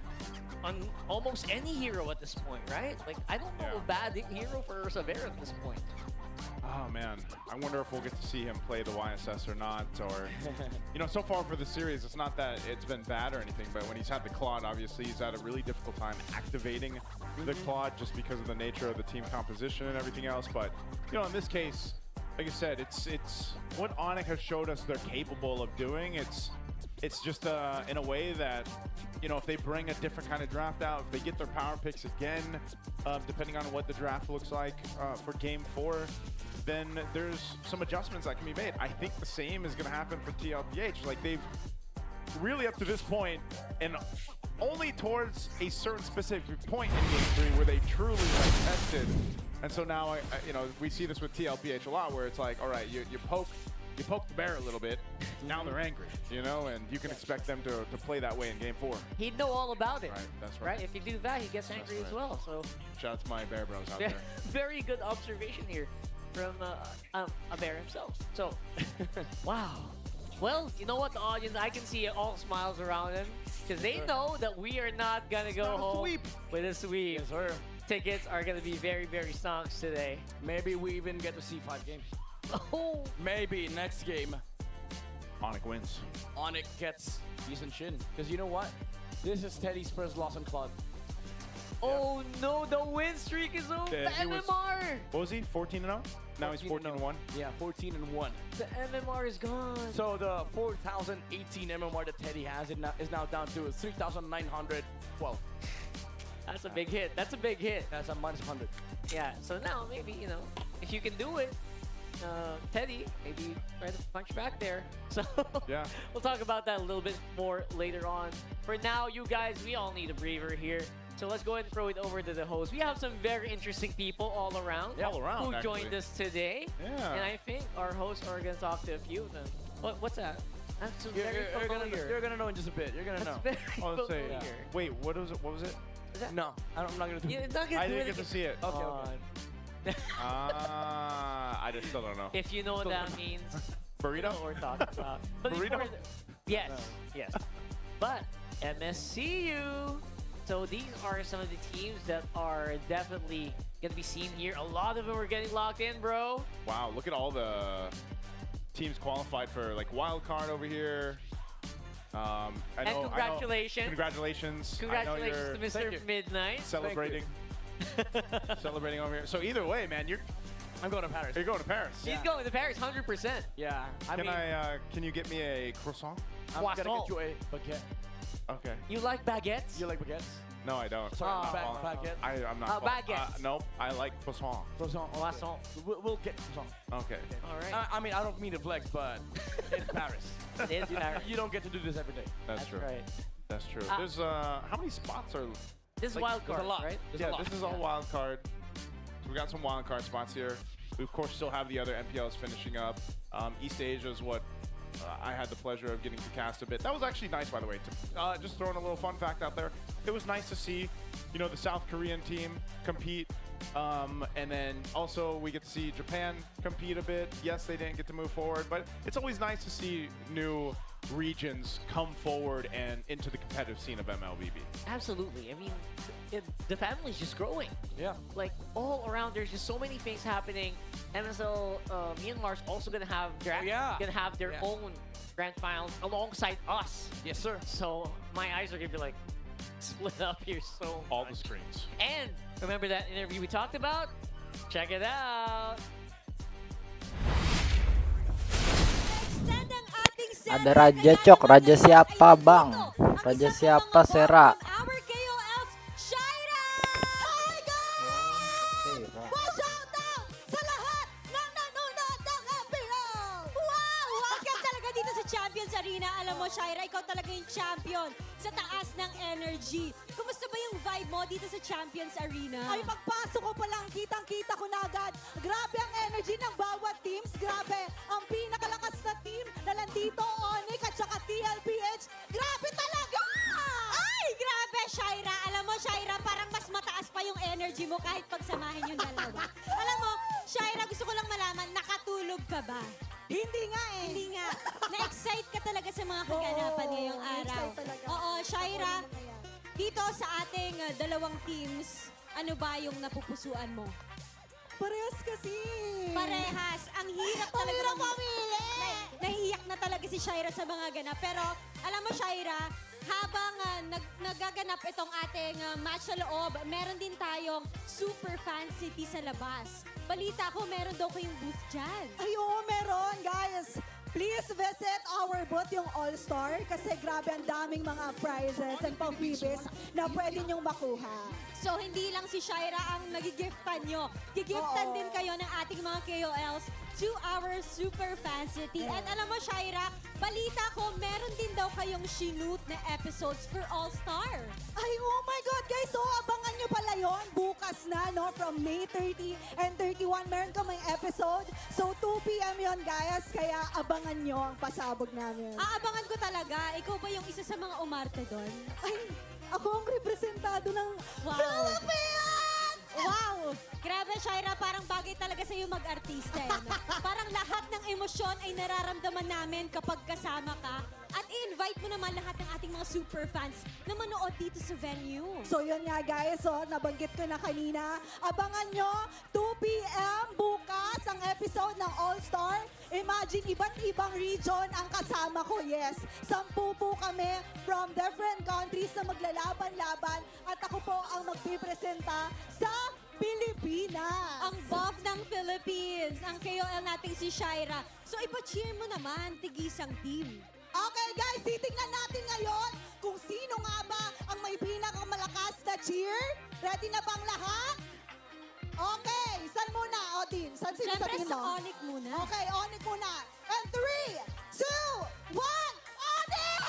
on almost any hero at this point, right? Like, I don't know a bad hero for Savero at this point. Oh man, I wonder if we'll get to see him play the YSS or not, or, you know, so far for the series, it's not that it's been bad or anything, but when he's had the Claude, obviously he's had a really difficult time activating the Claude just because of the nature of the team composition and everything else. But, you know, in this case, like I said, it's what Onic has showed us they're capable of doing. It's it's just in a way that, you know, if they bring a different kind of draft out, if they get their power picks again, depending on what the draft looks like for Game 4, then there's some adjustments that can be made. I think the same is going to happen for TLPH. Like, they've really up to this point, and only towards a certain specific point in Game 3 where they truly like tested. And so now, you know, we see this with TLPH a lot, where it's like, all right, you poke the bear a little bit, now they're angry, you know, and you can expect them to play that way in Game 4. He'd know all about it. Right, that's right. If you do that, he gets angry as well. So shout out to my bear bros out there. very good observation here from a bear himself. So, wow. Well, you know what, the audience, I can see all smiles around him because they know that we are not going to go home with a sweep. Yes, sir. Tickets are going to be very, very stonks today. Maybe we even get to see 5 games. Oh, Maybe next game, Onic wins. Onic gets decent shin. Because you know what? This is Teddy's first loss on club. oh no, the win streak is over. The He was- MMR. What was he, 14-0? Now he's 14-1. Yeah, 14-1. The MMR is gone. So the 4,018 MMR that Teddy has is now down to 3,912. That's a big hit. That's a big hit. That's a -100. Yeah, so now maybe, you know, if you can do it, Teddy, maybe try to punch back there. So Yeah. we'll talk about that a little bit more later on. For now, you guys, we all need a breather here. So let's go ahead and throw it over to the host. We have some very interesting people all around, All around, who joined actually. us today. Yeah. And I think our hosts are going to talk to a few of them. What's that? That's very familiar. You're gonna know in just a bit. You're gonna That's know. very Oh, let's say, familiar. wait, what was it? What was it? No, I'm not gonna do You're it. not gonna I do didn't it get to again. see it. Okay, okay. I just still don't know. If you know what that means, Burrito? what we're talking about. But Burrito? before yes, yes. But MSCU. So these are some of the teams that are definitely going to be seen here. A lot of them are getting locked in, bro. Wow, look at all the teams qualified for like wild card over here. And congratulations. Congratulations. Congratulations I know to you're Mr. Midnight. celebrating. Celebrating over here. So either way, man, I'm going to Paris. you're going to Paris. He's going to Paris 100%. Yeah, I mean, Can you get me a croissant? I'm gonna Croissant. get you a baguette. Okay. You like baguettes? You like baguettes? No, I don't. Sorry, Oh. baguette. I'm not. Baguettes. Nope. I like croissant. Croissant. Croissant. We'll get croissant. Okay. All right. I mean, I don't mean to flex, but it's Paris. It is Paris. You don't get to do this every day. That's true. Right. That's true. Ah. There's how many spots are? This is Like, wild There's card, a lot. right? There's a Yeah, lot. this is all wild card. So we got some wild card spots here. We of course still have the other MPLs finishing up. East Asia is what I had the pleasure of getting to cast a bit. That was actually nice, by the way. Just throwing a little fun fact out there. It was nice to see, you know, the South Korean team compete. And then also we get to see Japan compete a bit. Yes, they didn't get to move forward, but it's always nice to see new regions come forward and into the competitive scene of MLBB. Absolutely. I mean, the family's just growing. Yeah. Like, all around, there's just so many things happening. MSL Myanmar's also gonna have their Yeah. own grand finals alongside us. Yes, sir. So my eyes are gonna be like split up here so All much. the screens. And remember that interview we talked about? Check it out. Extend ang ating Ada Raja Cok, Raja siapa bang? Raja siapa Sera? Our KOLs, Shaira! Hi guys! Pa-shout out sa lahat ng nanonood ng MPL! Wow! Welcome talaga dito sa Champions Arena. Alam mo, Shaira, ikaw talaga yung champion sa taas ng energy. Kumusta ba yung vibe mo dito sa Champions Arena? Ay, pagpasok ko pa lang, kitang-kita ko na agad. Grabe ang energy ng bawat teams. Grabe ang pinakalakas na team na nandito, Onic at saka TLPH. Grabe talaga! Ay, grabe, Shaira. Alam mo, Shaira, parang mas mataas pa yung energy mo kahit pagsamahin yung dalawa. Alam mo, Shaira, gusto ko lang malaman, nakatulog ka ba? Hindi nga eh. Hindi nga. Na-excite ka talaga sa mga kaganapan ngayong araw. na-excite talaga. Oo, Shaira, Ako na yan. dito sa ating dalawang teams, ano ba yung napupusuan mo? Parehas kasi. Parehas. Ang hirap talaga. Mahirap mamili. Nahihiyak na talaga si Shaira sa mga ganap. Pero alam mo, Shaira, habang nagaganap itong ating match sa loob, meron din tayong super fan city sa labas. Balita ko, meron daw kayong booth dyan. Ay, oo, meron, guys. please visit our booth, yung All-Star, kasi grabe ang daming mga prizes and pang-freebies na pwede nyong makuha. So, hindi lang si Shaira ang nagigiftan nyo. Gigiftan Oo. din kayo ng ating mga KOLs to our super fan city. And alam mo, Shaira, balita ko, meron din daw kayong shoot na episodes for All-Star. Ay, oh my God, guys. So, abangan nyo pala yon bukas na, no? From May 30 and 31, meron kaming episode. So, 2 p.m. yon guys. Kaya abangan nyo ang pasabog namin. Aabangan ko talaga. Ikaw ba yung isa sa mga umarte doon? Ay, ako ang representado ng Wow. Philippines! Wow! Grabe, Shaira, parang bagay talaga sa'yo mag-artista. Eh, no? Parang lahat ng emosyon ay nararamdaman namin kapag kasama ka. At i-invite mo naman lahat ng ating mga super fans na manood dito sa venue. So yun nga guys, nabanggit ko na kanina. Abangan nyo, 2 p.m. bukas ang episode ng All-Star. Imagine, iba't ibang region ang kasama ko, yes. 10 po kami from different countries na maglalaban-laban at ako po ang magpipresenta sa Pilipinas. Ang buff ng Philippines, ang KOL nating si Shaira. So ipa-cheer mo naman, tigisang team. Okay guys, titingnan natin ngayon kung sino nga ba ang may pinakamalakas na cheer. Ready na bang lahat? Okay, saan muna, Odin? Saan sino Siyempre sabihin sa mo? Onic muna. Okay, Onic muna. And 3, 2, 1, Onic!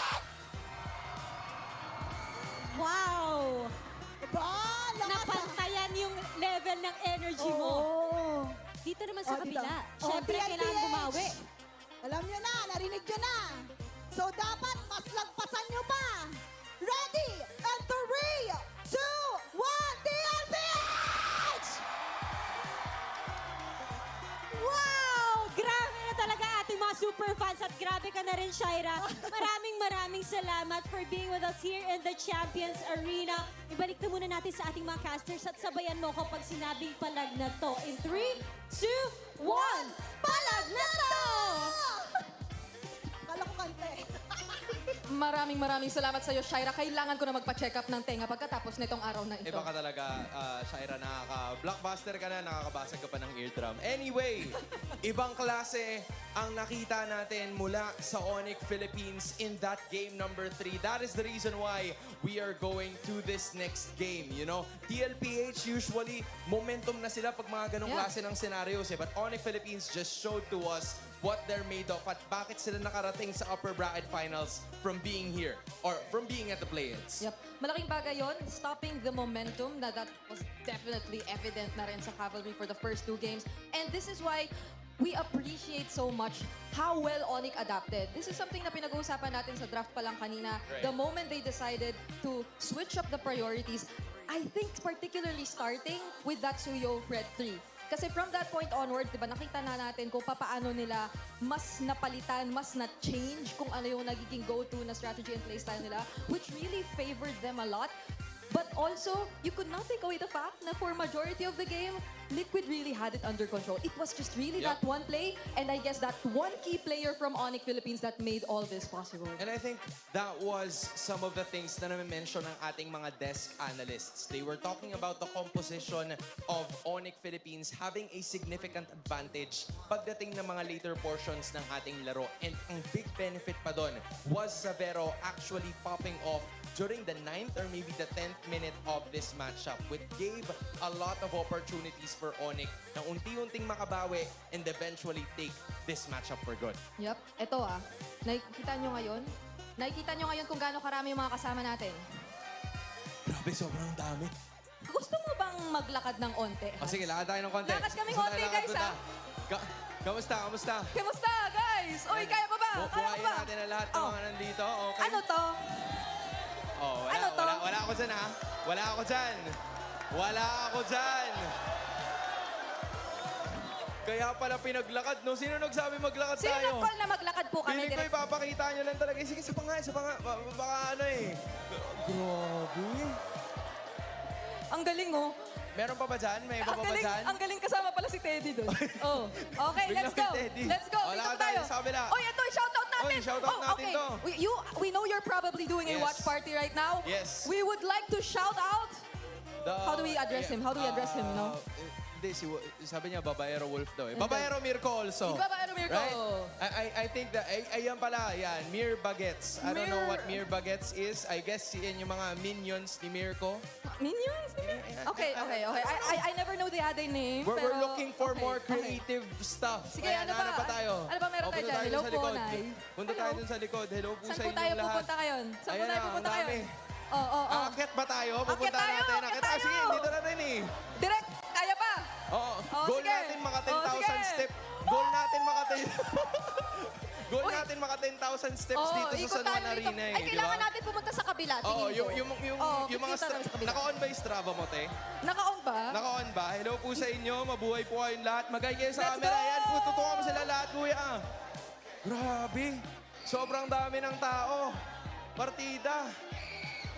Wow! Ba, lakas ah. Napantayan yung level ng energy mo. Oo. Dito naman sa Dito. kabila. Siyempre, TLPH. kailangan bumawi. Alam nyo na, narinig nyo na. So dapat mas lagpasan nyo pa. Ready? And 3, 2, 1, TLPH! Wow! Grabe na talaga ating mga super fans at grabe ka na rin, Shaira. Maraming salamat for being with us here in the Champions Arena. Ibalik na muna natin sa ating mga casters at sabayan mo kapag sinabing palag na to. In 3, 2, 1, palag na to! Kala ko kante. Maraming salamat sa iyo, Shaira. Kailangan ko na magpa-check up ng tenga pagkatapos nitong araw na ito. Iba ka talaga, Shaira, nakaka-blockbuster ka na, nakakabasag ka pa ng eardrum. Anyway, ibang klase ang nakita natin mula sa Onic Philippines in that game number 3. That is the reason why we are going to this next game, you know? TLPH usually, momentum na sila pag mga ganong klase ng scenarios eh. But Onic Philippines just showed to us what they're made of at bakit sila nakarating sa upper bracket finals from being here or from being at the play-ins. Yep. Malaking bagay yon, stopping the momentum that was definitely evident na rin sa Cavalry for the first 2 games. And this is why we appreciate so much how well Onic adapted. This is something na pinag-uusapan natin sa draft pa lang kanina. Right. The moment they decided to switch up the priorities, I think particularly starting with that Suyo Red 3. Kasi from that point onward, di ba, nakita na natin kung paano nila mas napalitan, mas na-change kung ano yung nagiging go-to na strategy and playstyle nila, which really favored them a lot. But also, you could not take away the fact na for majority of the game, Liquid really had it under control. It was just really that one play, and I guess that one key player from Onic Philippines that made all this possible. And I think that was some of the things na na-mention ng ating mga desk analysts. They were talking about the composition of Onic Philippines having a significant advantage pagdating ng mga later portions ng ating laro. And ang big benefit pa doon was Savero actually popping off during the 9th or maybe the 10th minute of this matchup, which gave a lot of opportunities for Onic na unti-unting makabawi and eventually take this matchup for good. Yep. Ito nakikita nyo ngayon kung gaano karami yung mga kasama natin. Grabe, sobrang dami. Gusto mo bang maglakad ng onte? O sige, lakad tayo ng konti. Lakad kaming Basta konti, lakad guys, punta. Kamusta? Kamusta, guys? Oy, kaya pa ba? Kaya pa Buhayin ba? natin ang lahat ng mga nandito. Okay? Ano to? Oh, Ano to? Wala ako dyan, ha? Wala ako dyan. Kaya pala pinaglakad, no? Sino nagsabi maglakad Sino tayo? nag-call na maglakad po kami? Feeling ko ipapakita nyo lang talaga. Sige, isa pa nga. Baka ano eh. Grabe. Ang galing, oh. Meron pa ba dyan? May iba pa ba dyan? Ang galing kasama pala si Teddy doon. Oh. Okay, let's go. Biglang Teddy. Let's go. O, Dito lakad tayo. tayo sa kabila. Oy, ito, shoutout natin. Oy, shoutout natin okay. to. We know you're probably doing a Yes. watch party right now. Yes. We would like to shout out. How do we address him? How do we address him, no? Hindi, sabi niya Babaero Wolf daw eh. Babaero Mirko also. Babaero Mirko. Right? I think that, ayan pala, yan, Mir Bagets. I don't know what Mir Bagets is. I guess yan yung mga minions ni Mirko. Minions? Okay. I never know the other name. We're looking for more creative stuff. Sige, Kaya ano hanap ba? pa tayo. Ano ba meron tayo dyan? Hello po, Nay. Punta tayo dun sa likod. Hello po Saan sa po inyong tayo lahat. pupunta ngayon? Saan po Ayan tayo na, pupunta ang ngayon? dami. Aakyat Aakyat ba tayo? Aakyat Pupunta tayo, natin. aakyat Ah, sige, tayo. dito na rin eh. Direct, kaya pa? Oo. Oh, Goal sige. natin maka Oh, 10,000 sige. step. Goal natin maka 10... Goal natin maka 10,000 steps dito sa ikot San tayo Juan dito. Arena eh, Ay, di kailangan ba? natin pumunta sa kabila. Oo, tingin ko. yung mga kikita naman sa kabila. naka-on ba yung Strava mo, te? Naka-on ba? Naka-on ba? Hello po sa inyo. Mabuhay po kayong lahat. Magay kayo sa Let's camera. go! Yan po, tutukan mo sila lahat, kuya. Grabe. Sobrang dami ng tao. Partida.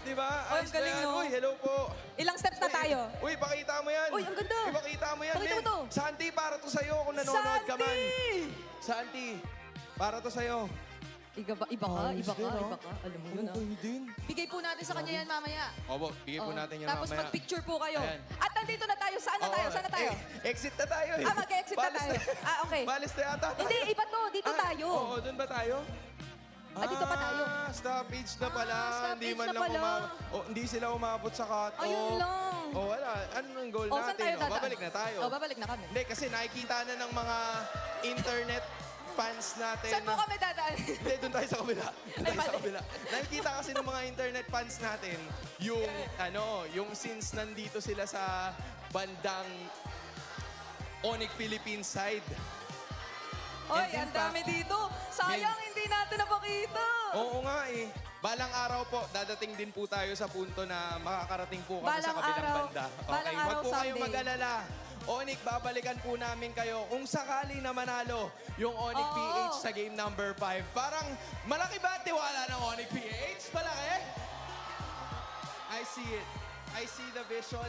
Di ba? Ay, Ayos ang galing, ba yan? no? Uy, hello po. Ilang steps na tayo? Uy, pakita mo yan. Uy, ang ganda. Ipakita mo yan, Pakita mo men. to. Santi, para to sa'yo kung nanonood ka man. Santi! Santi, para to sa'yo. Iba ka. Alam mo yun, ah. din. Bigay po natin sa kanya yan mamaya. Opo, bigay po Oo. natin yan Tapos mamaya. mag-picture po kayo. Ayan. At nandito na tayo. Saan na tayo? Oo, Saan na tayo? exit na tayo eh. Mag-exit na Balis tayo. Okay. Balis na yata tayo. Hindi, iba to. Dito tayo. Oo, doon ba tayo? Dito pa tayo. Stoppage na pala. stoppage Hindi man na lang pala. hindi sila umabot sa cut-off. Ayun lang. Wala. Ano yung goal Saan natin? tayo dadaan? Babalik na tayo. Babalik na kami. Hindi, kasi nakikita na ng mga internet fans natin. Saan po kami dadaan? Hindi, doon tayo sa kabila. Doon tayo sa mali. kabila. Nakikita kasi ng mga internet fans natin yung since nandito sila sa bandang Onic Philippines side. Oy, And in ang dami dito. Sayang, hindi natin napakita. Oo nga eh. Balang araw po, dadating din po tayo sa punto na makakarating po kami sa Balang kabilang araw. banda. Balang Huwag araw po kayong someday. mag-alala. Onic, babalikan po namin kayo kung sakali na manalo yung Onic Oo. PH sa game number 5. Parang malaki ba tiwala ng Onic PH? Malaki? I see it. I see the vision.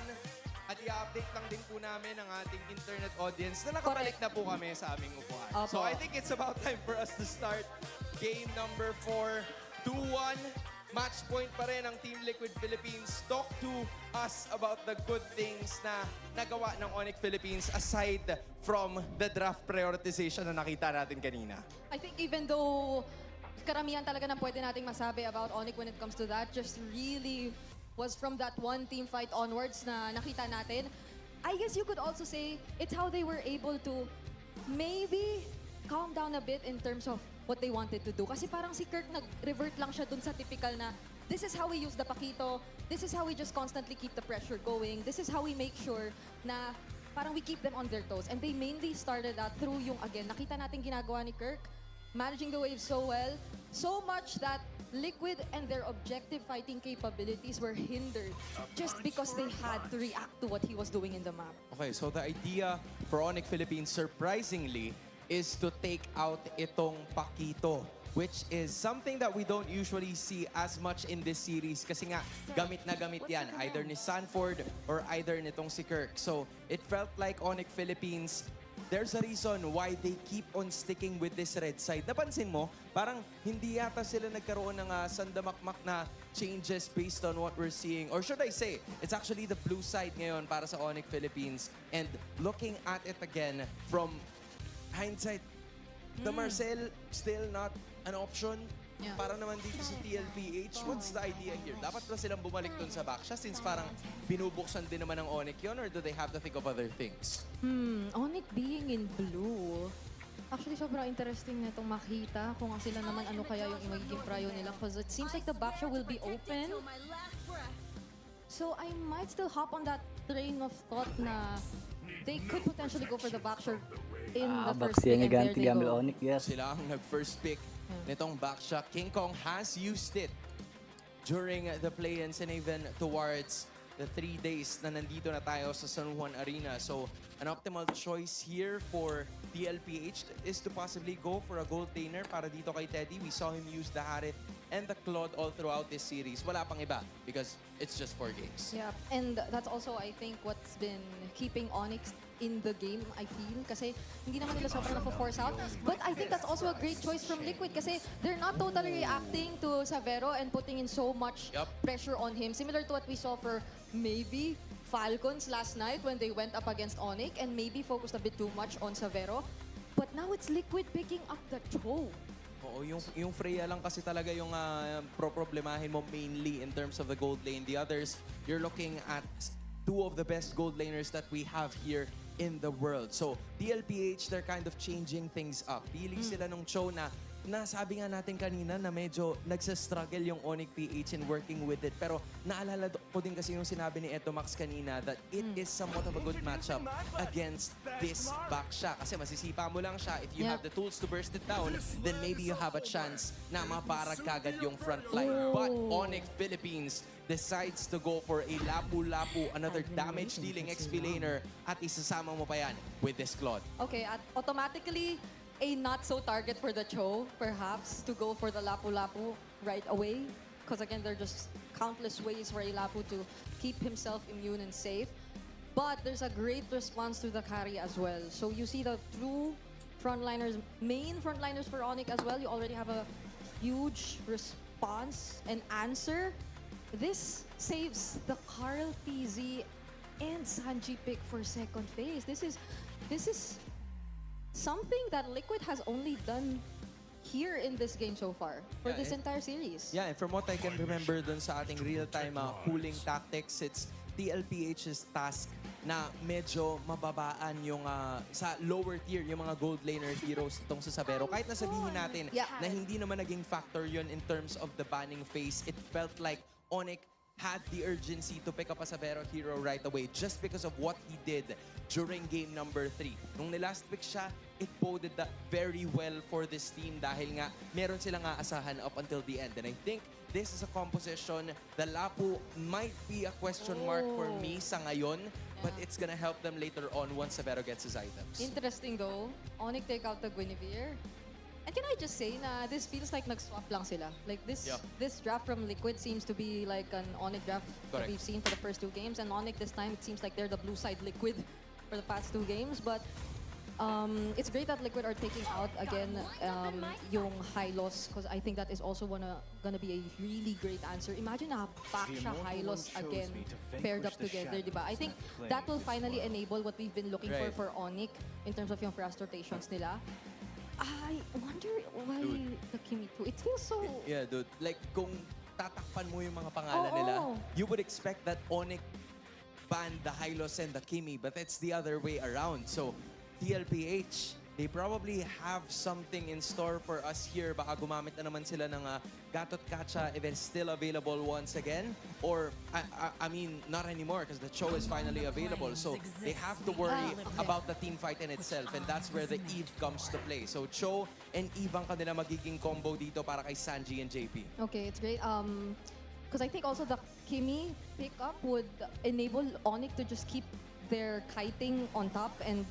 At i-update lang din po namin ang ating internet audience na nakabalik na po kami sa aming upuan. Opo. So I think it's about time for us to start game number 4. 2-1. Match point pa rin ang Team Liquid Philippines. Talk to us about the good things na nagawa ng Onic Philippines aside from the draft prioritization na nakita natin kanina. I think even though karamihan talaga ng pwede nating masabi about Onic when it comes to that, just really was from that one team fight onwards na nakita natin. I guess you could also say it's how they were able to maybe calm down a bit in terms of what they wanted to do. Kasi parang si Kirk nag-revert lang siya dun sa typical na this is how we use the Pakito, this is how we just constantly keep the pressure going, this is how we make sure na parang we keep them on their toes. And they mainly started that through yung, again, nakita natin ginagawa ni Kirk, managing the wave so well, so much that Liquid and their objective fighting capabilities were hindered just because they had to react to what he was doing in the map. Okay, so the idea for Onic Philippines, surprisingly, is to take out itong Pakito, which is something that we don't usually see as much in this series kasi nga gamit na gamit yan, either ni Sanford or either nitong si Kirk. So it felt like Onic Philippines, there's a reason why they keep on sticking with this red side. Napansin mo, parang hindi yata sila nagkaroon ng sandamakmak na changes based on what we're seeing. Or should I say, it's actually the blue side ngayon para sa Onic Philippines. And looking at it again from hindsight, the Marcel still not an option. Yeah. Para naman dito sa TLPH, what's the idea here? Dapat ba silang bumalik dun sa backsha since parang binubuksan din naman ng Onic yun or do they have to think of other things? Onic being in blue, actually sobrang interesting na itong makita kung sila naman ano kaya yung magiging prio nila because it seems like the backsha will be open. So I might still hop on that train of thought na they could potentially go for the backsha in the first pick and there they go. Onic, yes. Sila ang nag-first pick nitong backsha. King Kong has used it during the play-ins and even towards the 3 days na nandito na tayo sa San Juan Arena. So, an optimal choice here for TLPH is to possibly go for a gold laner para dito kay Teddy. We saw him use the Harith and the Claude all throughout this series. Wala pang iba because it's just 4 games. Yeah, and that's also, I think, what's been keeping Onyx in the game, I feel. Kasi hindi naman nila sobrang na-force out. But I think that's also a great choice from Liquid kasi they're not totally reacting to Savero and putting in so much pressure on him. Similar to what we saw for maybe Falcons last night when they went up against Onic and maybe focused a bit too much on Severo. But now it's Liquid picking up the Cho. Oo, yung Freya lang kasi talaga yung problemahin mo mainly in terms of the gold lane. The others, you're looking at two of the best gold laners that we have here in the world. So, Tlph, they're kind of changing things up. Pili sila nung Cho na nasabi nga natin kanina na medyo nagsa-struggle yung Onic PH in working with it. Pero naalala ko din kasi yung sinabi ni Etomax kanina that it is somewhat of a good matchup against this Baksha. Kasi masisipa mo lang siya. If you have the tools to burst it down, then maybe you have a chance na mabarag kagad yung front line. But Onic Philippines decides to go for a lapu-lapu, another damage-dealing XP laner, at isasama mo pa yan with this Claude. Okay, at automatically, a not-so-target for the Cho, perhaps, to go for the lapu-lapu right away. Because again, there are just countless ways for a lapu to keep himself immune and safe. But there's a great response to the carry as well. So you see the true frontliners, main frontliners for Onic as well. You already have a huge response and answer. This saves the Carl TZ and Sanji pick for second phase. This is something that Liquid has only done here in this game so far for this entire series. Yeah, and from what I can remember dun sa ating real-time cooling tactics, it's Tlph's task na medyo mababaan yung sa lower tier, yung mga gold laner heroes itong sa Sabero. Kahit na sabihin natin na hindi naman naging factor yun in terms of the banning phase, it felt like Onic had the urgency to pick up a Sabero hero right away just because of what he did during game number 3. Nung nilast pick siya, it boded that very well for this team dahil nga meron silang aasahan up until the end. And I think this is a composition, the Lapu might be a question mark for me sa ngayon, but it's gonna help them later on once Sabero gets his items. Interesting though, Onic take out the Guinevere. And can I just say na this feels like nag-swap lang sila. Like this draft from Liquid seems to be like an Onic draft that we've seen for the first 2 games. And Onic this time, it seems like they're the blue side Liquid for the past 2 games. But it's great that Liquid are taking out again yung Hylos, because I think that is also gonna be a really great answer. Imagine a Baksha Hylos again paired up together, diba? I think that will finally enable what we've been looking for Onic in terms of yung fast rotations nila. I wonder why the Kimi 2. It feels so... Yeah, dude. Like, kung tatakpan mo yung mga pangalan nila, you would expect that Onic banned the Hylos and the Kimi, but it's the other way around. So, Tlph, they probably have something in store for us here. Baka gumamit na naman sila ng Gatot Kacha if it's still available once again. Or, I mean, not anymore because the Cho is finally available. So, they have to worry about the team fight in itself. And that's where the Eve comes to play. So, Cho and Eve ang kanila magiging combo dito para kay Sanji and JP. Okay, it's great. Because I think also the Kimi pickup would enable Onic to just keep their kiting on top, and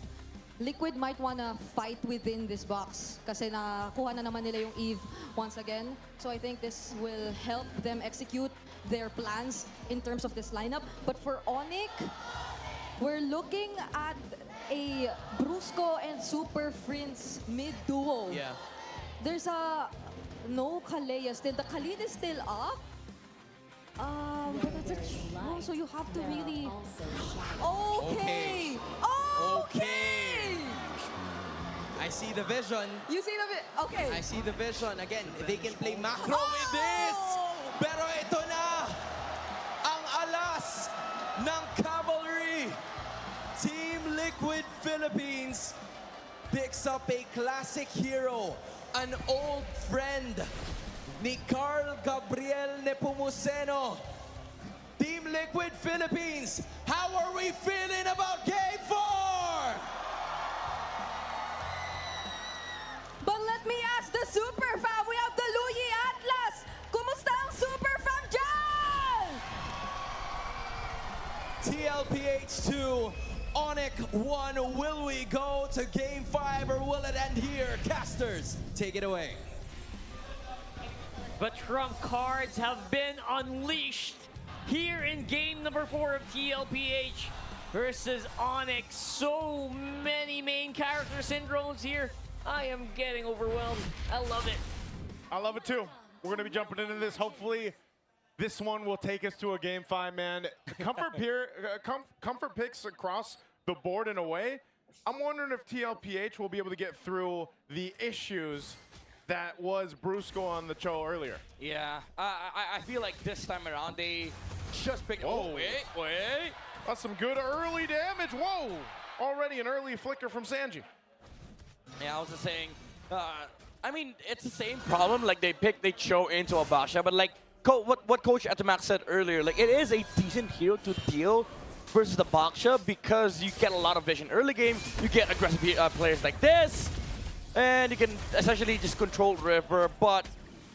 Liquid might wanna fight within this box kasi nakuha na naman nila yung Eve once again. So I think this will help them execute their plans in terms of this lineup. But for Onic, we're looking at a Brusco and Super Prince mid-duo. Yeah. There's a no Kalea still. The Khalid is still up. But it's a Cho, so you have to really... Okay! I see the vision. You see the okay. I see the vision. Again, they can play macro with this. Pero ito na ang alas ng Cavalry. Team Liquid Philippines picks up a classic hero, an old friend ni Carl Gabriel Nepomuceno. Team Liquid Philippines, how are we feeling about Game 4? But let me ask the Super Fam. We have the Luyi Atlas. Kumusta ang Super Fam dyan? Tlph 2, Onic 1. Will we go to Game 5 or will it end here? Casters, take it away. But trump cards have been unleashed here in game number 4 of Tlph versus Onic. So many main character syndromes here. I am getting overwhelmed. I love it. I love it too. We're going to be jumping into this hopefully this one will take us to a game 5, man. Comfort picks across the board in a way. I'm wondering if TLPH will be able to get through the issues that was Brusco on the show earlier. Yeah, I feel like this time around they just picked. Whoa. Oh, wait. That's some good early damage. Whoa! Already an early flicker from Sanji. Yeah, I was just saying. I mean, it's the same problem. Like they Cho into Abasha, but like what Coach Tlph said earlier, like it is a decent hero to deal versus the Baksha because you get a lot of vision early game. You get aggressive players like this, and you can essentially just control River. But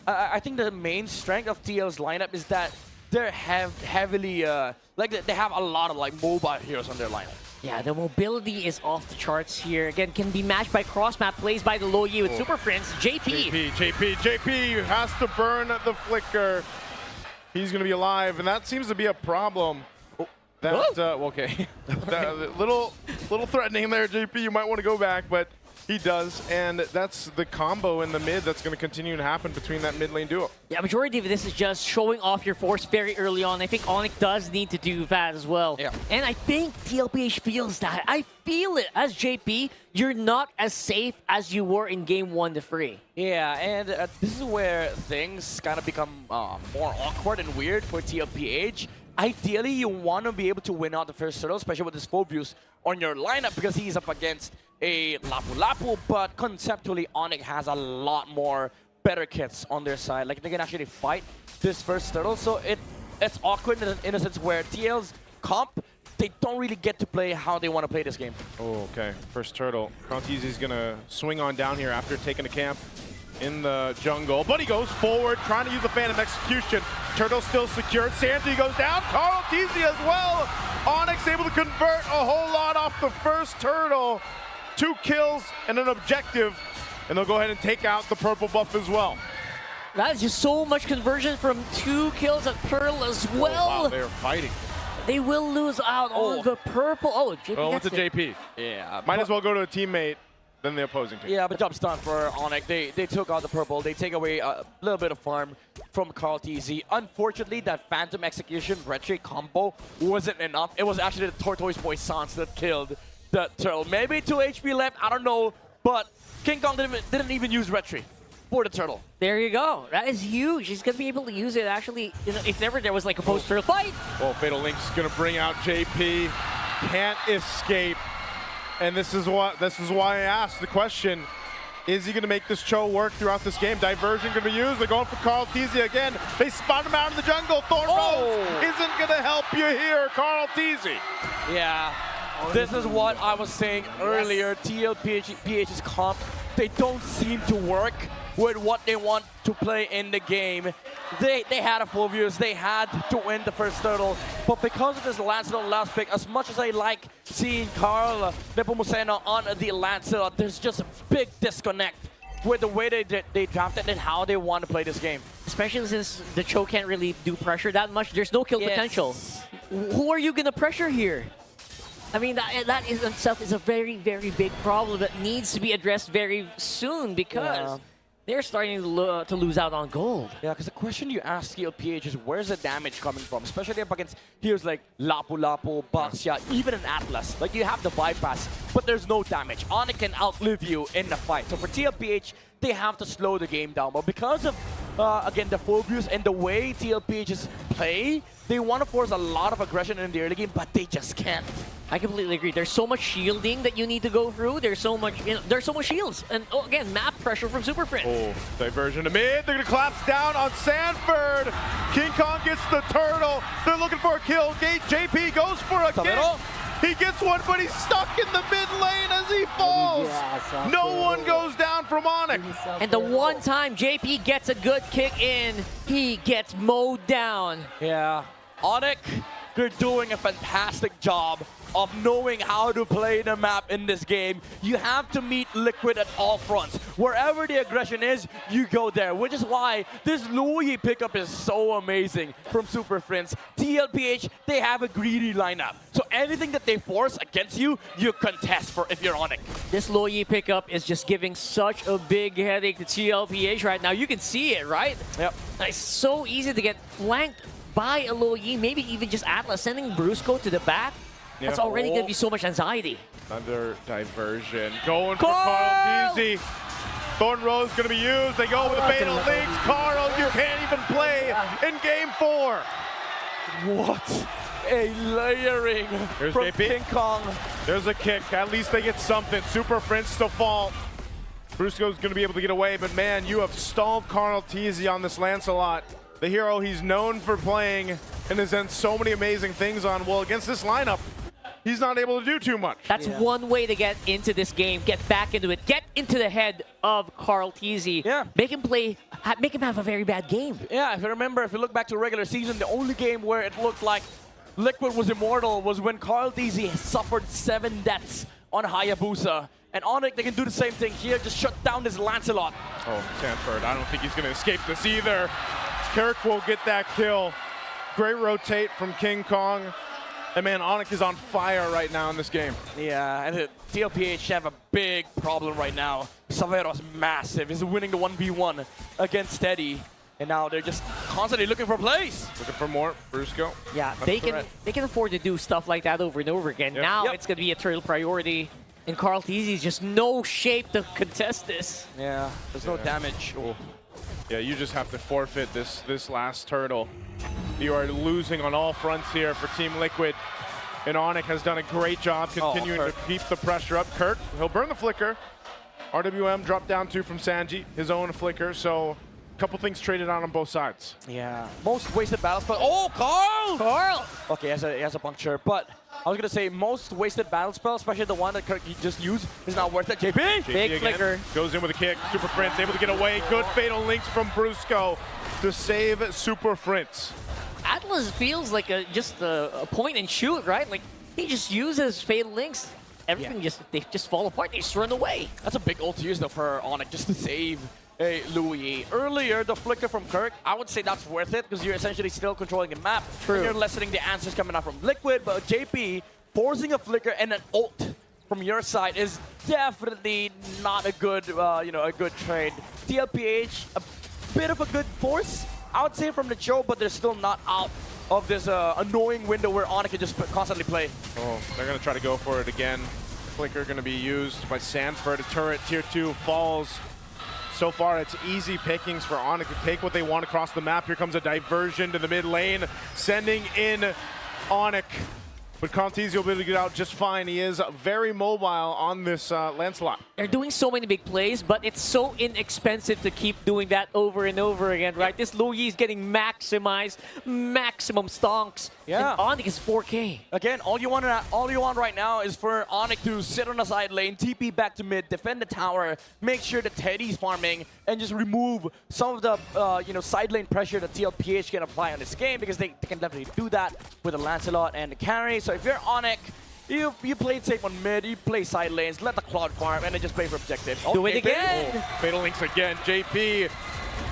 I think the main strength of TL's lineup is that they're heavily like they have a lot of like mobile heroes on their lineup. Yeah, the mobility is off the charts here. Again, can be matched by cross-map plays by the Low Yi with Super Prince. JP has to burn the flicker. He's going to be alive, and that seems to be a problem. That, okay. little threatening there, JP. You might want to go back, but he does, and that's the combo in the mid that's going to continue to happen between that mid lane duo. Yeah, majority of this is just showing off your force very early on. I think Onic does need to do that as well. Yeah. And I think TLPH feels that. I feel it. As JP, you're not as safe as you were in game 1 to 3. Yeah, and this is where things kind of become more awkward and weird for TLPH. Ideally, you want to be able to win out the first turtle, especially with this Phobius on your lineup because he's up against a Lapu Lapu, but conceptually, Onic has a lot more better kits on their side. Like, they can actually fight this first turtle, so it's awkward in a sense where TL's comp, they don't really get to play how they want to play this game. Oh, okay. First turtle. Contizi's going to swing on down here after taking a camp in the jungle, but he goes forward, trying to use the Phantom Execution. Turtle still secured. Sanji goes down. Carl Teasy as well. Onyx able to convert a whole lot off the first turtle. 2 kills and an objective, and they'll go ahead and take out the purple buff as well. That is just so much conversion from 2 kills at Pearl as well. Oh, wow, they're fighting. They will lose out on the purple. Oh, JP went to JP. Yeah. Might as well go to a teammate than the opposing team. Yeah, but job's done for Onic. They took out the purple. They take away a little bit of farm from Carl TZ. Unfortunately, that Phantom Execution retry combo wasn't enough. It was actually the Tortoise Boy Sans that killed the turtle. Maybe 2 HP left, I don't know. But King Kong didn't even use retry for the turtle. There you go. That is huge. He's going to be able to use it actually, you know, if ever there was like a post-turtle fight. Well, Fatal Link's going to bring out JP. Can't escape. And this is why I asked the question, is he going to make this Cho work throughout this game? Diversion going to be used. They're going for Carl Teasy again. They spot him out in the jungle. Thorn isn't going to help you here, Carl Teasy. Yeah, this is what I was saying earlier. TLPH's comp, they don't seem to work with what they want to play in the game. They had a full views, they had to win the first turtle, but because of this Lancelot last pick, as much as I like seeing Carl Nepomuceno on the Lancelot, there's just a big disconnect with the way they drafted and how they want to play this game. Especially since the Cho can't really do pressure that much. There's no kill potential. Who are you going to pressure here? I mean, that in itself is a very, very big problem that needs to be addressed very soon because they're starting to lose out on gold. Yeah, because the question you ask TLPH is where's the damage coming from? Especially up against heroes like Lapu Lapu, Baxia, even an Atlas. Like, you have the bypass, but there's no damage. Onic can outlive you in the fight. So for TLPH, they have to slow the game down. But because of, again, the Phobius and the way TLPH's play, they want to force a lot of aggression in the early game, but they just can't. I completely agree. There's so much shielding that you need to go through. There's so much, there's so much shields. And again, map pressure from Super Prince. Oh, diversion to mid. They're going to collapse down on Sanford. King Kong gets the turtle. They're looking for a kill. JP goes for a kill. He gets one, but he's stuck in the mid lane as he falls. No one goes down from Onic. And the one time JP gets a good kick in, he gets mowed down. Yeah. Onic, they're doing a fantastic job of knowing how to play the map in this game. You have to meet Liquid at all fronts. Wherever the aggression is, you go there, which is why this Louis pickup is so amazing from Super Friends. TLPH, they have a greedy lineup. So anything that they force against you, you contest for if you're Onic. This Loyi pickup is just giving such a big headache to TLPH right now. You can see it, right? Yep. It's so easy to get flanked by a Loyi, maybe even just Atlas sending Brusco to the back. That's already going to be so much anxiety. Under diversion. Going for Carl Deasy. Thorn Rose going to be used. They go with the Fatal Links. Carl, you can't even play in game 4. What a layering Here's from JP. King Kong. There's a kick. At least they get something. Super Prince to fall. Brusco's going to be able to get away, but man, you have stalled Carl Teasy on this Lancelot. The hero he's known for playing and has done so many amazing things on. Well, against this lineup, he's not able to do too much. That's one way to get into this game, get back into it, get into the head of Carl Teasy. Yeah. Make him play, make him have a very bad game. Yeah, if you remember, if you look back to regular season, the only game where it looked like Liquid was immortal was when Carl Teasy suffered 7 deaths on Hayabusa. And Onic, they can do the same thing here, just shut down this Lancelot. Oh, Sanford, I don't think he's going to escape this either. Kirk will get that kill. Great rotate from King Kong. And man, Onic is on fire right now in this game. Yeah, and TLPH have a big problem right now. Savero's massive. He's winning the 1v1 against Steady. And now they're just constantly looking for plays. Looking for more. Brusco. Yeah, they can afford to do stuff like that over and over again. Yep. Now it's going to be a turtle priority. And Carl Teasy's just no shape to contest this. Yeah, there's no damage. Oh. Yeah, you just have to forfeit this last turtle. You are losing on all fronts here for Team Liquid. And Onic has done a great job continuing to keep the pressure up. Kirk, he'll burn the flicker. RWM dropped down 2 from Sanji, his own flicker. So a couple things traded on both sides. Yeah, most wasted battle spell. Oh, Carl! Carl! Okay, he has a puncture, but I was gonna say most wasted battle spell, especially the one that Kirk just used, is not worth it. JP! Big flicker. Goes in with a kick. Super Prince able to get away. Good Fatal Links from Brusco to save Super Prince. Atlas feels like just a point and shoot, right? Like he just uses Fatal Links. Everything they just fall apart. They just run away. That's a big ult to use though for Onic just to save Louis. Earlier, the flicker from Kirk, I would say that's worth it because you're essentially still controlling the map. True. And you're lessening the answers coming out from Liquid, but JP forcing a flicker and an ult from your side is definitely not a good, a good trade. TLPH, a bit of a good force, I would say, from the show, but they're still not out of this annoying window where Onic can just constantly play. Oh, they're going to try to go for it again. Flicker going to be used by Sanford. A turret tier 2 falls. So far, it's easy pickings for Onic to take what they want across the map. Here comes a diversion to the mid lane, sending in Onic. But Contizi will be able to get out just fine. He is very mobile on this Lancelot. They're doing so many big plays, but it's so inexpensive to keep doing that over and over again, right? This Louis is getting maximized, maximum stonks. Yeah. And Onic is 4K. Again, all you want right now is for Onic to sit on the side lane, TP back to mid, defend the tower, make sure that Teddy's farming, and just remove some of the side lane pressure that TLPH can apply on this game, because they can definitely do that with the Lancelot and the carry. So if you're Onic, you played safe on mid, you play side lanes, let the Cloud farm, and then just play for objective. Do it again! Oh, Fatal Links again. JP,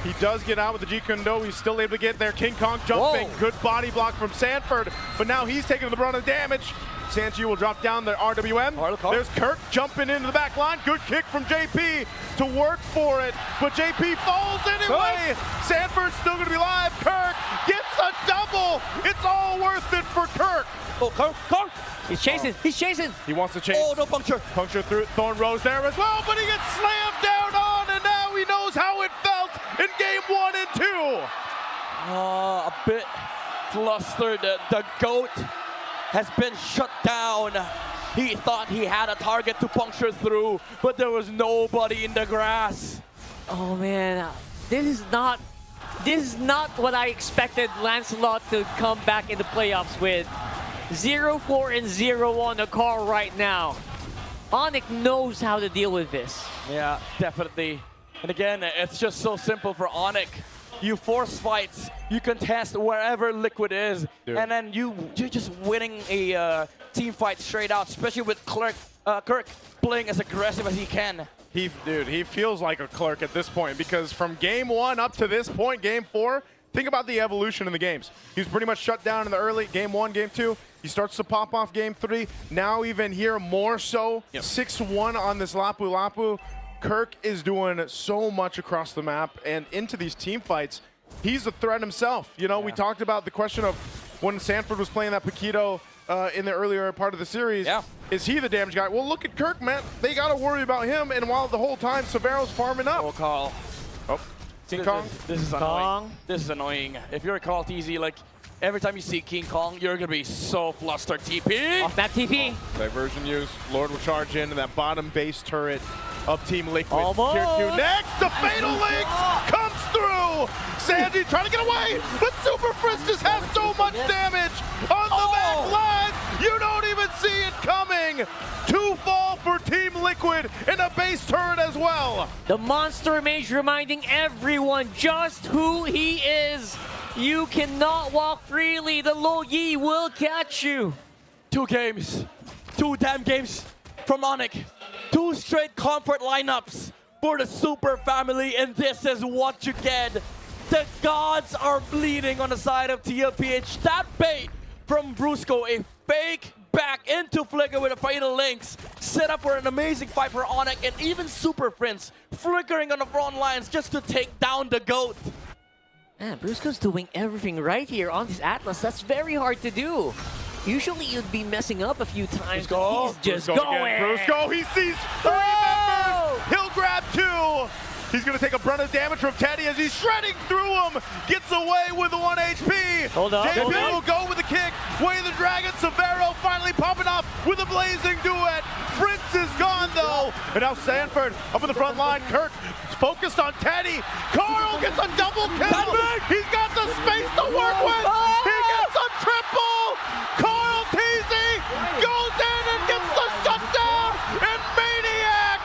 he does get out with the G Kundo. He's still able to get there. King Kong jumping. Whoa. Good body block from Sanford, but now he's taking the brunt of the damage. Sanji will drop down the RWM. There's Kirk jumping into the back line. Good kick from JP to work for it, but JP falls anyway. Sanford's still going to be live. Kirk gets a double. It's all worth it for Kirk. Oh, Kirk! He's chasing, he's chasing. He wants to chase. Oh, no puncture. Puncture through Thorn Rose there as well, but he gets slammed down on, and now he knows how it felt in game 1 and 2. A bit flustered. The GOAT has been shut down. He thought he had a target to puncture through, but there was nobody in the grass. Oh man, this is not what I expected Lancelot to come back in the playoffs with. 0-4 and 0 on the car right now. Onic knows how to deal with this. Yeah, definitely. And again, it's just so simple for Onic. You force fights, you contest wherever Liquid is, and then you're just winning a team fight straight out, especially with Kirk playing as aggressive as he can. Dude, he feels like a clerk at this point because from game 1 up to this point, game 4, think about the evolution in the games. He was pretty much shut down in the early game 1, game 2. He starts to pop off game 3. Now even here more so, 6-1 on this Lapu Lapu. Kirk is doing so much across the map and into these team fights. He's a threat himself. You know, we talked about the question of when Sanford was playing that Paquito in the earlier part of the series. Is he the damage guy? Well, look at Kirk, man. They got to worry about him. And while the whole time, Severo's farming up. Oh, Carl. Oh, King Kong. This is annoying. This is annoying. If you're a Carl TZ, like, every time you see King Kong, you're going to be so flustered. TP. Off that TP. Diversion use. Lord will charge into that bottom base turret of Team Liquid. Almost. Tier 2 next. The Fatal Link comes through. Sandy trying to get away, but Super Frisk just has so much damage on the back line. You don't even see it coming. 2 fall for Team Liquid and a base turret as well. The Monster Mage reminding everyone just who he is. You cannot walk freely. The Lo Yi will catch you. 2 games. 2 damn games from Onic. 2 straight comfort lineups for the Super family, and this is what you get. The gods are bleeding on the side of Tlph. That bait from Brusco, a fake back into Flicker with a Fatal Links, set up for an amazing fight for Onic, and even Super Prince flickering on the front lines just to take down the GOAT. Man, Brusco's doing everything right here on this Atlas. That's very hard to do. Usually you'd be messing up a few times, but he's just going. Brusco, he sees 3 members. He'll grab 2. He's going to take a brunt of damage from Teddy as he's shredding through him. Gets away with the 1 HP. Hold on. JP will go with the kick. Way of the Dragon. Severo finally popping off with a blazing duet. Prince is gone, though. And now Sanford up in the front line. Kirk focused on Teddy. Carl gets a double kill. He's got the space to work with. He gets a triple. Carl TZ goes in and gets the shutdown. And Maniac,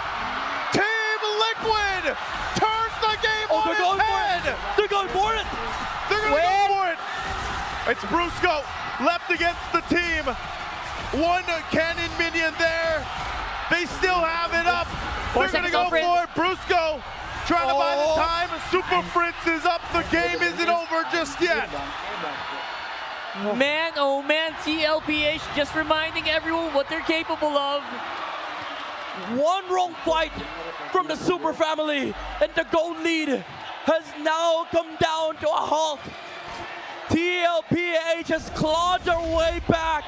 Team Liquid, turns the game on its head. They're going for it. They're going to go for it. It's Brusco left against the team. 1 cannon minion there. They still have it up. They're going to go for it. Brusco trying to buy the time. Super Prince is up. The game isn't over just yet. Man, oh man, Tlph just reminding everyone what they're capable of. 1 wrong fight from the Super family, and the GOAT lead has now come down to a halt. Tlph has clawed their way back.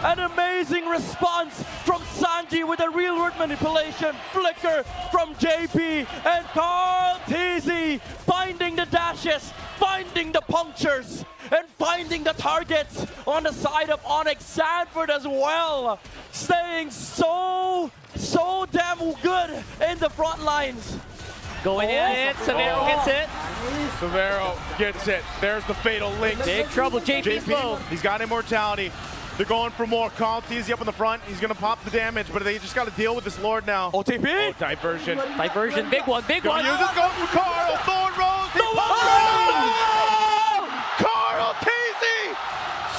An amazing response from Sanji with a real world manipulation. Flicker from JP and Carl TZ finding the dashes, finding the punctures, and finding the targets on the side of Onic. Sanford as well, staying so damn good in the front lines. Going in, Severo gets it. Severo gets it. There's the Fatal Link. Big trouble, JP's low. He's got immortality. They're going for more. Carl TZ up in the front. He's going to pop the damage, but they just got to deal with this Lord now. OTP? Oh, diversion. Diversion, big one, big one. Use it, going for Carl. Thorn Rose. Carl TZ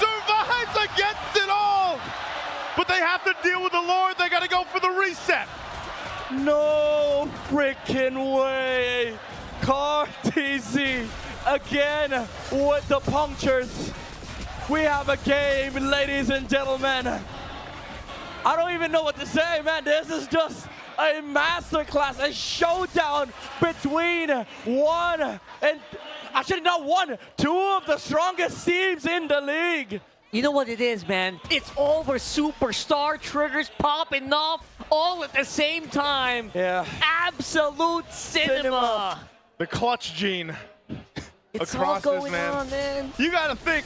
survives against it all. But they have to deal with the Lord. They got to go for the reset. No freaking way. Carl TZ again with the punctures. We have a game, ladies and gentlemen. I don't even know what to say, man. This is just a masterclass, a showdown between 2 of the strongest teams in the league. You know what it is, man? It's all where superstar triggers popping off all at the same time. Yeah. Absolute cinema. The clutch gene It's across all this, going man. on, man. You got to think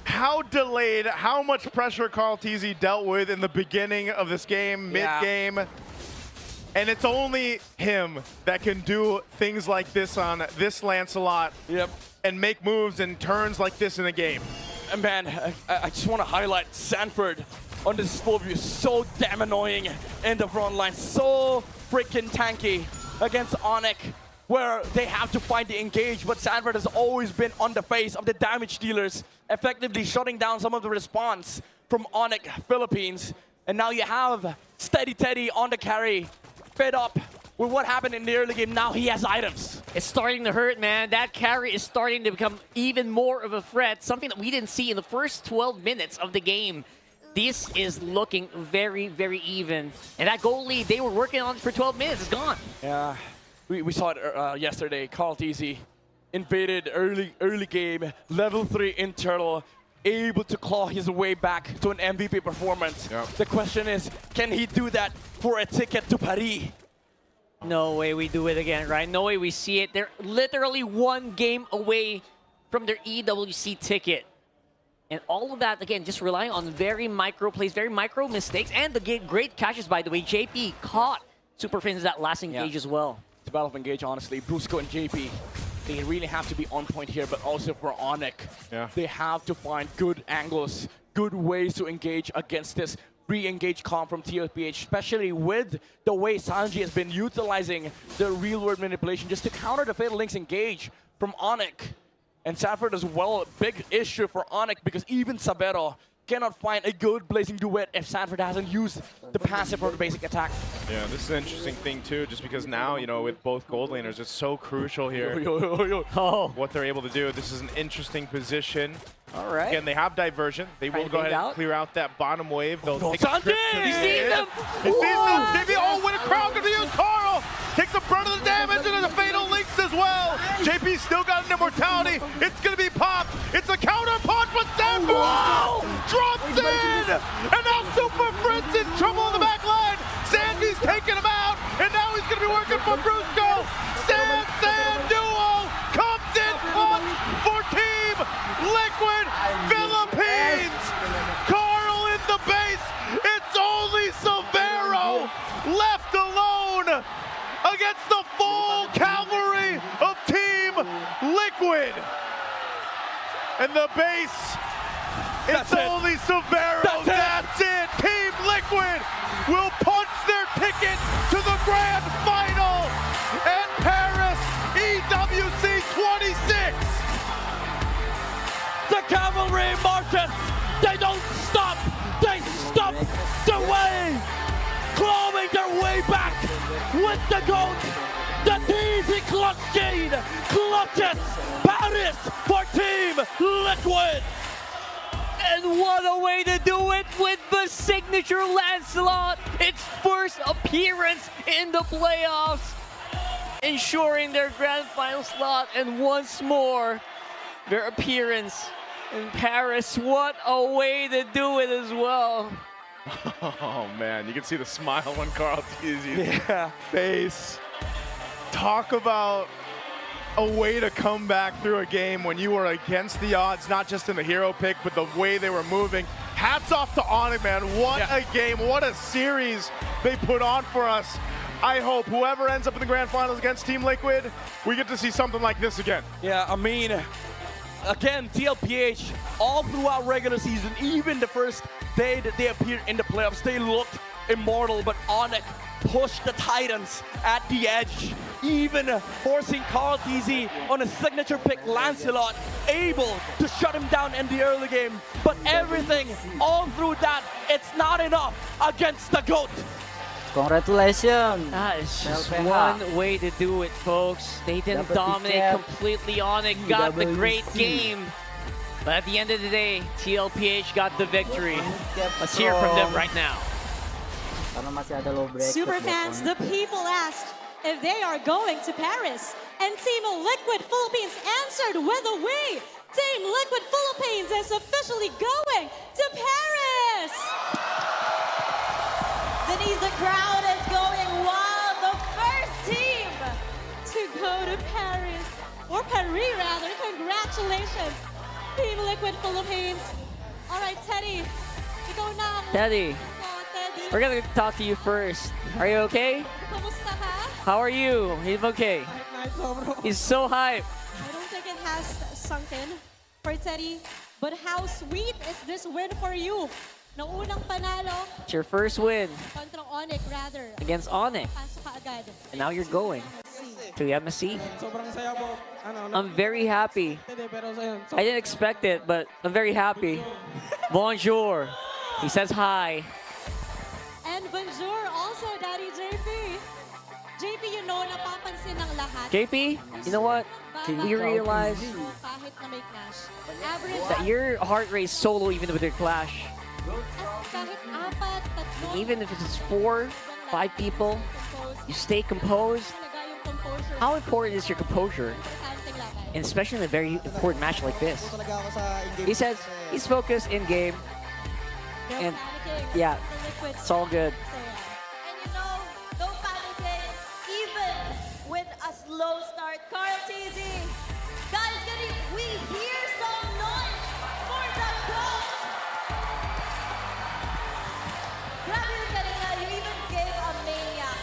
how delayed, how much pressure Carl TZ dealt with in the beginning of this game, mid-game. And it's only him that can do things like this on this Lancelot and make moves and turns like this in a game. And man, I just want to highlight Sanford on this full view. So damn annoying in the front line. So freaking tanky against Onic, where they have to find the engage, but Sanford has always been on the face of the damage dealers, effectively shutting down some of the response from Onic Philippines. And now you have Steady Teddy on the carry, fed up with what happened in the early game. Now he has items. It's starting to hurt, man. That carry is starting to become even more of a threat, something that we didn't see in the first 12 minutes of the game. This is looking very, very even. And that goal lead they were working on for 12 minutes is gone. Yeah, we saw it yesterday. TENGKYU invaded early game, level 3 internal, able to claw his way back to an MVP performance. Yep. The question is, can he do that for a ticket to Paris? No way we do it again, right? No way we see it. They're literally one game away from their EWC ticket. And all of that, again, just relying on very micro plays, very micro mistakes, and the great catches, by the way. JP caught Super Fins that last engage as well. It's a battle of engage, honestly. Brusco and JP, they really have to be on point here, but also for Onic. They have to find good angles, good ways to engage against this re-engage comp from Tlph, especially with the way Sanji has been utilizing the real-world manipulation just to counter the Fatal Links engage from Onic. And Sanford as well, a big issue for Onic because even Sabero cannot find a good blazing duet if Sanford hasn't used the passive or the basic attack. Yeah, this is an interesting thing too, just because now, you know, with both gold laners, it's so crucial here what they're able to do. This is an interesting position. All right. Again, they have diversion. They will go ahead and clear out that bottom wave. They'll take a trip to You see them? He sees them. Maybe, oh, what a crowd gonna use. Carl takes the brunt of the damage into the Fatal Links as well. JP still got an immortality. It's gonna be popped. It's a counter punch, but Sanford drops in! And now Super Fritz in trouble on the back line. Sandy's taking him out, and now he's gonna be working for Brusco. San duo comes in clutch for Team Liquid Philippines. Carl in the base. It's only Sabero left alone against the full cavalry of Team Liquid. And the base, it's only Sabero. That's it. Team Liquid will punch their ticket to the grand final at Paris EWC 26. The cavalry marches. They don't stop. They stop the way, clawing their way back with the goat. The TZ clutch chain clutches Paris for Team Liquid. And what a way to do it with the signature Lancelot. Its first appearance in the playoffs, ensuring their grand final slot, and once more their appearance in Paris. What a way to do it as well. Oh man, you can see the smile on Carl Tizzi's face. Talk about a way to come back through a game when you were against the odds, not just in the hero pick, but the way they were moving. Hats off to Onic, man. What a game, what a series they put on for us. I hope whoever ends up in the grand finals against Team Liquid, we get to see something like this again. Yeah, I mean, again, Tlph, all throughout regular season, even the first day that they appeared in the playoffs, they looked immortal, but Onic pushed the Titans at the edge, even forcing Carl TZ on a signature pick, Lancelot, able to shut him down in the early game. But everything, all through that, it's not enough against the GOAT. Congratulations. That is just Tlph. one way to do it, folks. They didn't Dapat dominate tiket. completely. Onic got the great GESSS. game. But at the end of the day, Tlph got the victory. Let's hear from them right now. Karena masih ada low break. Super fans, the people asked if they are going to Paris. And Team Liquid Philippines answered with a we. Team Liquid Philippines is officially going to Paris. Denise, the crowd is going wild. The first team to go to Paris, or Paris rather. Congratulations, Team Liquid Philippines. All right, Teddy, ikaw na. Teddy, Teddy. we're gonna talk to you first. Are you okay? Kamusta ka? How are you? He's okay. He's so hyped. I don't think it has sunk in for Teddy, but how sweet is this win for you? Naunang panalo It's your first win kontra Onic rather. against Onic. Pasok ka agad. And now you're going to the MSC. Sobrang saya po. I'm very happy. Pero sa yun, I didn't expect it, but I'm very happy. Bonjour. He says hi. And bonjour also, Daddy JP. JP, you know, napapansin ng lahat. JP, you know what? Can you realize Kahit na may clash. Average that your heart rate is so low even with your clash? kahit apat, tatlo, Even if it's 4, 5 people, you stay composed. talaga yung composure. How important is your composure? Importanteng laban. And especially in a very important match like this. He says he's focused in game. No And panicking. yeah, The liquid it's all good. And you know, no panicking, even with a slow start. Carl TZ, guys, we hear some noise for the goat. Grabe yung kanina, you even gave a maniac.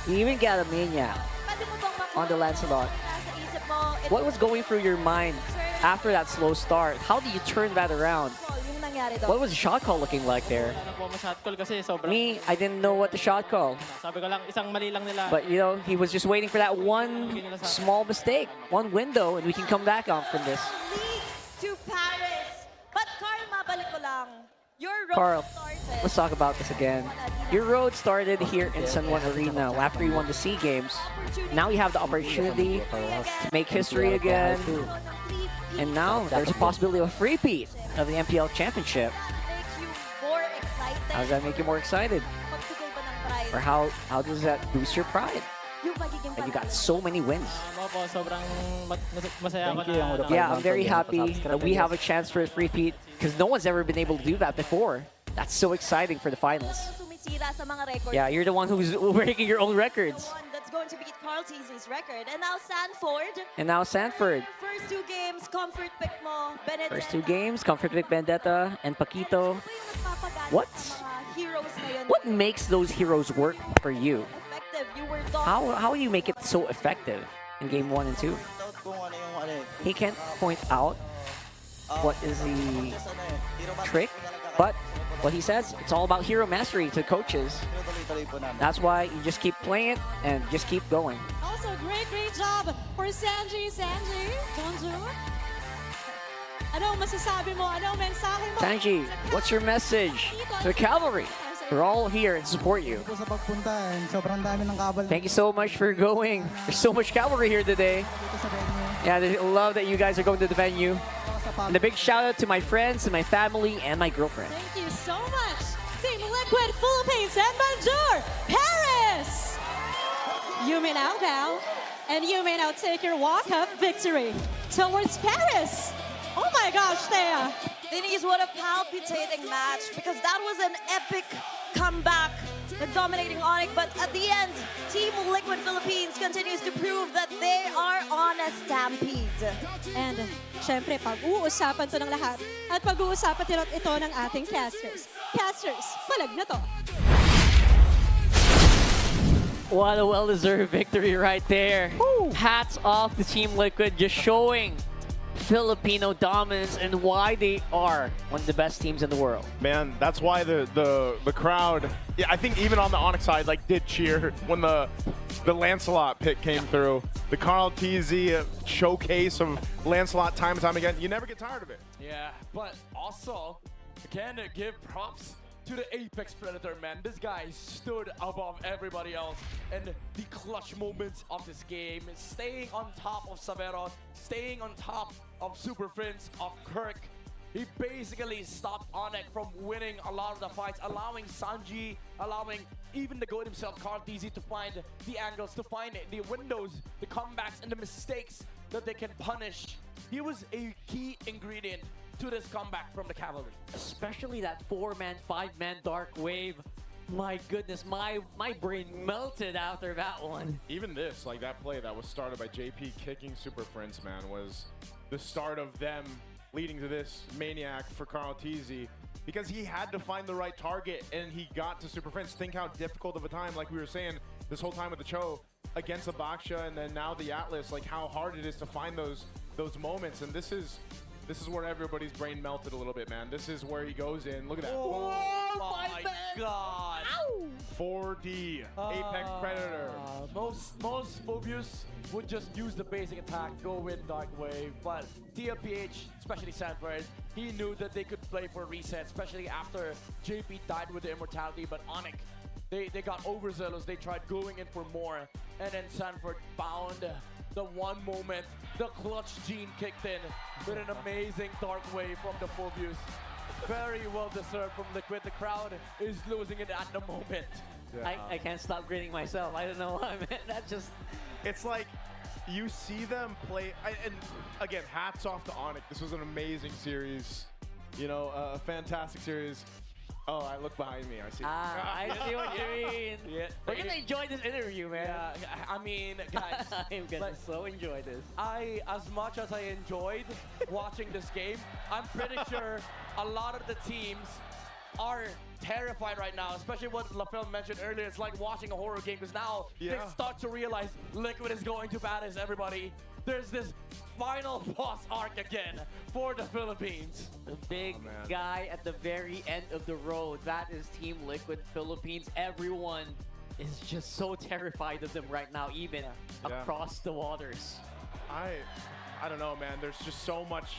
You even got a maniac Pwede mo bang makuha on the Lancelot. nasa isip mo? What was going through your mind after that slow start? How did you turn that around? Yung nangyari doon. What was the shot call looking like there? Ano po, mas hot call kasi sobrang... Me, I didn't know what the shot call. Sabi ko lang, isang mali lang nila. But, you know, he was just waiting for that one small mistake, one window, and we can come back on from this. League to Paris. But Carl, mabalik ko lang. Your road Carl, started. let's talk about this again. Your road started here in San Juan Arena after you won the SEA Games. Now you have the opportunity to make history again. And now there's a possibility of a repeat of the MPL Championship. Makes you more excited. How does that make you more excited? Magbigay ba ng pride? Or how does that boost your pride? Yung magiging That you got so many wins. Ano po, sobrang masaya ako na... Yeah, I'm very happy that we have a chance for a repeat because no one's ever been able to do that before. That's so exciting for the finals. sumisira sa mga records. Yeah, you're the one who's breaking your own records. The one that's going to beat Carl TZ's record. And now Sanford. And now Sanford. First two games, comfort pick mo. Benedetta. First 2 games, Comfort Vic Vendetta and Paquito. Ano ba yung nagpapagaling What? sa mga heroes ngayon? What makes those heroes work for you? Effective. You were done. How do you make it so effective in game 1 and 2? He can't point out what is the trick, but what he says, it's all about hero mastery to coaches. That's why you just keep playing it and just keep going. Also, great job for Sanji. Bonjour. Ano masasabi mo? Ano mensahe mo? Sanji, what's your message to the cavalry? We're all here to support you. Thank you so much for going. There's so much cavalry here today. Yeah, I love that you guys are going to the venue. And a big shout out to my friends, and my family, and my girlfriend. Thank you so much. Team Liquid Philippines and Bonjour Paris. You may now bow, and you may now take your walk of victory towards Paris. Oh my gosh, Thea. Denise, what a palpitating match because that was an epic comeback, dominating Onic. But at the end, Team Liquid Philippines continues to prove that they are on a stampede. And syempre, pag-uusapan to ng lahat at pag-uusapan din ito ng ating casters. Casters, palag na to. What a well-deserved victory right there. Hats off to Team Liquid, just showing Filipino dominance and why they are one of the best teams in the world. Man, that's why the crowd, yeah, I think even on the Onic side, like, did cheer when the Lancelot pick came through. The Carl TZ showcase of Lancelot time and time again. You never get tired of it. Yeah, but also, again, give props to the Apex Predator, man. This guy stood above everybody else in the clutch moments of this game, staying on top of Saveros, staying on top of Super Prince, of Kirk. He basically stopped Onic from winning a lot of the fights, allowing Sanji, allowing even the GOAT himself, Carl TZ, to find the angles, to find the windows, the comebacks, and the mistakes that they can punish. He was a key ingredient to this comeback from the Cavalry. Especially that 4-man, 5-man Dark Wave. My goodness, my brain melted after that one. Even this, like that play that was started by JP kicking Super Prince, man, was the start of them leading to this maniac for Carl TZ, because he had to find the right target and he got to Super Prince. Think how difficult of a time, like we were saying this whole time with the Cho, against the Baksha and then now the Atlas, like how hard it is to find those moments. And this is where everybody's brain melted a little bit, man. This is where he goes in. Look at that. Oh my God. 4D, Apex Predator. Most Mobius would just use the basic attack, go with Dark Wave, but TLPH, especially Sanford, he knew that they could play for a reset, especially after JP died with the Immortality, but Onic, they got overzealous, they tried going in for more, and then Sanford found the one moment, the clutch gene kicked in with an amazing Dark Wave from the Mobius. Very well deserved from Liquid. The crowd is losing it at the moment. Yeah. I can't stop grinning myself. I don't know why, man. That just... It's like you see them play, and again, hats off to Onic. This was an amazing series. You know, a fantastic series. Oh, I look behind me. I see. I see what you mean. Yeah, We're gonna enjoy this interview, man. Yeah, I mean, guys, I'm gonna so enjoy this. as much as I enjoyed watching this game, I'm pretty sure a lot of the teams are terrified right now, especially what LaFell mentioned earlier. It's like watching a horror game because now they start to realize Liquid is going to banish everybody. There's this final boss arc again for the Philippines. The big guy at the very end of the road. That is Team Liquid Philippines. Everyone is just so terrified of them right now, even across the waters. I don't know, man. There's just so much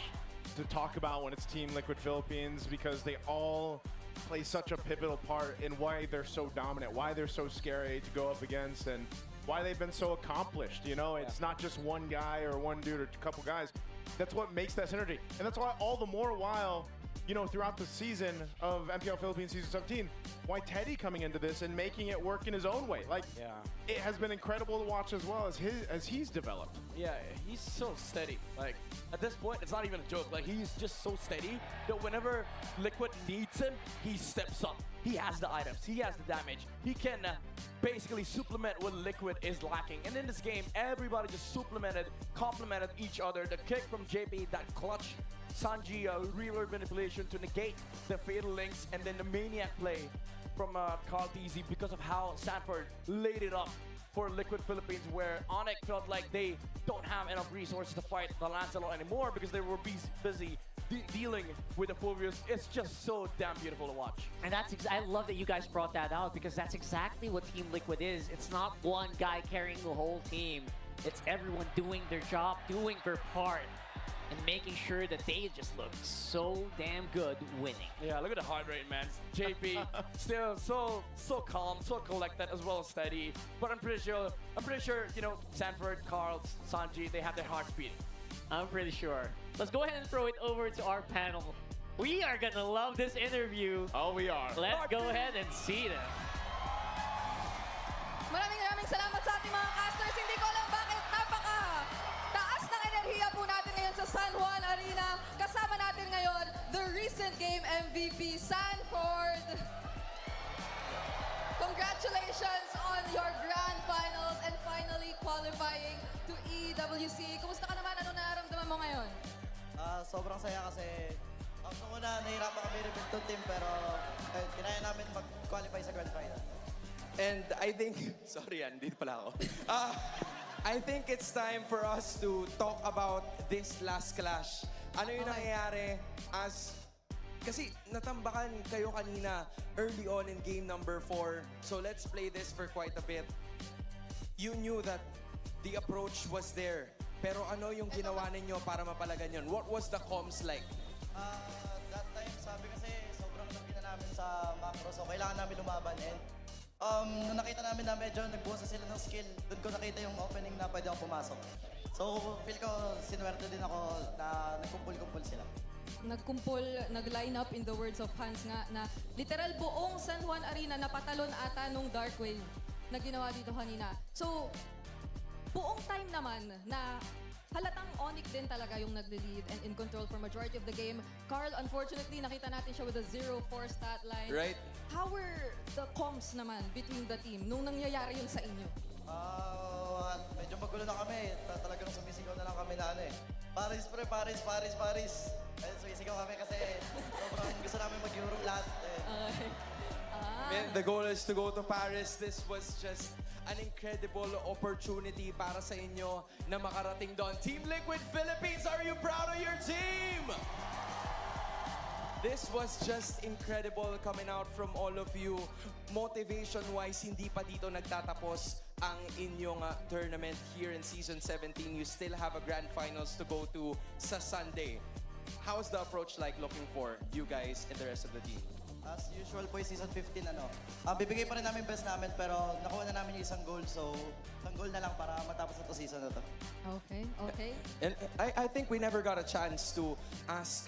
to talk about when it's Team Liquid Philippines because they all play such a pivotal part in why they're so dominant, why they're so scary to go up against, and why they've been so accomplished. You know, it's not just one guy or one dude or a couple guys. That's what makes that synergy. And that's why all the more while, you know, throughout the season of MPL Philippines Season 17, why Teddy coming into this and making it work in his own way. Like, it has been incredible to watch as well as he's developed. Yeah, he's so steady. Like, at this point, it's not even a joke. Like, he's just so steady that whenever Liquid needs him, he steps up. He has the items. He has the damage. He can basically supplement what Liquid is lacking. And in this game, everybody just complemented each other. The kick from JP, that clutch Sanji reload manipulation to negate the fatal links, and then the maniac play from Tlph because of how Sanford laid it up for Liquid Philippines, where Onic felt like they don't have enough resources to fight the Lancelot anymore because they were busy dealing with the Fulvius. It's just so damn beautiful to watch. And that's I love that you guys brought that out because that's exactly what Team Liquid is. It's not one guy carrying the whole team. It's everyone doing their job, doing their part, and making sure that they just look so damn good winning. Yeah, look at the heart rate, man. JP still so calm, so collected, as well as steady. But I'm pretty sure, you know, Sanford, Carl, Sanji, they have their hearts beating. I'm pretty sure. Let's go ahead and throw it over to our panel. We are gonna love this interview. Oh, we are. Let's go ahead and see them. Maraming salamat sa ating mga casters. Hindi ko alam bakit taas ng enerhiya po natin ngayon sa San Juan Arena. Kasama natin ngayon, the recent game MVP, Sanford. Congratulations on your grand finals and finally qualifying to EWC. Kumusta ka naman? Anong nararamdaman mo ngayon? Sobrang saya kasi noong una nahirapan kami rebuild to team pero kinaya namin mag-qualify sa grand final. And I think, sorry yan, dito pala ako. I think it's time for us to talk about this last clash. Ano yung nangyayari kasi natambakan kayo kanina early on in game number 4. So let's play this for quite a bit. You knew that the approach was there. Pero ano yung ginawa ninyo para mapalagan yun? What was the comms like? That time, sabi kasi sobrang laki na namin sa macro. So kailangan namin lumaban. And nung nakita namin na medyo nagbuhos sila ng skill, doon ko nakita yung opening na pwede akong pumasok. So feel ko sinuwerte din ako na nagkumpul-kumpul sila. Nagkumpul, nag-line up in the words of Hans nga na literal buong San Juan Arena napatalon ata nung Dark Wave na ginawa dito kanina. So, buong time naman na halatang Onic din talaga yung nag-lead and in control for majority of the game. Carl, unfortunately, nakita natin siya with a 0-4 stat line. Right. How were the comms naman between the team nung nangyayari yun sa inyo? Medyo magulo na kami. Talagang sumisigaw na lang kami na Paris pre, Paris. Ayun, sumisigaw kami kasi sobrang gusto namin mag-Europe lahat. Man, the goal is to go to Paris. This was just an incredible opportunity para sa inyo na makarating doon. Team Liquid Philippines, are you proud of your team? this was just incredible coming out from all of you. Motivation-wise, hindi pa dito nagtatapos ang inyong tournament here in Season 17. You still have a Grand Finals to go to sa Sunday. How's the approach like looking for you guys and the rest of the team? As usual po, Season 15, bibigay pa rin namin best namin, pero nakuha na namin yung isang goal. So, isang goal na lang para matapos na to season na to. Okay, okay. And I think we never got a chance to ask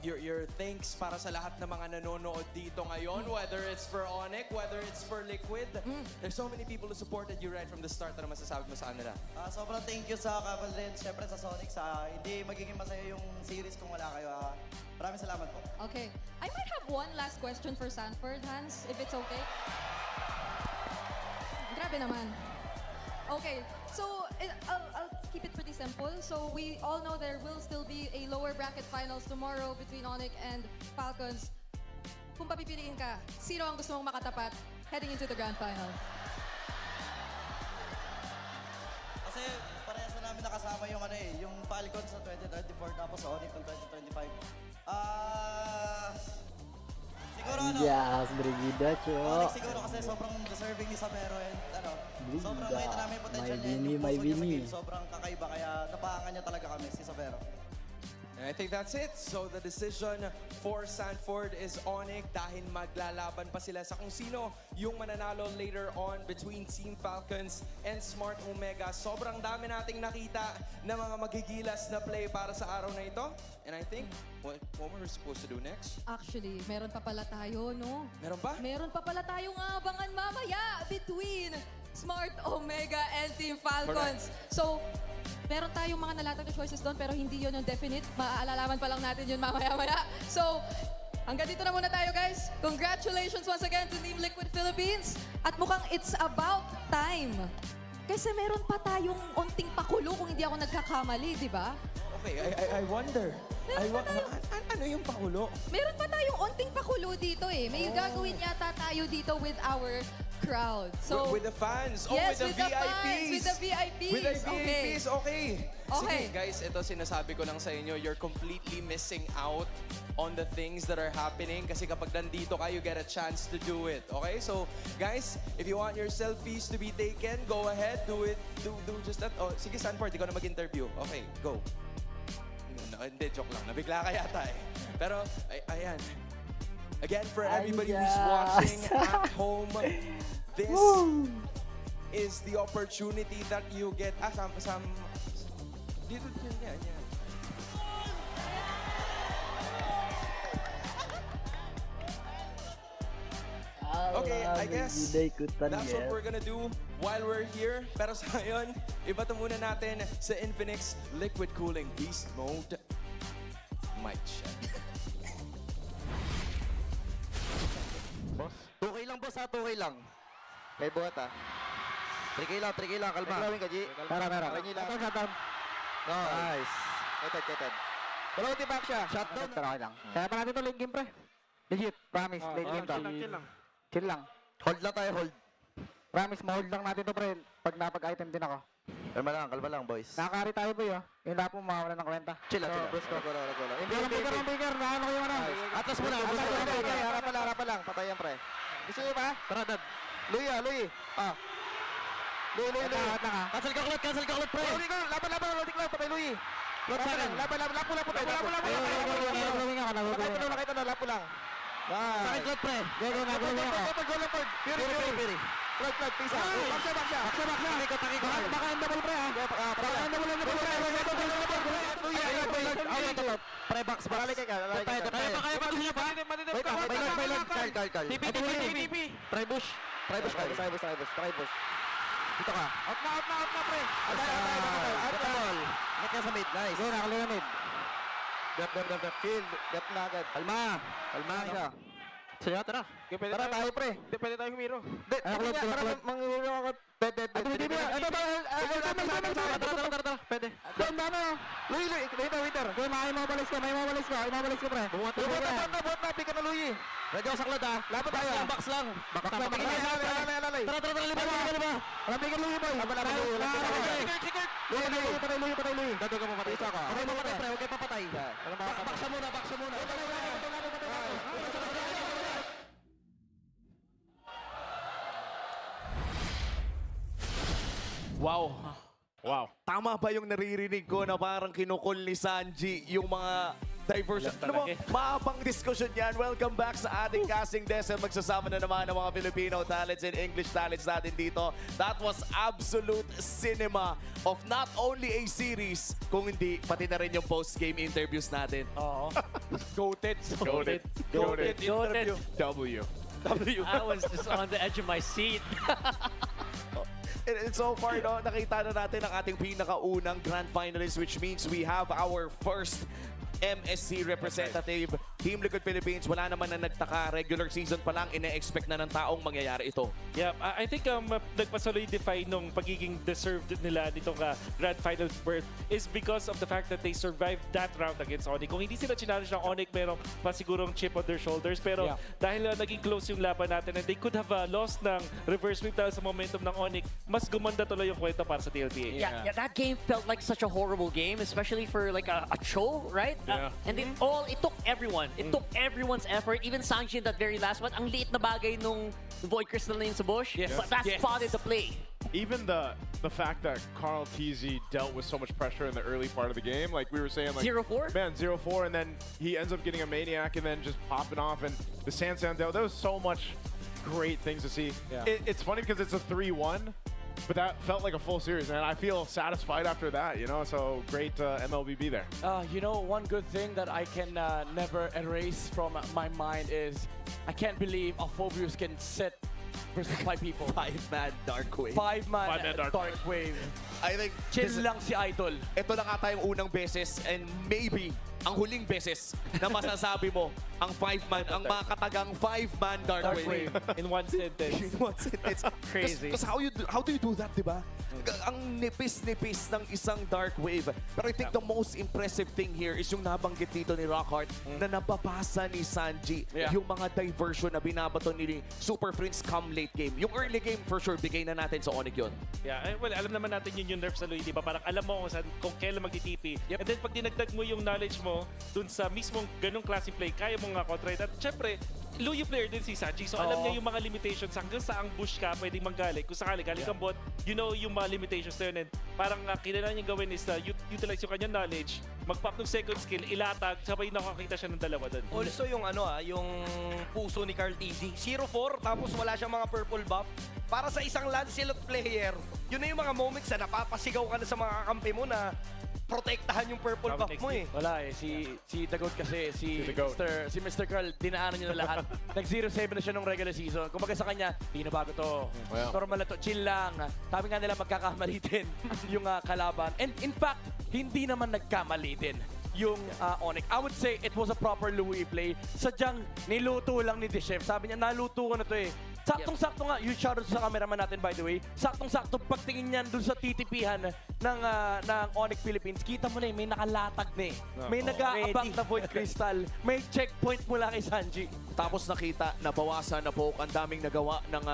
your thanks para sa lahat ng mga nanonood dito ngayon, whether it's for Onic, whether it's for Liquid. There's so many people who supported you right from the start. Ano masasabi mo sa kanila? Sobrang thank you sa Kabal rin, syempre sa Sonic. Hindi magiging masaya yung series kung wala kayo. Maraming salamat po. Okay. I might have one last question for Sanford, Hans, if it's okay. Grabe naman. Okay, so I'll keep it pretty simple. So we all know there will still be a lower bracket finals tomorrow between Onic and Falcons. Kung papipiliin ka, sino ang gusto mong makatapat heading into the grand final? Kasi parehas na namin nakasama yung yung Falcons sa 2024 tapos sa Onic ng 2025. Siguro Yes, Brigida, Cho. Onic siguro kasi sobrang deserving ni Sabero and sobrang makita namin yung potential niya. Yung puso niya sa game, sobrang kakaiba kaya napakangan niya talaga kami, si Sabero. And I think that's it. So the decision for Sanford is Onic dahil maglalaban pa sila sa kung sino yung mananalo later on between Team Falcons and Smart Omega. Sobrang dami nating nakita na mga magigilas na play para sa araw na ito. And I think, what we're supposed to do next? Actually, meron pa pala tayo, no? Meron pa? Meron pa pala tayong abangan mamaya between Smart Omega and Team Falcons. So, meron tayong mga nalatag na choices doon pero hindi yun yung definite. Maalalaman pa lang natin yun mamaya-maya. So, hanggang dito na muna tayo, guys. Congratulations once again to Team Liquid Philippines. At mukhang it's about time. Kasi meron pa tayong unting pakulo kung hindi ako nagkakamali, di ba? Okay, I wonder. Ano yung pakulo? Meron pa tayong unting pakulo dito eh. May gagawin yata tayo dito with our crowd. So, with the fans. Yes, with the VIPs. With the VIPs. With the VIPs, okay. Okay. Sige, guys, ito sinasabi ko lang sa inyo, you're completely missing out on the things that are happening kasi kapag nandito ka, you get a chance to do it. Okay? So, guys, if you want your selfies to be taken, go ahead, do it. Do just that. Oh, sige, Sanford, ikaw na mag-interview. Okay, go. No, hindi, joke lang. Nabigla ka yata eh. Pero, ayan. Again, for everybody who's watching at home, this is the opportunity that you get. Dito, yan. Okay, I guess that's what we're gonna do while we're here. Pero sa ngayon, ibato muna natin sa Infinix Liquid Cooling Beast Mode. Mic check. Boss? 2K lang, boss, ha? 2K lang. May buhat, ha? 3K lang, kalma. May ka, G. Tara. Shutdown. Nice. Keted. Dalawang tibak siya. Shutdown. Tara, lang. Kaya pa natin ito late game, pre. Legit, promise. Late game to. Chill lang. Hold lang tayo, hold. Promise, ma-hold lang natin ito, pre. Pag napag-item din ako. Kalma lang, boys. Nakakari tayo, boy, oh. Yung lahat mo, mawala ng kwenta. Chill lang. Ragola. Bigger. Naano ko yung ano. Atlas mo na. Harap pa lang. Patayan, pre. Gusto nyo ba? Tara, dad. Louie. Louie. Cancel ka ulit, pre. Laban, loading lang. Patay, Louie. Lapo lang. Lapo lang. Sakit lot, pre. Go. Fury. Flood, pisa. Baksa. Baka ang double, pre, ha? Baka ang double, pre. Pre, box. Lalay ka. Kaya pa niya ba? May load. Carl. TP. Try bush. Dito ka. Out na, pre. Out na. Net ka sa mid. Nice. Go, nakaliwa mid. Dep. Shield. Dep na agad. Kalma ka. Sige, tara. Tara tayo, pre. Pwede tayo humiro. Para manghihiro ako. Pwede. Pwede. Louie. Waiter. May mabalis ka, pre. Buhat na. Pika na, Louie. Radyo sa klod, ha. Laban tayo. Box lang. Lalay. Tara. Liba. Alabigan, Louie, boy. Louie. Patay, Louie. Dado ka mo, patay. Isa ka. Patay mo, pre. Huwag kayo papatay. Baksa muna. Wow. Wow. Tama ba yung naririnig ko na parang kinukul ni Sanji yung mga diversion? Ano mo, maabang diskusyon yan. Welcome back sa ating casting desk. Magsasama na naman ng mga Filipino talents and English talents natin dito. That was absolute cinema of not only a series, kung hindi, pati na rin yung post-game interviews natin. Oo. Goated. Goated. Goated. Interview. W. I was just on the edge of my seat. And so far, no, nakita na natin ang ating pinakaunang grand finalist, which means we have our first MSC representative. Team Liquid Philippines, wala naman na nagtaka. Regular season pa lang, ine-expect na ng taong mangyayari ito. Yeah, I think nagpasolidify nung pagiging deserved nila nitong Grand Finals berth is because of the fact that they survived that round against Onic. Kung hindi sila challenge ng Onic, merong pa sigurong chip on their shoulders. Pero dahil naging close yung laban natin and they could have lost ng reverse sweep dahil sa momentum ng Onic, mas gumanda tuloy yung kwento para sa TLPH. Yeah, that game felt like such a horrible game, especially for like a Cho, right? And it took everyone. It took everyone's effort. Even Sanji in that very last one. Ang liit na bagay nung Void Crystal na yun sa bush. But that spotted the play. Even the fact that Carl TZ dealt with so much pressure in the early part of the game, like we were saying, like 0-4? Man, 0-4, and then he ends up getting a maniac and then just popping off, and the Sansan deal. There was so much great things to see. It's funny because it's a 3-1. But that felt like a full series, man. I feel satisfied after that, you know? So great MLBB there. You know, one good thing that I can never erase from my mind is I can't believe Phobius can sit versus 5 people. 5-man Dark Wave. 5-man Dark Wave. I think Chill lang si Idol. ito lang ata yung unang beses and maybe ang huling beses na masasabi mo ang 5-man, ang mga katagang 5-man Dark Wave. In one sentence. In one sentence. Crazy. Because how do you do that, di ba? Ang nipis-nipis ng isang Dark Wave. Pero I think the most impressive thing here is yung nabanggit dito ni Rockhart na nababasa ni Sanji yung mga diversion na binabato ni Super Prince come late game. Yung early game, for sure, bigay na natin sa Onic yun. Yeah, well, alam naman natin yun yung nerf sa Louis, di ba? Parang alam mo kung kailan magti-TP. And then pag dinagdag mo yung knowledge mo dun sa mismong ganong klase play, kaya mo nga kontra. At syempre, Louis player din si Sanji. So alam niya yung mga limitations hanggang saang bush ka pwedeng manggaling. Kung sakali galing kang bot, you know yung mga limitations na yun. And parang kailangan niyang gawin is utilize yung kanyang knowledge, mag-pop ng second skill, ilatag, sabay nakakita siya ng dalawa doon. Also yung yung puso ni Carl TZ. 0-4, tapos wala siyang mga purple buff. Para sa isang Lancelot player, yun na yung mga moments na napapasigaw ka na sa mga kakampi mo na protektahan yung purple buff mo eh. Wala eh. Si The Goat kasi, si Mr. Carl, dinaanan niya na lahat. Nag-0-7 na siya nung regular season. Kumbaga sa kanya, di na bago to. Normal na to. Chill lang. Sabi nga nila magkakamali din yung kalaban. And in fact, hindi naman nagkamali din yung Onic. I would say it was a proper Louis play. Sadyang niluto lang ni Chef. Sabi niya, naluto ko na to eh. Saktong-sakto nga, yung shoutout sa cameraman natin by the way, saktong-sakto pagtingin niyan dun sa TTP-han ng Onic Philippines, kita mo na eh, may nakalatag na eh. May nag-aabang na Void Crystal, may checkpoint mula kay Sanji. Tapos nakita, nabawasan na poke, ang daming nagawa ng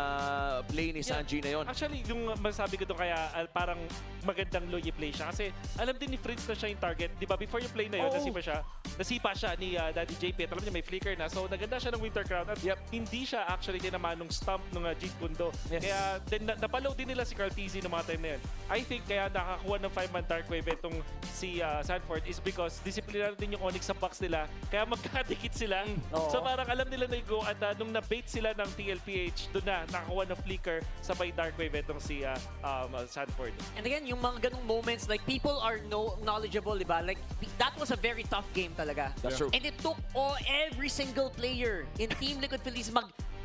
play ni Sanji na yon. Actually, yung masabi ko doon kaya parang magandang Louis play siya kasi alam din ni Fritz na siya yung target. Di ba before yung play na yun, nasipa siya ni Daddy JP. Alam niya may flicker na. So naganda siya ng Winter Crown at hindi siya actually tinamaan nung stump ng Jeet Kundo. Kaya napaload din nila si Carl TZ ng mga time na yun. I think kaya nakakuha ng 5-man Dark Wave itong si Sanford is because disiplinado din yung Onic sa box nila. Kaya magkadikit sila. So parang alam nila na go at nung na-bait sila ng TLPH, doon na nakakuha ng flicker sabay Dark Wave itong si Sanford. And again, yung mga ganung moments, like people are knowledgeable, diba? Like that was a very tough game talaga. That's true. And it took every single player in Team Liquid Philippines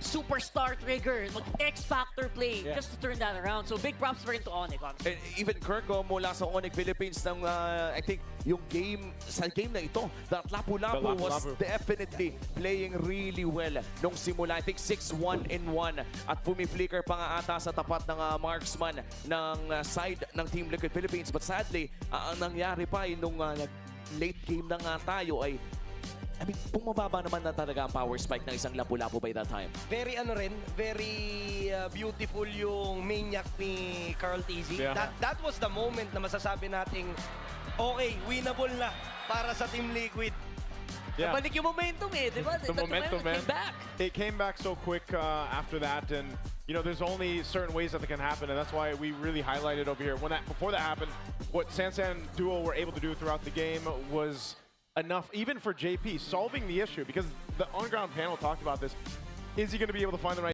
superstar trigger, X-Factor play just to turn that around. So big props for into Onic. And even Kirko mula sa Onic Philippines ng I think yung sa game na ito, that Lapu-Lapu was definitely playing really well nung simula. I think 6-1-1 at pumi-flicker pa nga ata sa tapat ng marksman ng side ng Team Liquid Philippines. But sadly, ang nangyari pa nung late game na nga tayo ay bumababa naman na talaga ang power spike ng isang Lapu-Lapu by that time. Very very beautiful yung maniac ni Carl TZ. That was the moment na masasabi nating okay, winnable na para sa Team Liquid. Yeah. Nabalik yung momentum eh, di ba? The momentum, man. came back. It came back so quick after that, and you know, there's only certain ways that can happen, and that's why we really highlighted over here. Before that happened, what Sansan Duo were able to do throughout the game was enough, even for JP, solving the issue, because the on-ground panel talked about this. Is he going to be able to find the right